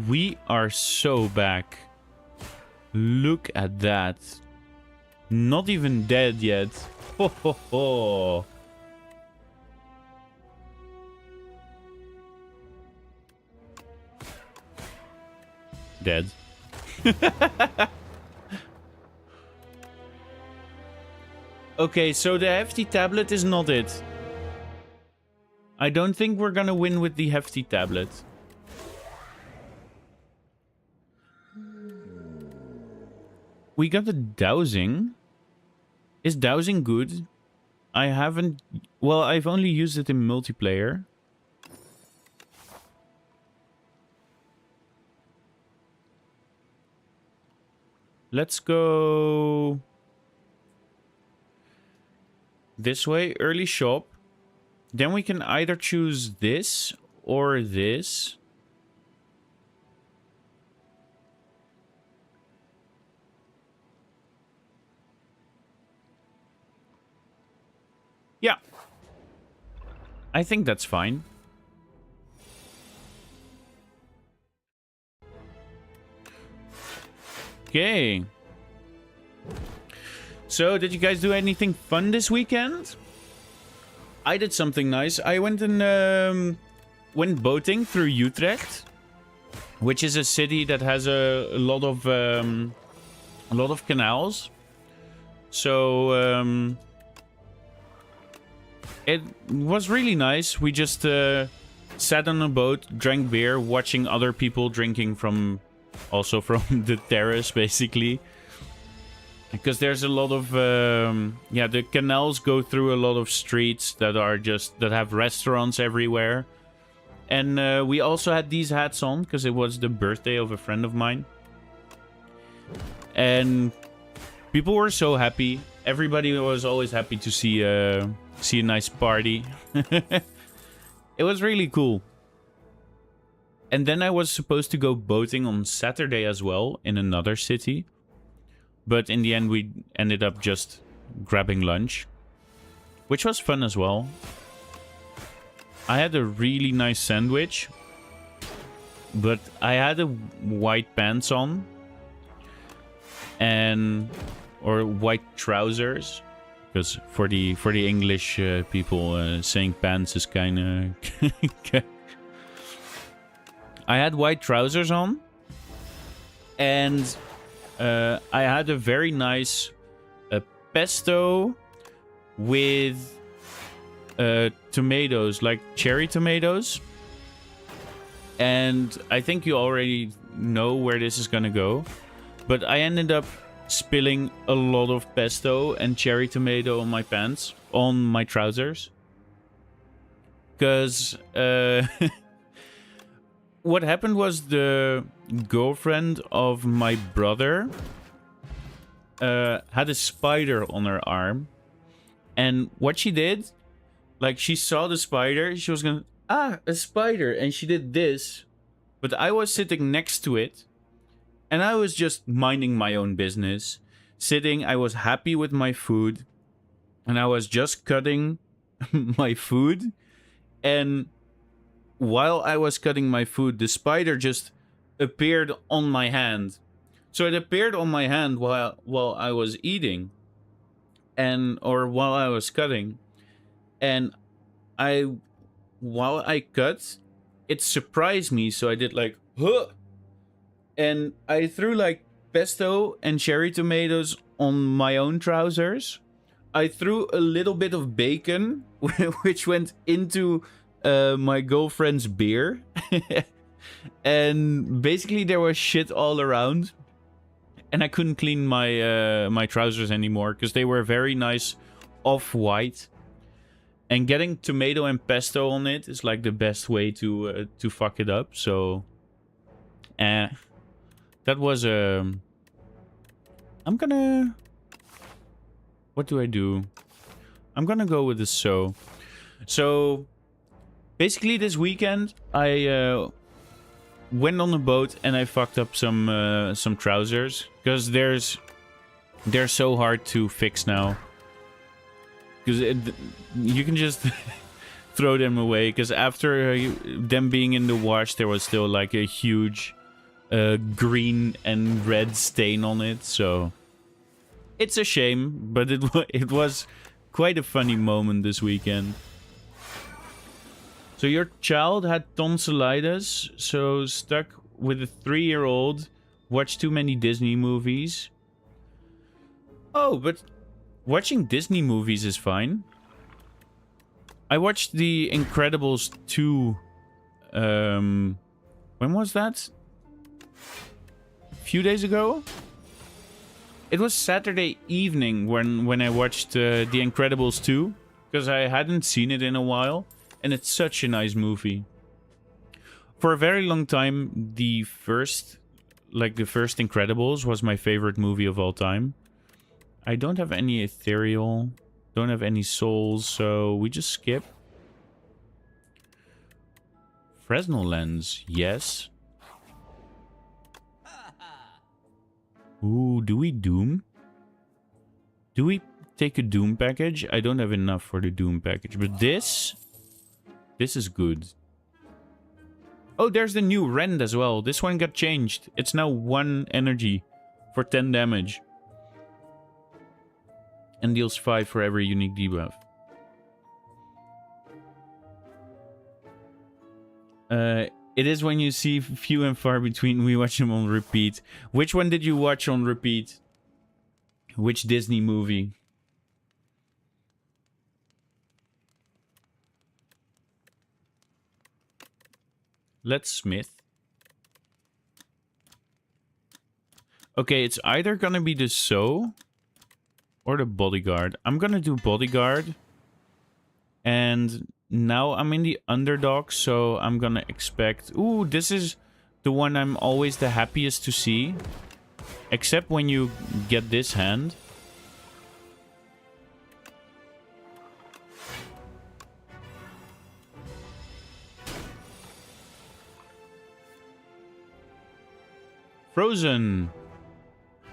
We are so back. Look at that. Not even dead yet. Ho ho ho. Dead. Okay, so the hefty tablet is not it. I don't think we're gonna win with the hefty tablet. We got the dowsing. Is dowsing good? I haven't... Well, I've only used it in multiplayer. Let's go... this way, early shop. Then we can either choose this or this. Yeah. I think that's fine. Okay. So, did you guys do anything fun this weekend? I did something nice. I went and went boating through Utrecht, which is a city that has a lot of canals. So it was really nice. We just sat on a boat, drank beer, watching other people drinking from the terrace, basically. Because there's a lot of the canals go through a lot of streets that have restaurants everywhere. And we also had these hats on because it was the birthday of a friend of mine. And people were so happy. Everybody was always happy to see a nice party. It was really cool. And then I was supposed to go boating on Saturday as well in another city. But in the end, we ended up just grabbing lunch, which was fun as well. I had a really nice sandwich, but I had a white pants on or white trousers, because for the English people, saying pants is kind of. I had white trousers on, and I had a very nice pesto with tomatoes, like cherry tomatoes. And I think you already know where this is gonna go. But I ended up spilling a lot of pesto and cherry tomato on my pants, on my trousers. Because what happened was the girlfriend of my brother had a spider on her arm. And what she did, like, she saw the spider, she was gonna, a spider, and she did this. But I was sitting next to it, and I was just minding my own business. Sitting, I was happy with my food, and I was just cutting my food. And while I was cutting my food, the spider just appeared on my hand. So it appeared on my hand while I was eating, or while I was cutting. And while I cut, it surprised me. So I did like, huh! And I threw like pesto and cherry tomatoes on my own trousers. I threw a little bit of bacon, which went into my girlfriend's beer. And basically there was shit all around. And I couldn't clean my trousers anymore because they were very nice off-white. And getting tomato and pesto on it is like the best way to fuck it up. So, that was I'm gonna. What do I do? I'm gonna go with the so. So, basically this weekend I went on a boat and I fucked up some trousers because they're so hard to fix now. Because you can just throw them away. Because after them being in the wash, there was still like a huge green and red stain on it. So it's a shame, but it was quite a funny moment this weekend. So your child had tonsillitis, so stuck with a 3-year-old, watched too many Disney movies. Oh, but watching Disney movies is fine. I watched The Incredibles 2. When was that? A few days ago? It was Saturday evening when I watched The Incredibles 2. Because I hadn't seen it in a while. And it's such a nice movie. For a very long time, the first Incredibles was my favorite movie of all time. I don't have any ethereal, don't have any souls, so we just skip. Fresnel lens, yes. Ooh, do we Doom? Do we take a Doom package? I don't have enough for the Doom package, but this is good. Oh, there's the new Rend as well. This one got changed. It's now 1 energy for 10 damage. And deals 5 for every unique debuff. It is when you see few and far between. We watch them on repeat. Which one did you watch on repeat? Which Disney movie? Let's Smith. Okay, it's either gonna be the So or the Bodyguard. I'm gonna do Bodyguard. And now I'm in the underdog, so I'm gonna expect... Ooh, this is the one I'm always the happiest to see. Except when you get this hand. Frozen.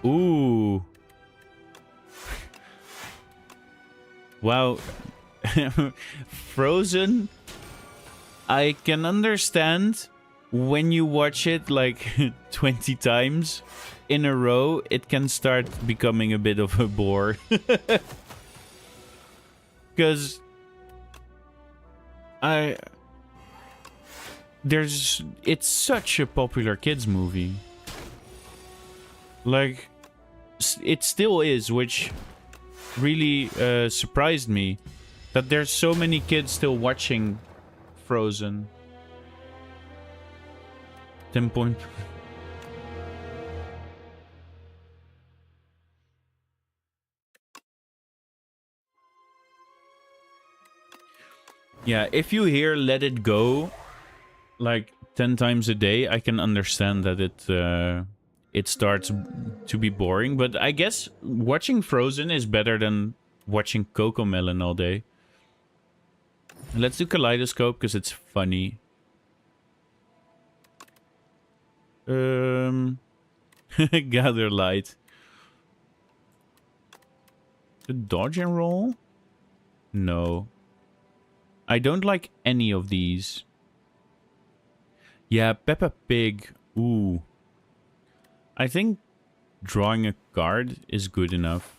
Ooh. Wow. Frozen, I can understand when you watch it like 20 times in a row, it can start becoming a bit of a bore. Because it's such a popular kids movie. Like, it still is, which really surprised me. That there's so many kids still watching Frozen. 10 point. Yeah, if you hear Let It Go like 10 times a day, I can understand that it starts to be boring. But I guess watching Frozen is better than watching Cocomelon all day. Let's do Kaleidoscope because it's funny. Gather Light. The dodge and roll? No. I don't like any of these. Yeah, Peppa Pig. Ooh. I think drawing a card is good enough.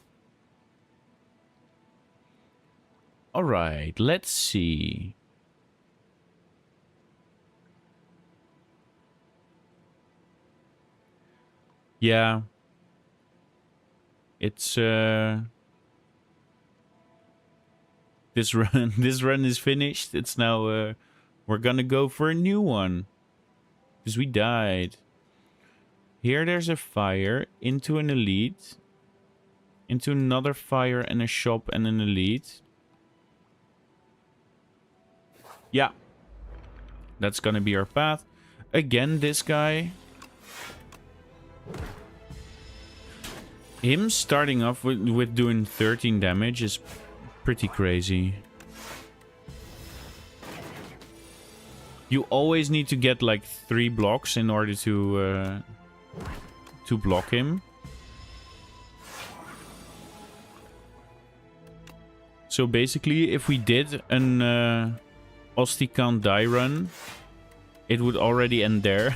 Alright, let's see. Yeah. It's this run is finished. It's now we're gonna go for a new one. Because we died. Here there's a fire into an elite. Into another fire and a shop and an elite. Yeah. That's gonna be our path. Again, this guy. Him starting off with doing 13 damage is pretty crazy. You always need to get like 3 blocks in order to block him. So basically, if we did an Osti can't die run, it would already end there.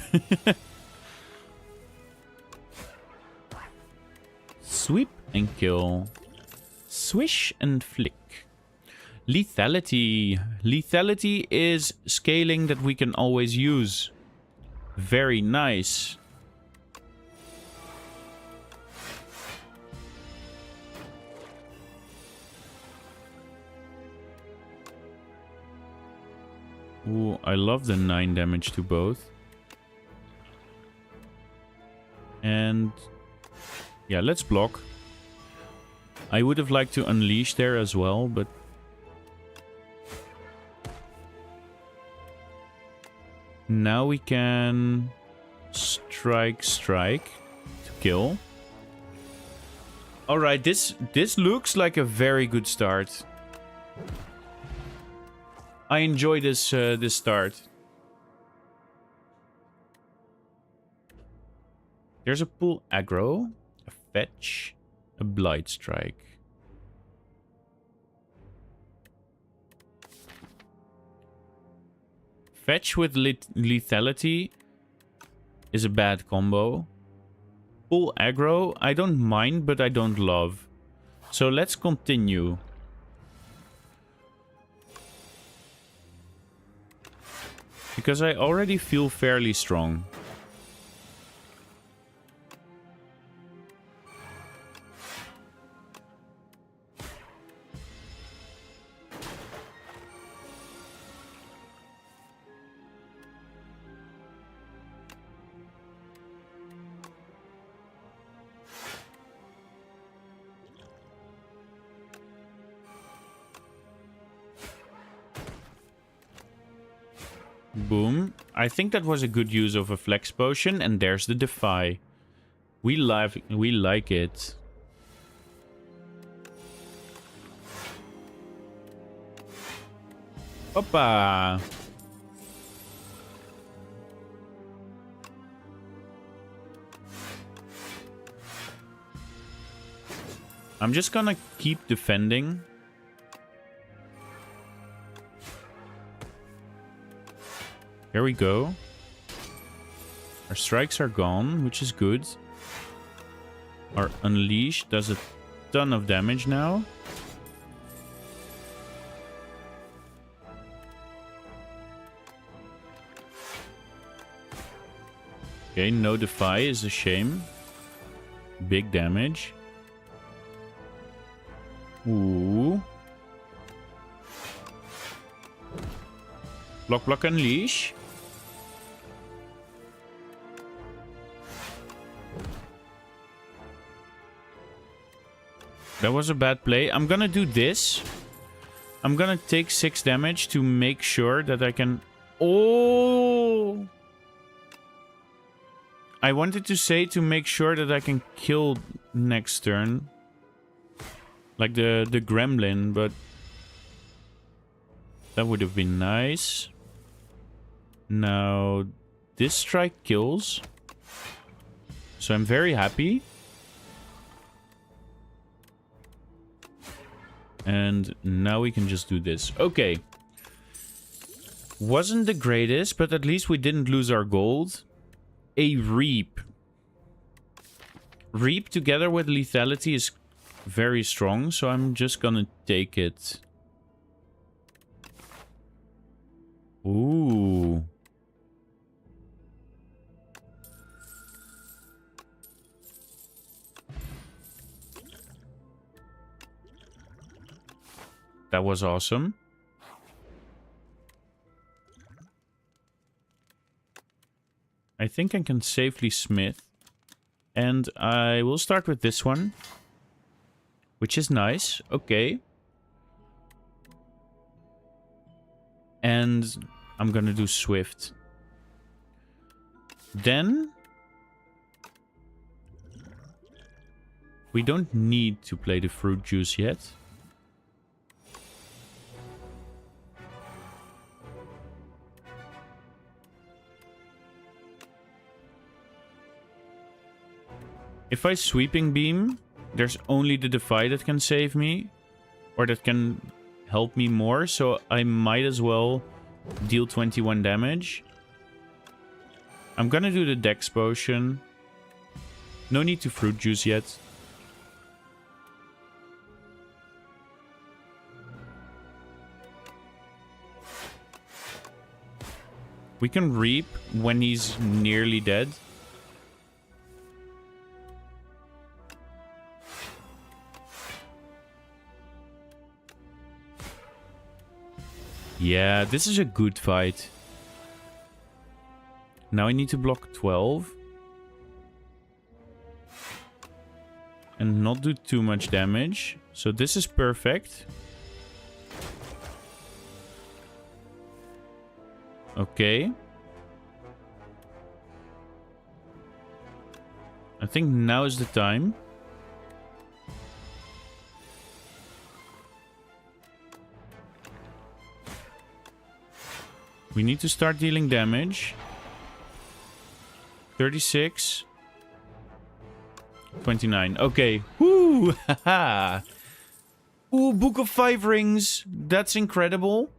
Sweep and kill. Swish and flick. Lethality. Lethality is scaling that we can always use. Very nice. Ooh, I love the 9 damage to both. And yeah, let's block. I would have liked to unleash there as well, but now we can strike to kill. All right, this looks like a very good start. I enjoy this this start. There's a pull aggro, a fetch, a blight strike. Fetch with lethality is a bad combo. Pull aggro, I don't mind, but I don't love. So let's continue. Because I already feel fairly strong. Boom. I think that was a good use of a flex potion, and there's the defy. We like it. Hoppa. I'm just gonna keep defending. Here we go. Our strikes are gone, which is good. Our unleash does a ton of damage now. Okay, no defy is a shame. Big damage. Ooh. Block, block, unleash. That was a bad play. I'm gonna do this. I'm gonna take 6 damage to make sure that I can... Oh! I wanted to say to make sure that I can kill next turn. Like the gremlin, but... That would have been nice. Now, this strike kills. So I'm very happy. And now we can just do this. Okay. Wasn't the greatest, but at least we didn't lose our gold. A reap. Reap together with lethality is very strong, so I'm just gonna take it. Ooh. That was awesome. I think I can safely smith. And I will start with this one. Which is nice. Okay. And I'm gonna do swift. Then... we don't need to play the fruit juice yet. If I sweeping beam, there's only the defy that can save me. Or that can help me more. So I might as well deal 21 damage. I'm gonna do the dex potion. No need to fruit juice yet. We can reap when he's nearly dead. Yeah, this is a good fight. Now I need to block 12. And not do too much damage. So this is perfect. Okay. I think now is the time. We need to start dealing damage. 36. 29. Okay. Woo! Haha. Ooh, Book of 5 Rings. That's incredible.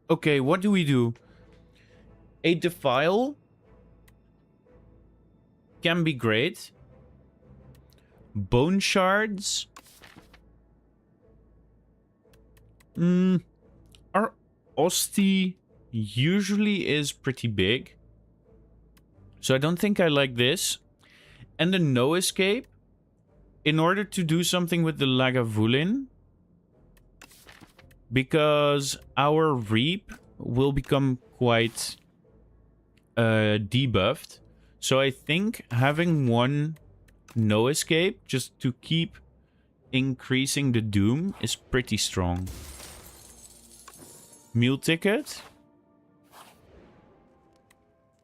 Okay, what do we do? A defile can be great. Bone shards. Are Osti usually is pretty big. So I don't think I like this. And the no escape, in order to do something with the Lagavulin, because our Reap will become quite debuffed. So I think having one no escape just to keep increasing the doom is pretty strong. Meal ticket.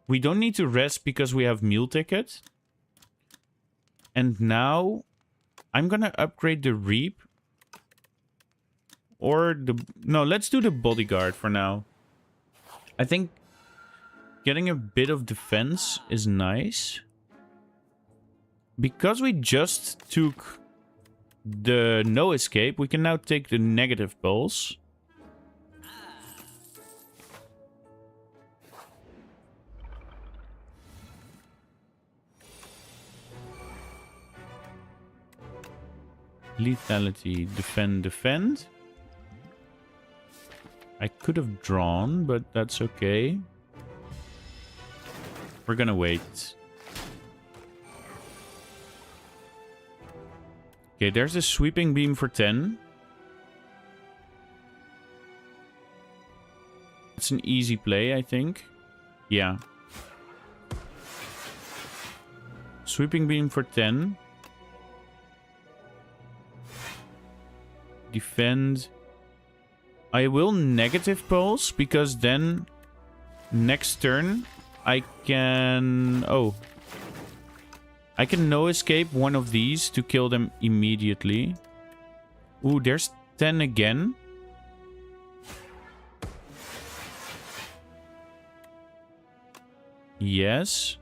We don't need to rest because we have meal ticket. And now I'm gonna upgrade the Reap. Or the... No, let's do the bodyguard for now. I think getting a bit of defense is nice. Because we just took the no escape, we can now take the negative pulse. Lethality, defend, defend. I could have drawn, but that's okay. We're gonna wait. Okay, there's a sweeping beam for 10. It's an easy play, I think. Yeah. Sweeping beam for 10. Defend. I will negative pulse because then next turn I can... Oh. I can no escape one of these to kill them immediately. Ooh, there's 10 again. Yes.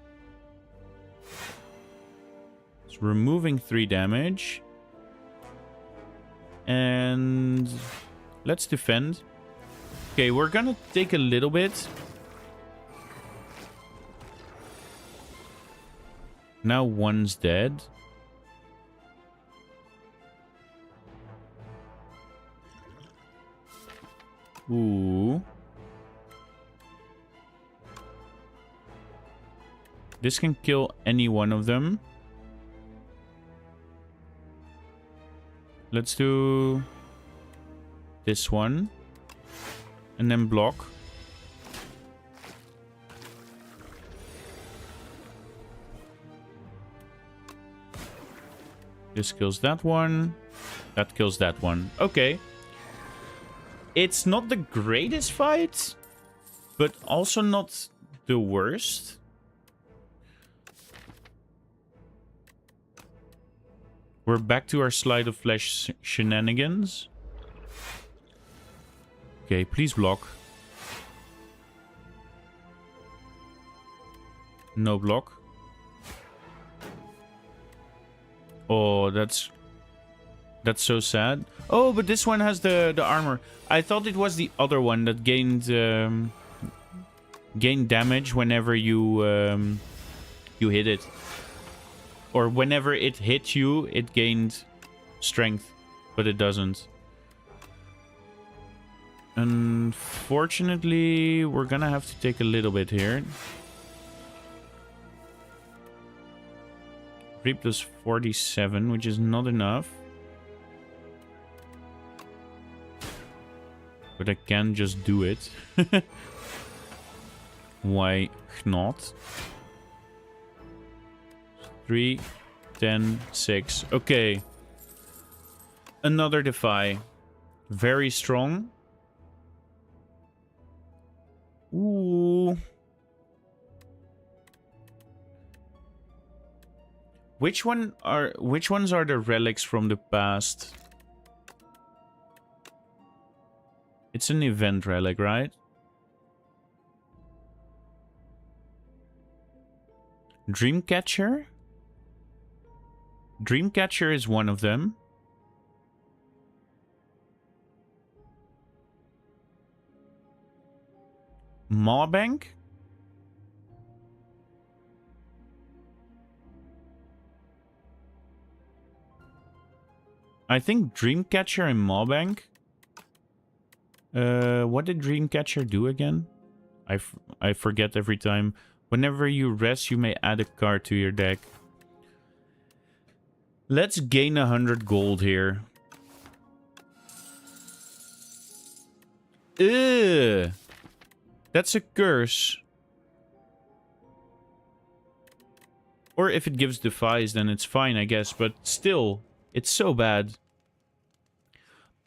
It's removing 3 damage. And let's defend. Okay, we're gonna take a little bit. Now one's dead. Ooh. This can kill any one of them. Let's do this one. And then block. This kills that one. That kills that one. Okay. It's not the greatest fight, but also not the worst. We're back to our slide of flesh shenanigans. Okay, please block. No block. Oh, that's so sad. Oh, but this one has the armor. I thought it was the other one that gained damage whenever you hit it. Or whenever it hit you, it gained strength, but it doesn't. Unfortunately, we're gonna have to take a little bit here. Reap does 47, which is not enough. But I can just do it. Why not? 3, 10, 6. Okay. Another defy. Very strong. Ooh. Which ones are the relics from the past? It's an event relic, right? Dreamcatcher? Dreamcatcher is one of them. Mawbank? I think Dreamcatcher and Mawbank. What did Dreamcatcher do again? I forget every time. Whenever you rest, you may add a card to your deck. Let's gain 100 gold here. Ugh. That's a curse. Or if it gives defies, then it's fine, I guess. But still, it's so bad.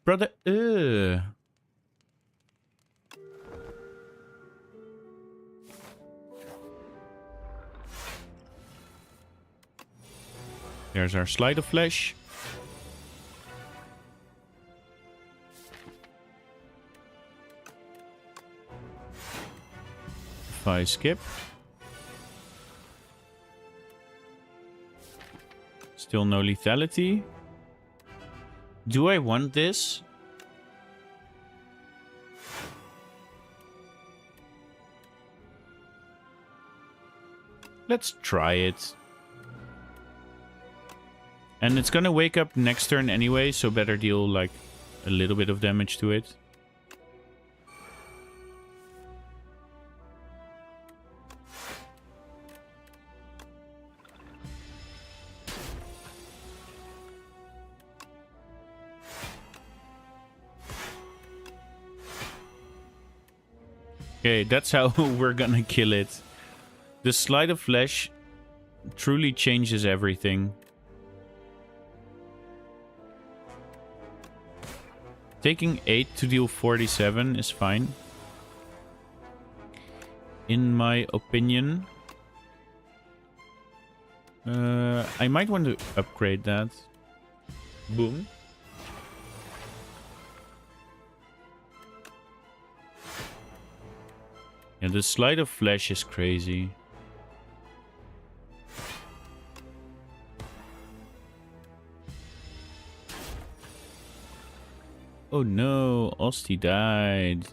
Brother, ugh. There's our Sleight of Flesh. If I skip. Still no lethality. Do I want this? Let's try it. And it's gonna wake up next turn anyway, so better deal like a little bit of damage to it. Okay, that's how we're gonna kill it. The Sleight of Flesh truly changes everything. Taking 8 to deal 47 is fine. In my opinion. I might want to upgrade that. Boom. Yeah, the Sleight of Flesh is crazy. Oh no, Ostie died.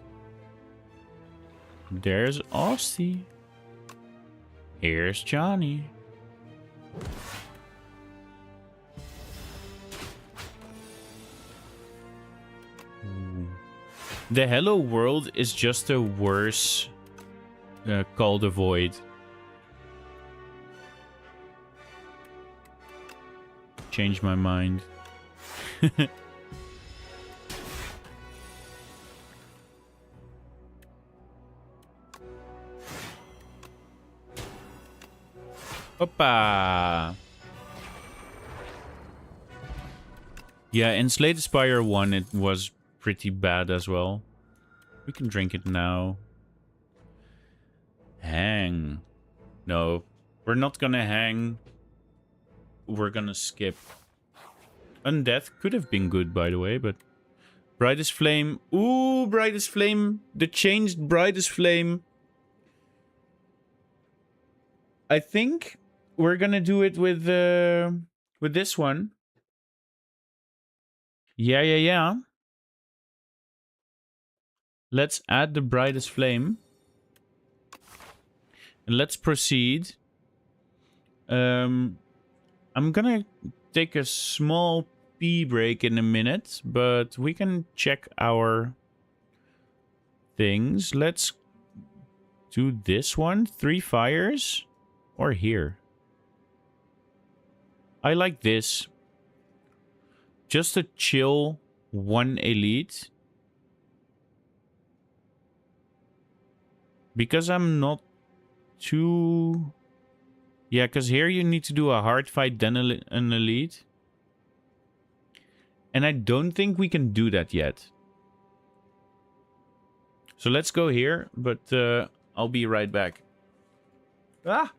There's Ostie. Here's Johnny. Ooh. The Hello World is just a worse Call the Void. Change my mind. Hoppa! Yeah, in Slay the Spire 1 it was pretty bad as well. We can drink it now. Hang. No, we're not gonna hang. We're gonna skip. Undeath could have been good, by the way, but... Brightest Flame. Ooh, Brightest Flame. The changed Brightest Flame. I think we're gonna do it with this one. Yeah. Let's add the Brightest Flame. And let's proceed. I'm gonna take a small pee break in a minute, but we can check our things. Let's do this one. 3 fires. Or here. I like this. Just a chill 1 elite. Because I'm not too... Yeah, because here you need to do a hard fight, then an elite. And I don't think we can do that yet. So let's go here, but I'll be right back. Ah!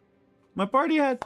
My party hat!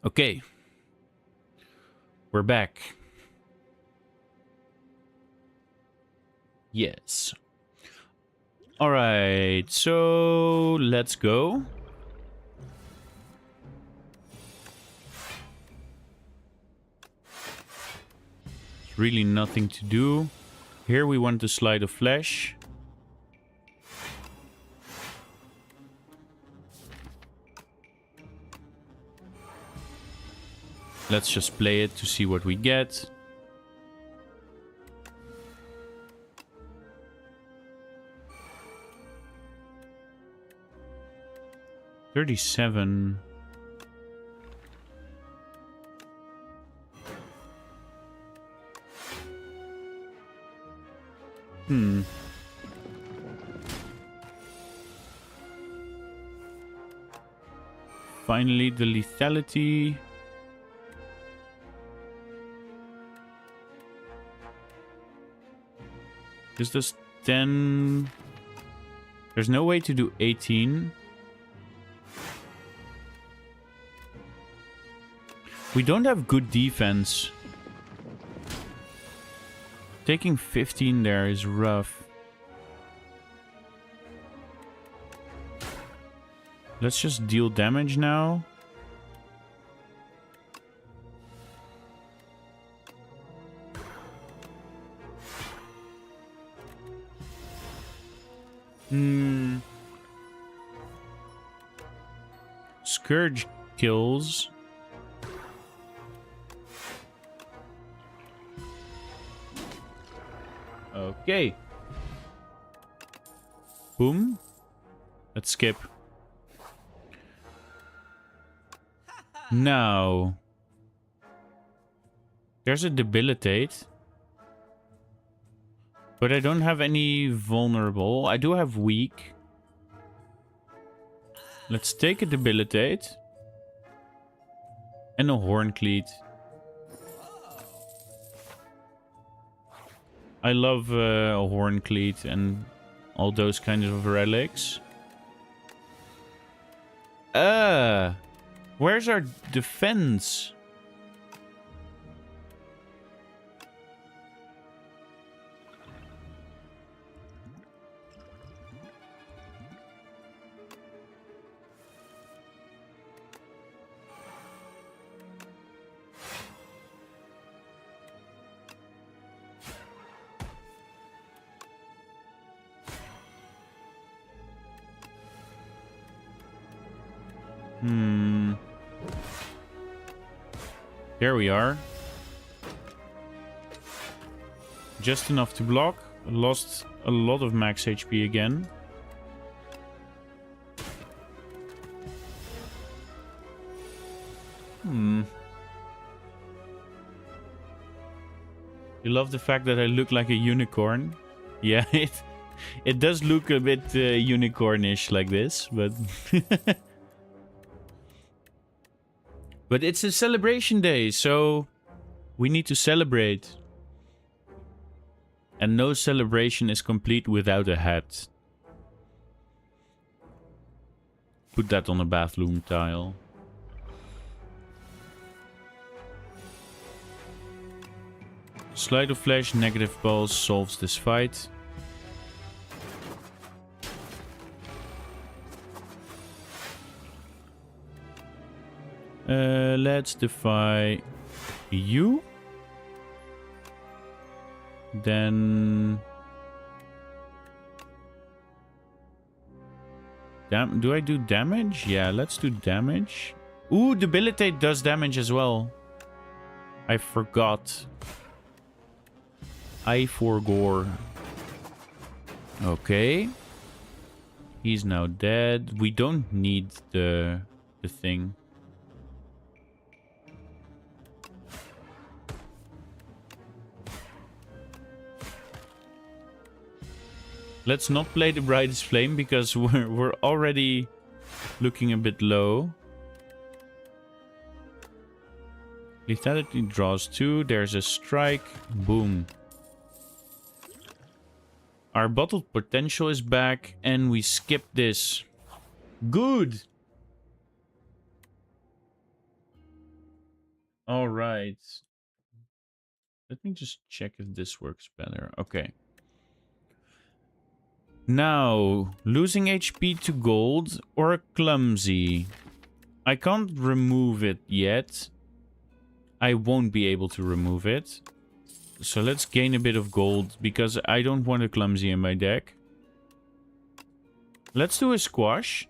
Okay. We're back. Yes. Alright, so let's go. There's really nothing to do. Here we want to slide of flesh. Let's just play it to see what we get. $37. Finally, the lethality. Is this 10? There's no way to do 18. We don't have good defense. Taking 15 there is rough. Let's just deal damage now. Scourge kills. Okay. Boom. Let's skip. Now. There's a debilitate. But I don't have any vulnerable. I do have weak. Let's take a debilitate. And a horn cleat. I love a horn cleat and all those kinds of relics. Where's our defense? There we are. Just enough to block. Lost a lot of max HP again. You love the fact that I look like a unicorn? Yeah, it does look a bit unicornish like this, but... But it's a celebration day, so we need to celebrate. And no celebration is complete without a hat. Put that on a bathroom tile. Slide of flesh, negative pulse solves this fight. Let's defy you. Then... do I do damage? Yeah, let's do damage. Ooh, debilitate does damage as well. I forgot. I forgot. Okay. He's now dead. We don't need the thing. Let's not play the brightest flame because we're already looking a bit low. Lethality draws 2. There's a strike. Boom. Our bottled potential is back and we skip this. Good. All right. Let me just check if this works better. Okay. Now, losing HP to gold or clumsy. I can't remove it yet. I won't be able to remove it. So let's gain a bit of gold because I don't want a clumsy in my deck. Let's do a squash.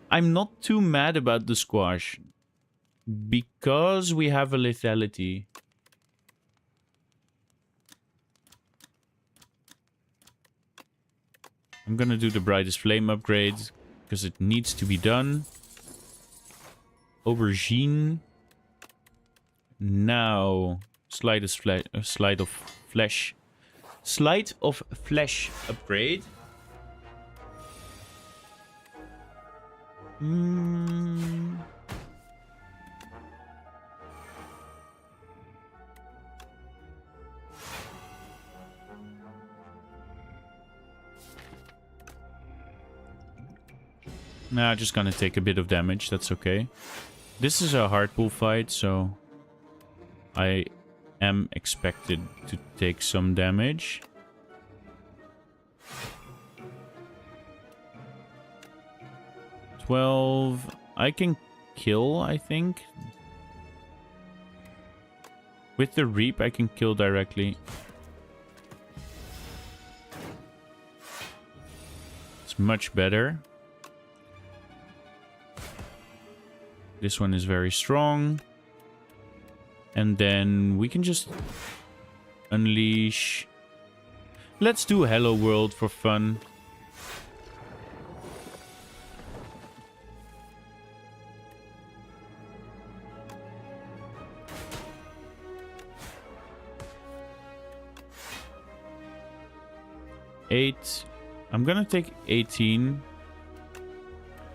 I'm not too mad about the squash because we have a lethality. I'm gonna do the brightest flame upgrade because it needs to be done. Aubergine. Now, slide of flesh. Slide of flesh upgrade. Nah, just gonna take a bit of damage. That's okay. This is a hard pull fight, so I am expected to take some damage. I can kill, I think. With the Reap, I can kill directly. It's much better. This one is very strong. And then we can just unleash. Let's do Hello World for fun. Eight. I'm gonna take 18.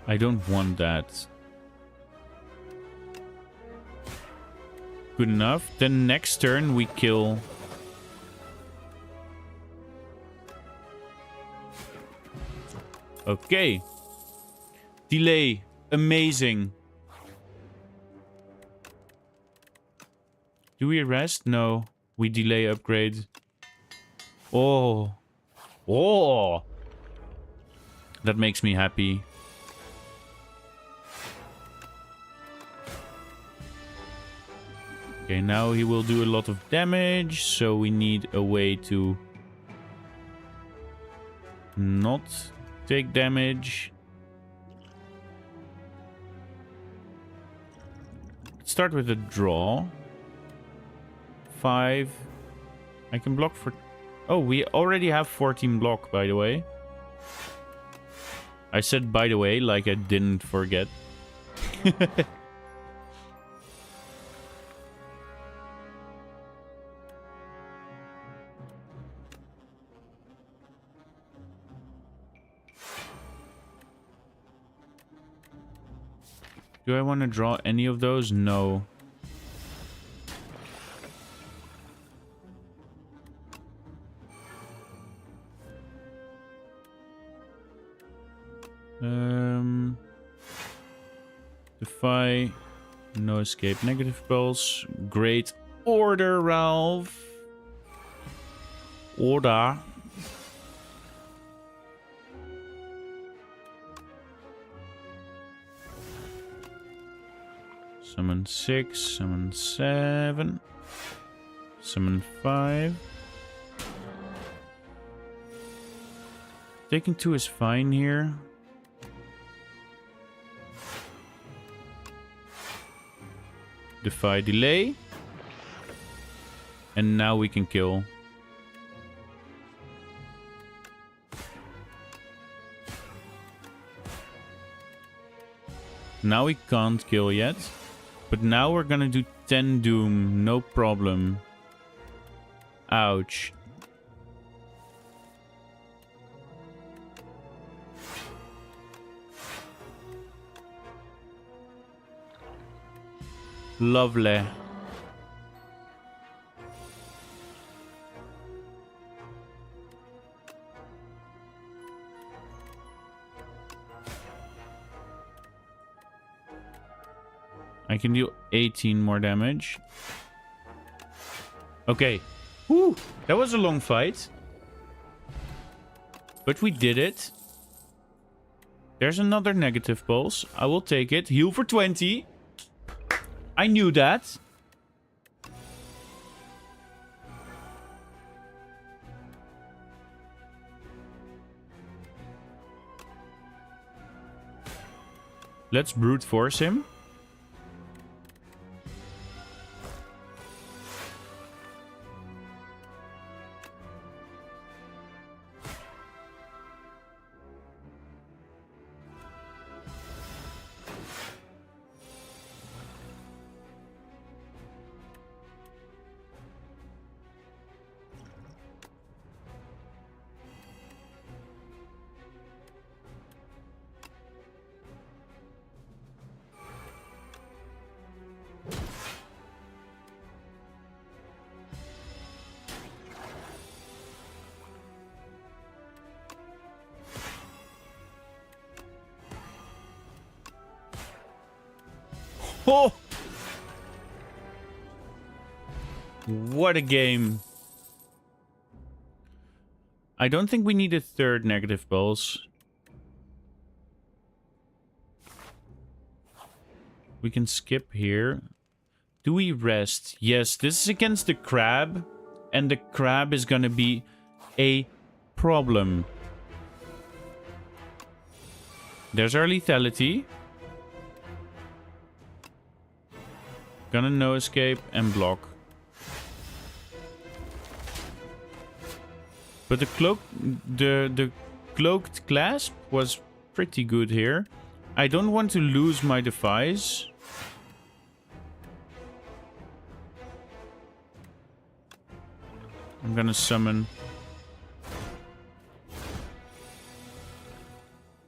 I don't want that. Good enough. Then next turn we kill. Okay. Delay. Amazing. Do we rest? No. We delay upgrade. Oh. Oh. That makes me happy. Okay, now he will do a lot of damage, so we need a way to not take damage. Let's start with a draw. 5. I can block for... Oh, we already have 14 block, by the way. I said by the way, like I didn't forget. Do I want to draw any of those? No. Defy. No escape. Negative pulse. Great order, Ralph. Order. Summon 6, summon 7, summon 5. Taking 2 is fine here. Defy delay. And now we can kill. Now we can't kill yet. But now we're gonna do 10 doom, no problem. Ouch. Lovely. I can deal 18 more damage. Okay. Whew. That was a long fight. But we did it. There's another negative pulse. I will take it. Heal for 20. I knew that. Let's brute force him. Oh! What a game. I don't think we need a third negative pulse. We can skip here. Do we rest? Yes, this is against the crab. And the crab is gonna be a problem. There's our lethality. Gonna no escape and block. But the cloaked clasp was pretty good here. I don't want to lose my device. I'm gonna summon.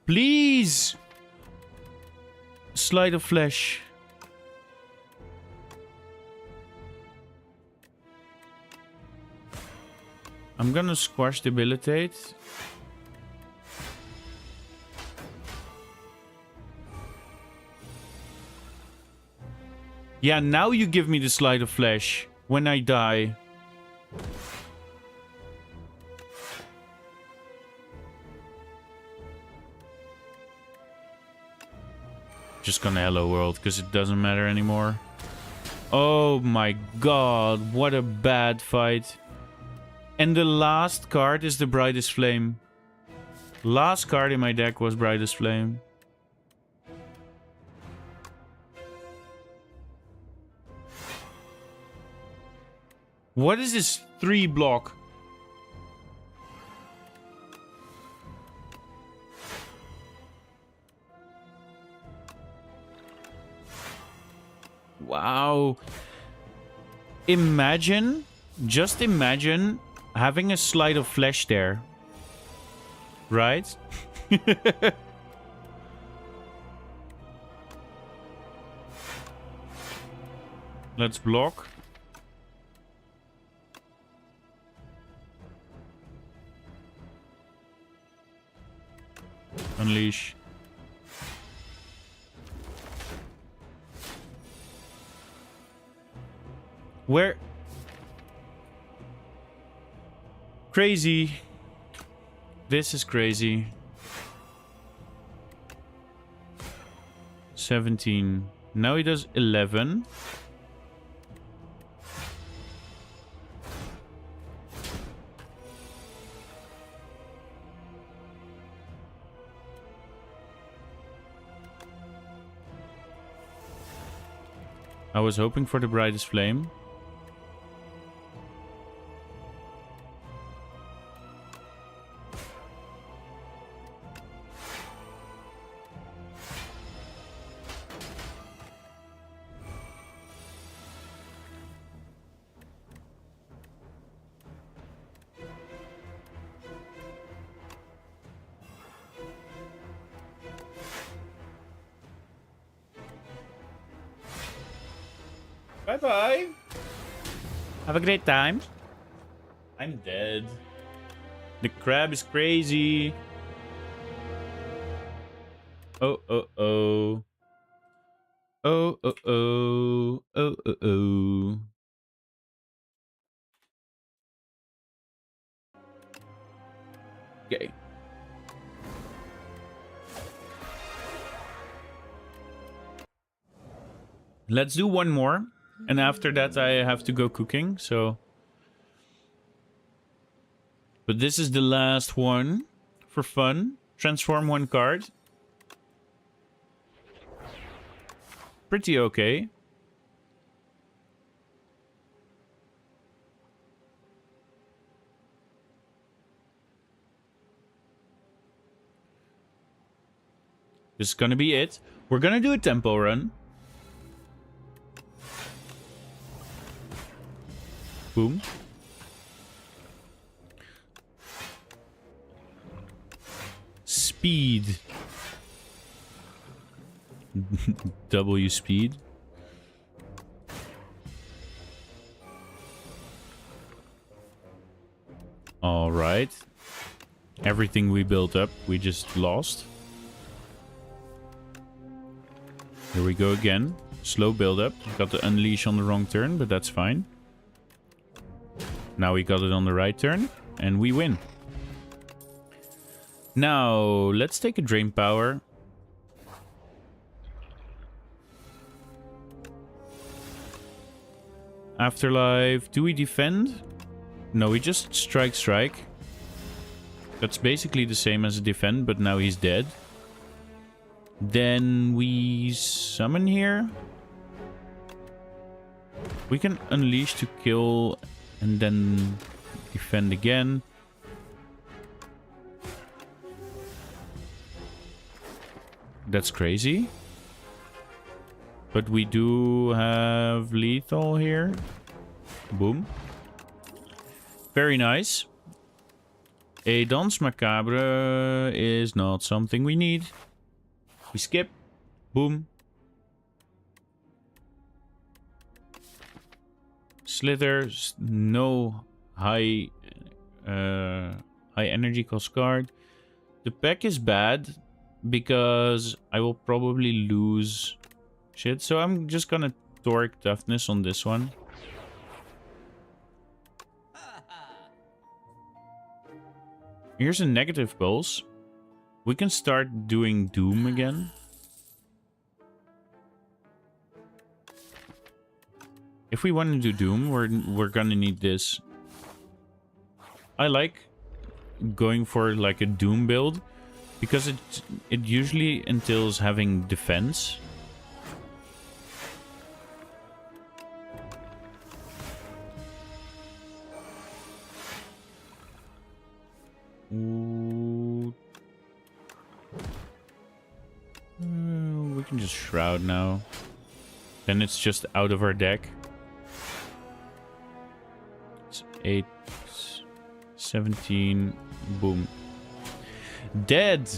Please! Slide of flesh. I'm gonna squash debilitate. Yeah, now you give me the slide of flesh when I die. Just gonna hello world because it doesn't matter anymore. Oh my god, what a bad fight. And the last card is the Brightest Flame. Last card in my deck was Brightest Flame. What is this 3 block? Wow. Imagine, just imagine having a slide of flesh there. Right? Let's block. Unleash. Where? Crazy. This is crazy. 17. Now he does 11. I was hoping for the Brightest Flame. Bye-bye. Have a great time. I'm dead. The crab is crazy. Oh, oh, oh. Oh, oh, oh. Oh, oh, oh. Okay. Let's do one more. And after that, I have to go cooking, so... But this is the last one. For fun. Transform one card. Pretty okay. This is gonna be it. We're gonna do a tempo run. Boom. Speed. W speed. All right. Everything we built up, we just lost. Here we go again. Slow build up. Got the unleash on the wrong turn, but that's fine. Now we got it on the right turn, and we win. Now, let's take a drain power. Afterlife. Do we defend? No, we just strike. That's basically the same as a defend, but now he's dead. Then we summon here. We can unleash to kill and then defend again. That's crazy. But we do have lethal here. Boom. Very nice. A Danse Macabre is not something we need. We skip. Boom. Slithers. No high energy cost card. The pack is bad because I will probably lose shit. So I'm just gonna torque toughness on this one. Here's a negative pulse. We can start doing Doom again. If we want to do Doom, we're gonna need this. I like going for like a Doom build because it usually entails having defense. Ooh. We can just Shroud now. Then it's just out of our deck. It's 8, 17, boom. Dead!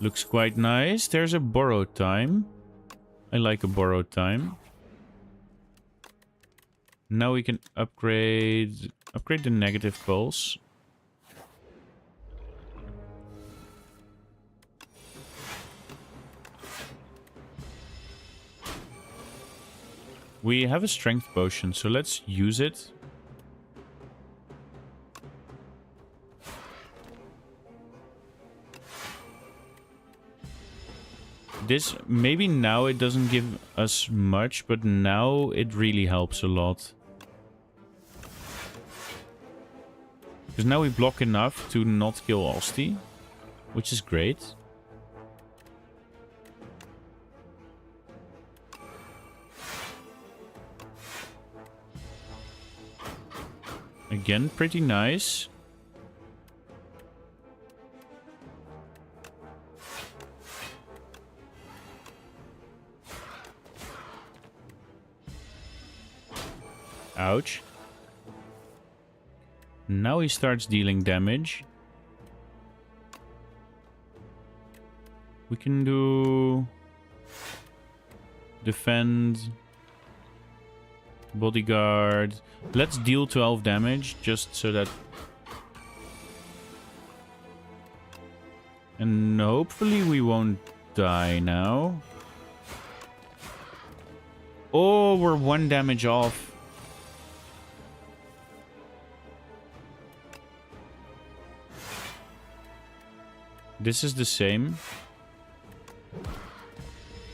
Looks quite nice. There's a borrowed time. I like a borrowed time. Now we can upgrade the negative pulse. We have a strength potion, so let's use it. This, maybe now it doesn't give us much, but now it really helps a lot. Because now we block enough to not kill Asti, which is great. Again, pretty nice. Ouch. Now he starts dealing damage. We can do... defend... bodyguard. Let's deal 12 damage, just so that... and hopefully we won't die now. Oh, we're 1 damage off. This is the same.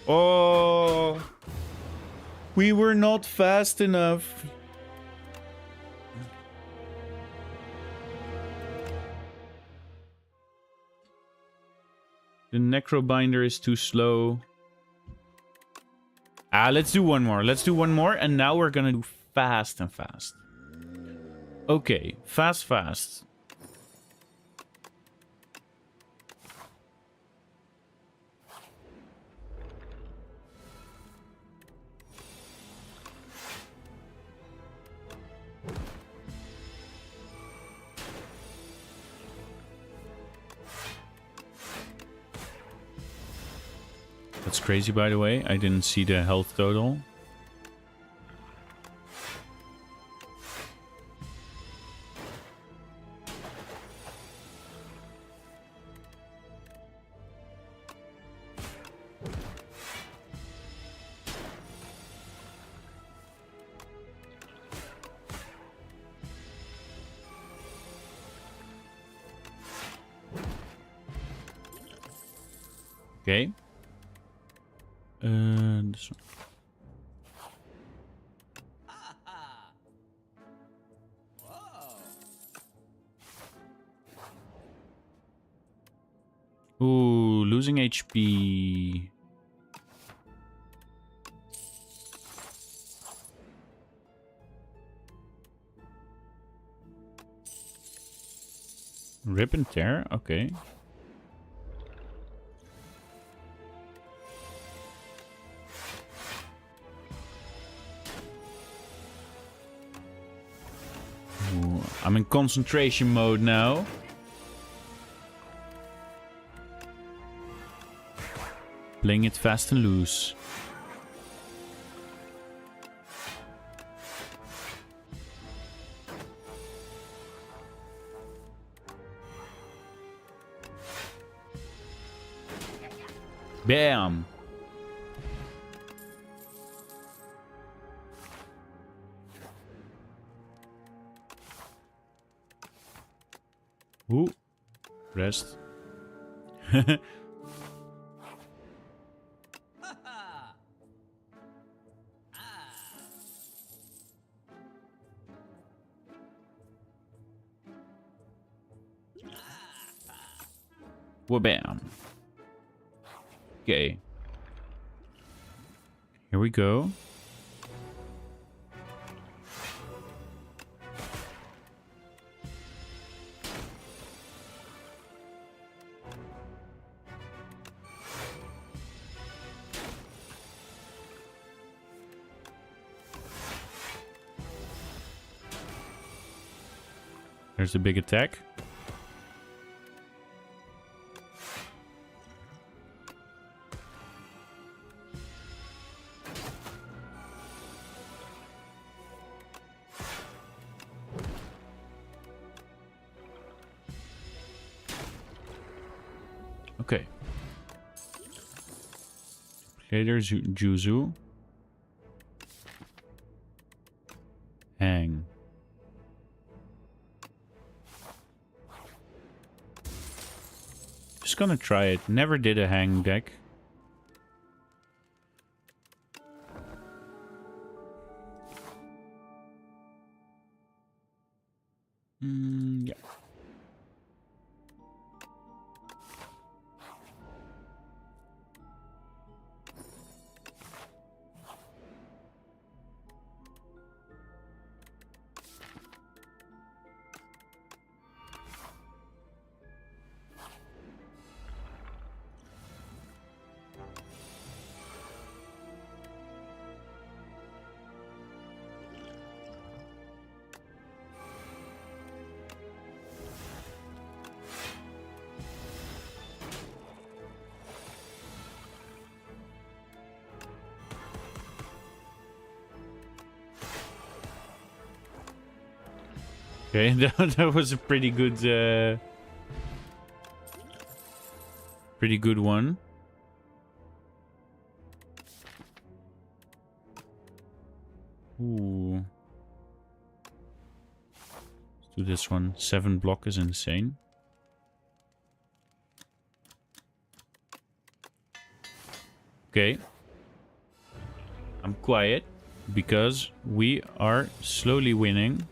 Oh, we were not fast enough. The Necrobinder is too slow. Let's do one more. Let's do one more, and now we're gonna do fast and fast. Okay, fast, fast. That's crazy, by the way. I didn't see the health total. Okay. This one. Ooh, losing HP. Rip and tear, okay. Ooh, I'm in concentration mode now. Playing it fast and loose. Bam! Ooh. Rest. Wha-bam. Okay. Here we go. There's the big attack. Okay. Later, Juzu. Hang. Just gonna try it. Never did a hang deck. Yeah. Okay, that was a pretty good, one. Ooh. Let's do this one. 7 block is insane. Okay. I'm quiet because we are slowly winning.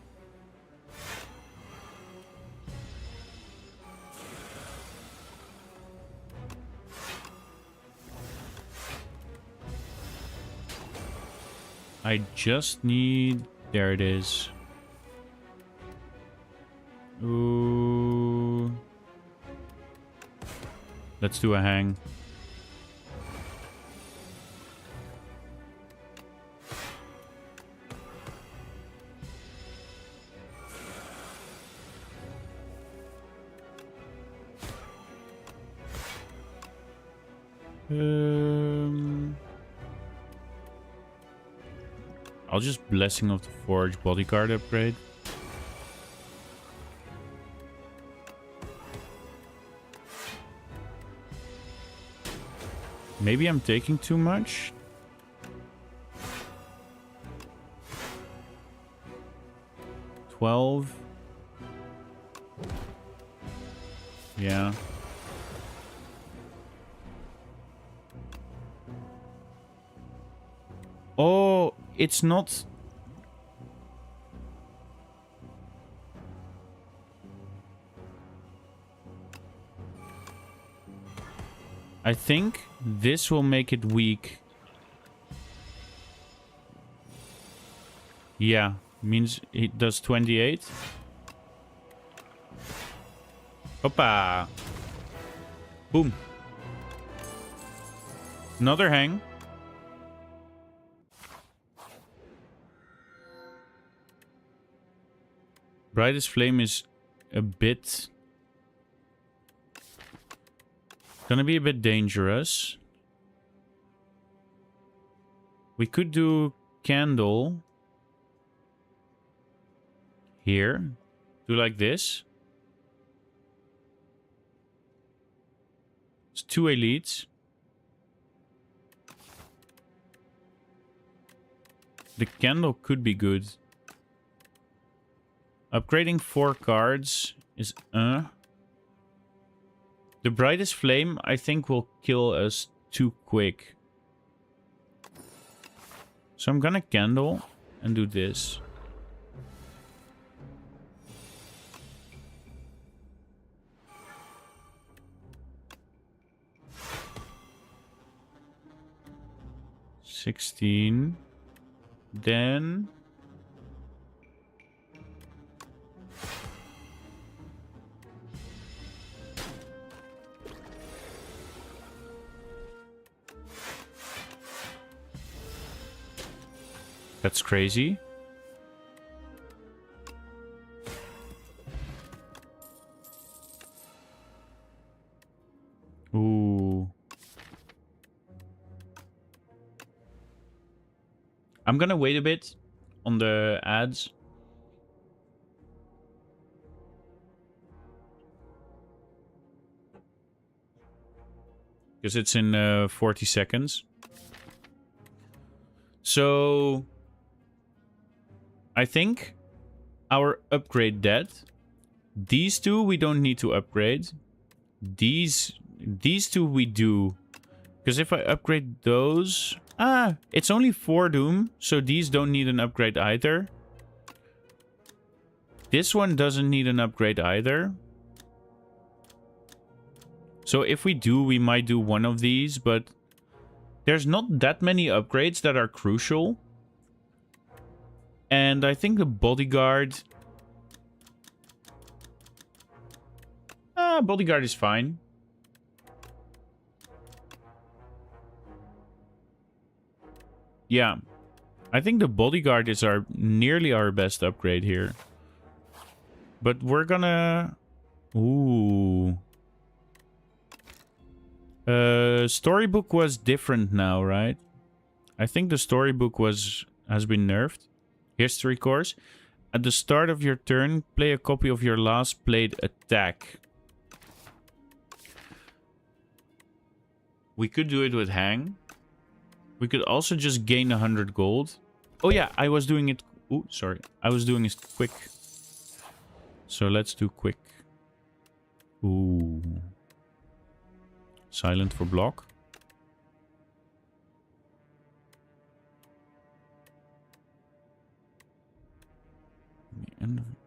I just need... There it is. Ooh. Let's do a hang. I'll just Blessing of the Forge bodyguard upgrade. Maybe I'm taking too much. $12. Yeah. Oh, it's not... I think this will make it weak. Yeah, means it does 28. Hoppa. Boom. Another hang. Brightest Flame is a bit... gonna be a bit dangerous. We could do Candle. Here. Do like this. It's 2 elites. The Candle could be good. Upgrading 4 cards is The Brightest Flame, I think, will kill us too quick. So I'm gonna Candle and do this. $16. Then... That's crazy. Ooh. I'm gonna wait a bit on the ads. Because it's in 40 seconds. So... I think our upgrade dead. These two we don't need to upgrade. These two we do. Because if I upgrade those... it's only 4 Doom, so these don't need an upgrade either. This one doesn't need an upgrade either. So if we do, we might do one of these, but there's not that many upgrades that are crucial. And I think the bodyguard... bodyguard is fine. Yeah. I think the bodyguard is nearly our best upgrade here. But we're gonna... Ooh. Storybook was different now, right? I think the storybook has been nerfed. History course. At the start of your turn, play a copy of your last played attack. We could do it with hang. We could also just gain 100 gold. Oh yeah, I was doing it... Oh, sorry. I was doing it quick. So let's do quick. Ooh. Silent for block. The end of it.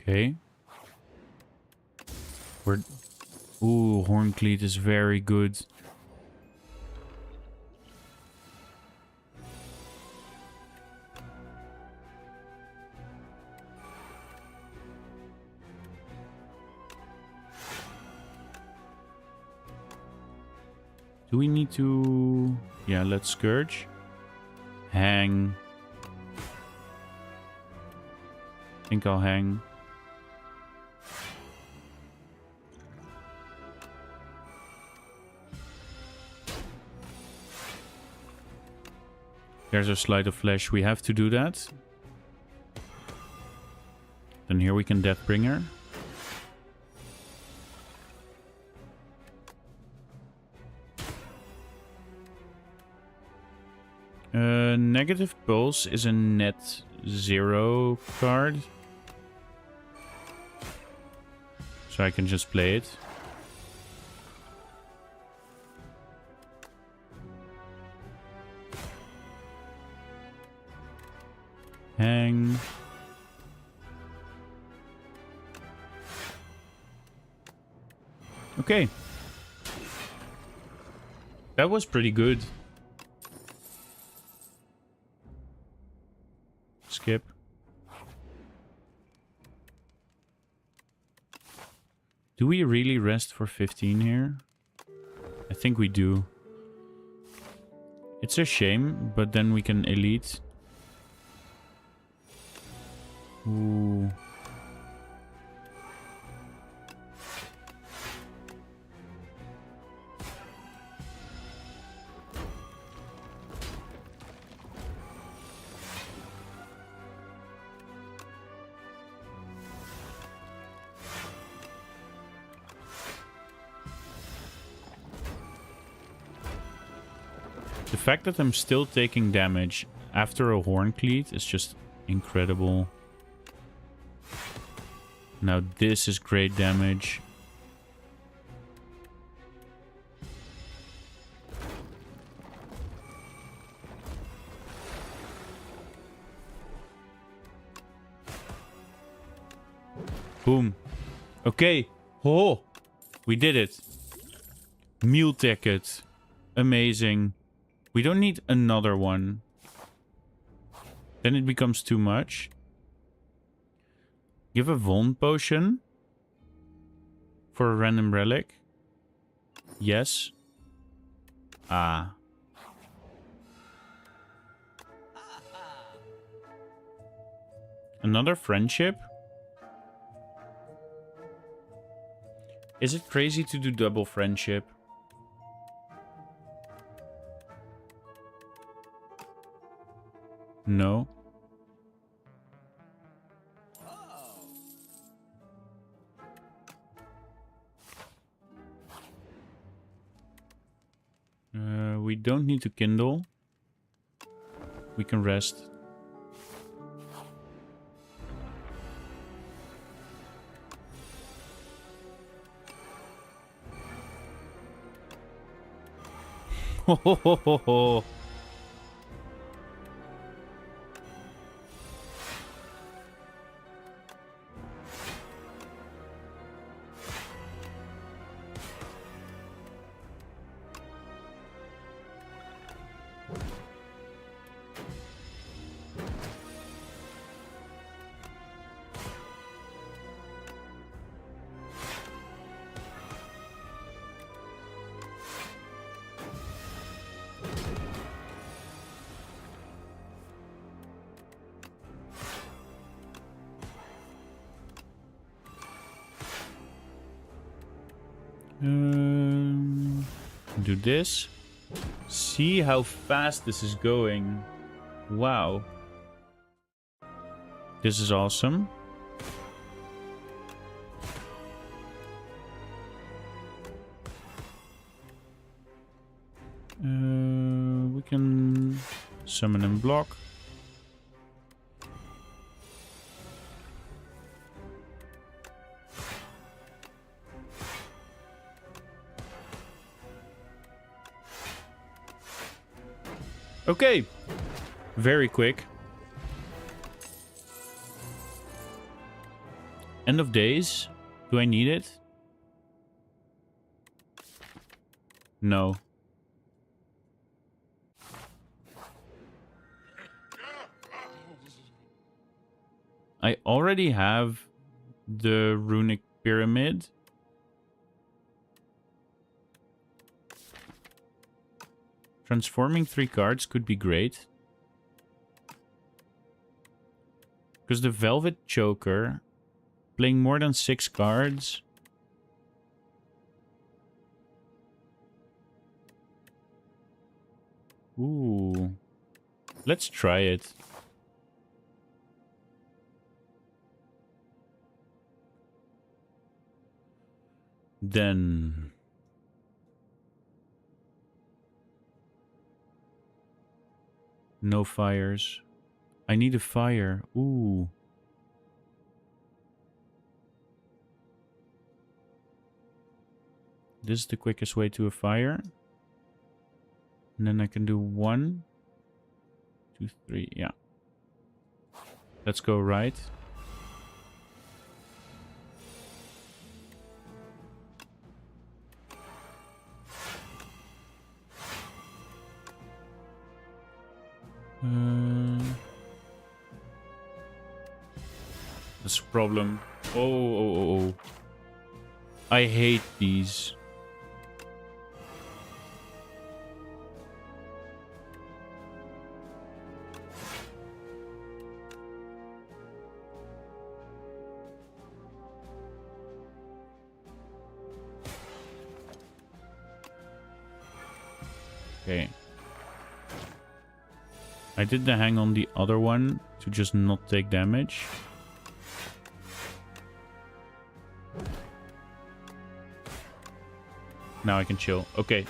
Okay. We're... Ooh, Horncleat is very good. Do we need to... Yeah, let's Scourge. Hang. I think I'll hang. There's a Sleight of Flesh. We have to do that. Then here we can Deathbringer. Negative Pulse is a net 0 card. So I can just play it. Hang. Okay. That was pretty good. Skip. Do we really rest for 15 here? I think we do. It's a shame, but then we can elite. Ooh. The fact that I'm still taking damage after a Horncleat is just incredible. Now this is great damage. Boom. Okay. Oh, we did it. Meal ticket. Amazing. We don't need another one. Then it becomes too much. Give a Von potion for a random relic. Yes. Ah. Another friendship? Is it crazy to do double friendship? No. don't need to kindle. We can rest. Ho ho ho ho ho. Do this. See how fast this is going. Wow. This is awesome. We can summon and block. Okay, very quick. End of days. Do I need it? No. I already have the runic pyramid. Transforming 3 cards could be great. Because the Velvet Choker, playing more than 6 cards. Ooh. Let's try it. Then... no fires. I need a fire. Ooh. This is the quickest way to a fire. And then I can do 1, 2, 3. Yeah. Let's go right. That's a problem. Oh. I hate these. Okay. I did the hang on the other one to just not take damage. Now I can chill. Okay.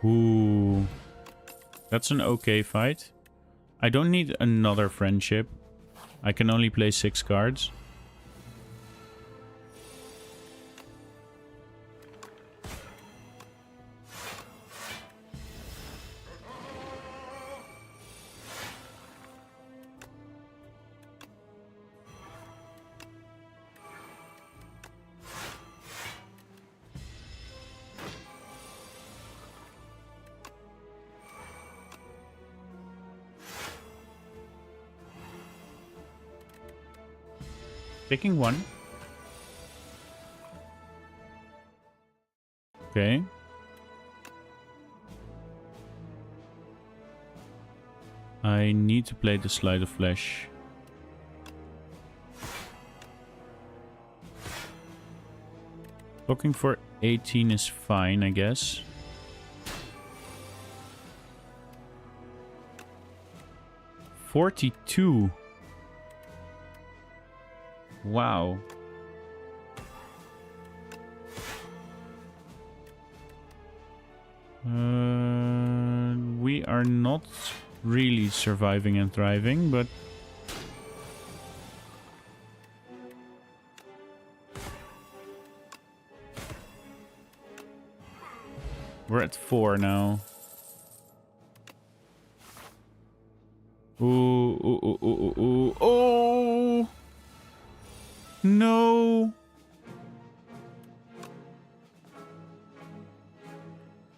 Ooh. That's an okay fight. I don't need another friendship. I can only play 6 cards. Taking 1. Okay. I need to play the Slide of Flesh. Looking for 18 is fine, I guess. $42. Wow. We are not really surviving and thriving, but... We're at 4 now. Ooh, ooh, ooh, ooh, ooh, ooh. Oh! No!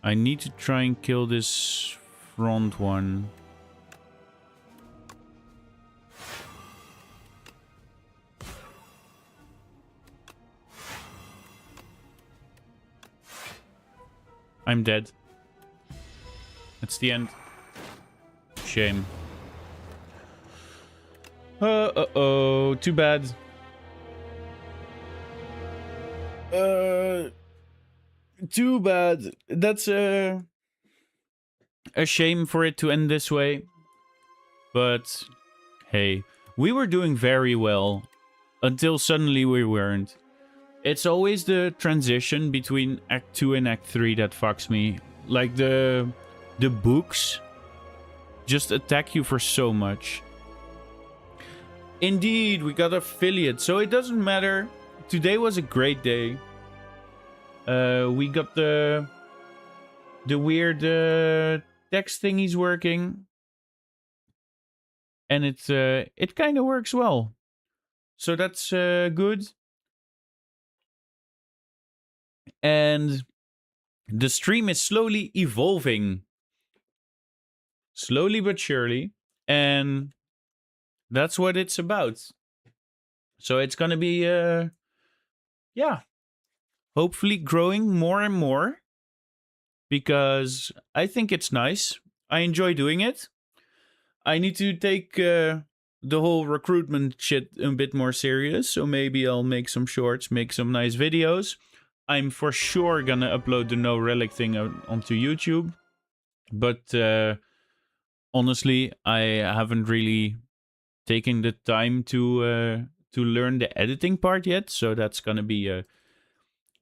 I need to try and kill this front one. I'm dead. That's the end. Shame. Uh-oh. Too bad. Too bad. That's a shame for it to end this way. But hey, we were doing very well until suddenly we weren't. It's always the transition between Act 2 and Act 3 that fucks me. Like the books just attack you for so much. Indeed, we got affiliate, so it doesn't matter. Today was a great day. We got the weird text thing he's working. And it kind of works well. So that's good. And the stream is slowly evolving. Slowly but surely. And that's what it's about. So it's gonna be, yeah, hopefully growing more and more. Because I think it's nice. I enjoy doing it. I need to take the whole recruitment shit a bit more serious. So maybe I'll make some shorts, make some nice videos. I'm for sure gonna upload the No Relic thing onto YouTube. But honestly, I haven't really taken the time to learn the editing part yet. So that's gonna be a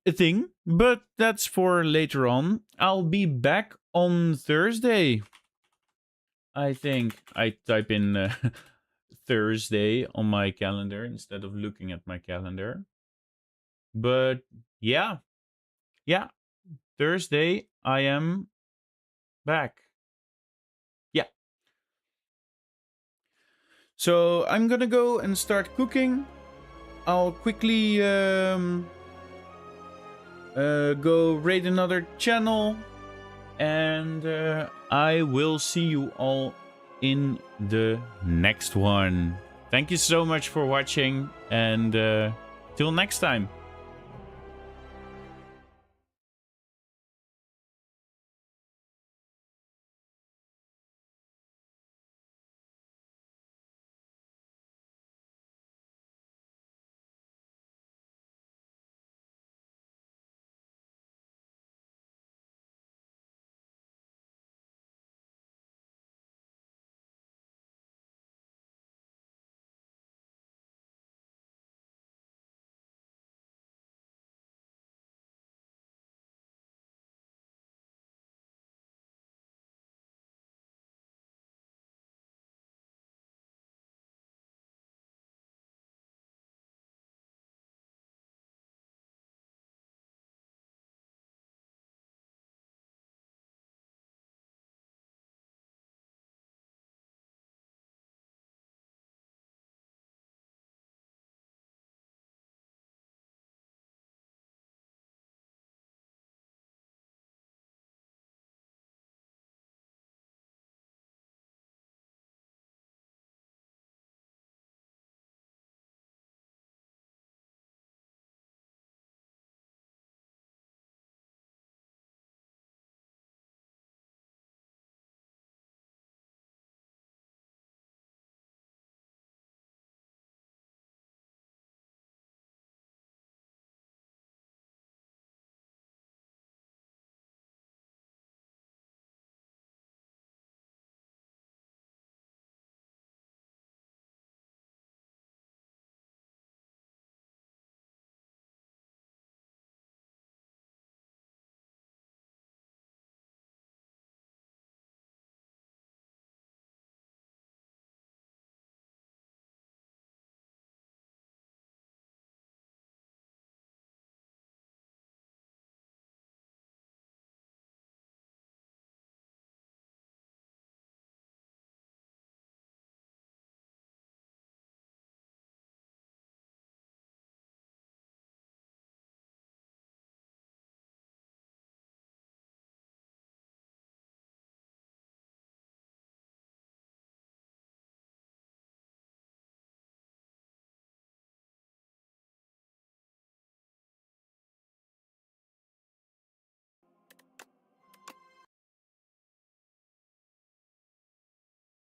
thing. But that's for later on. I'll be back on Thursday. I think I type in Thursday on my calendar instead of looking at my calendar. But yeah, Thursday I am back. Yeah. So I'm gonna go and start cooking. I'll quickly go raid another channel. And I will see you all in the next one. Thank you so much for watching. And till next time.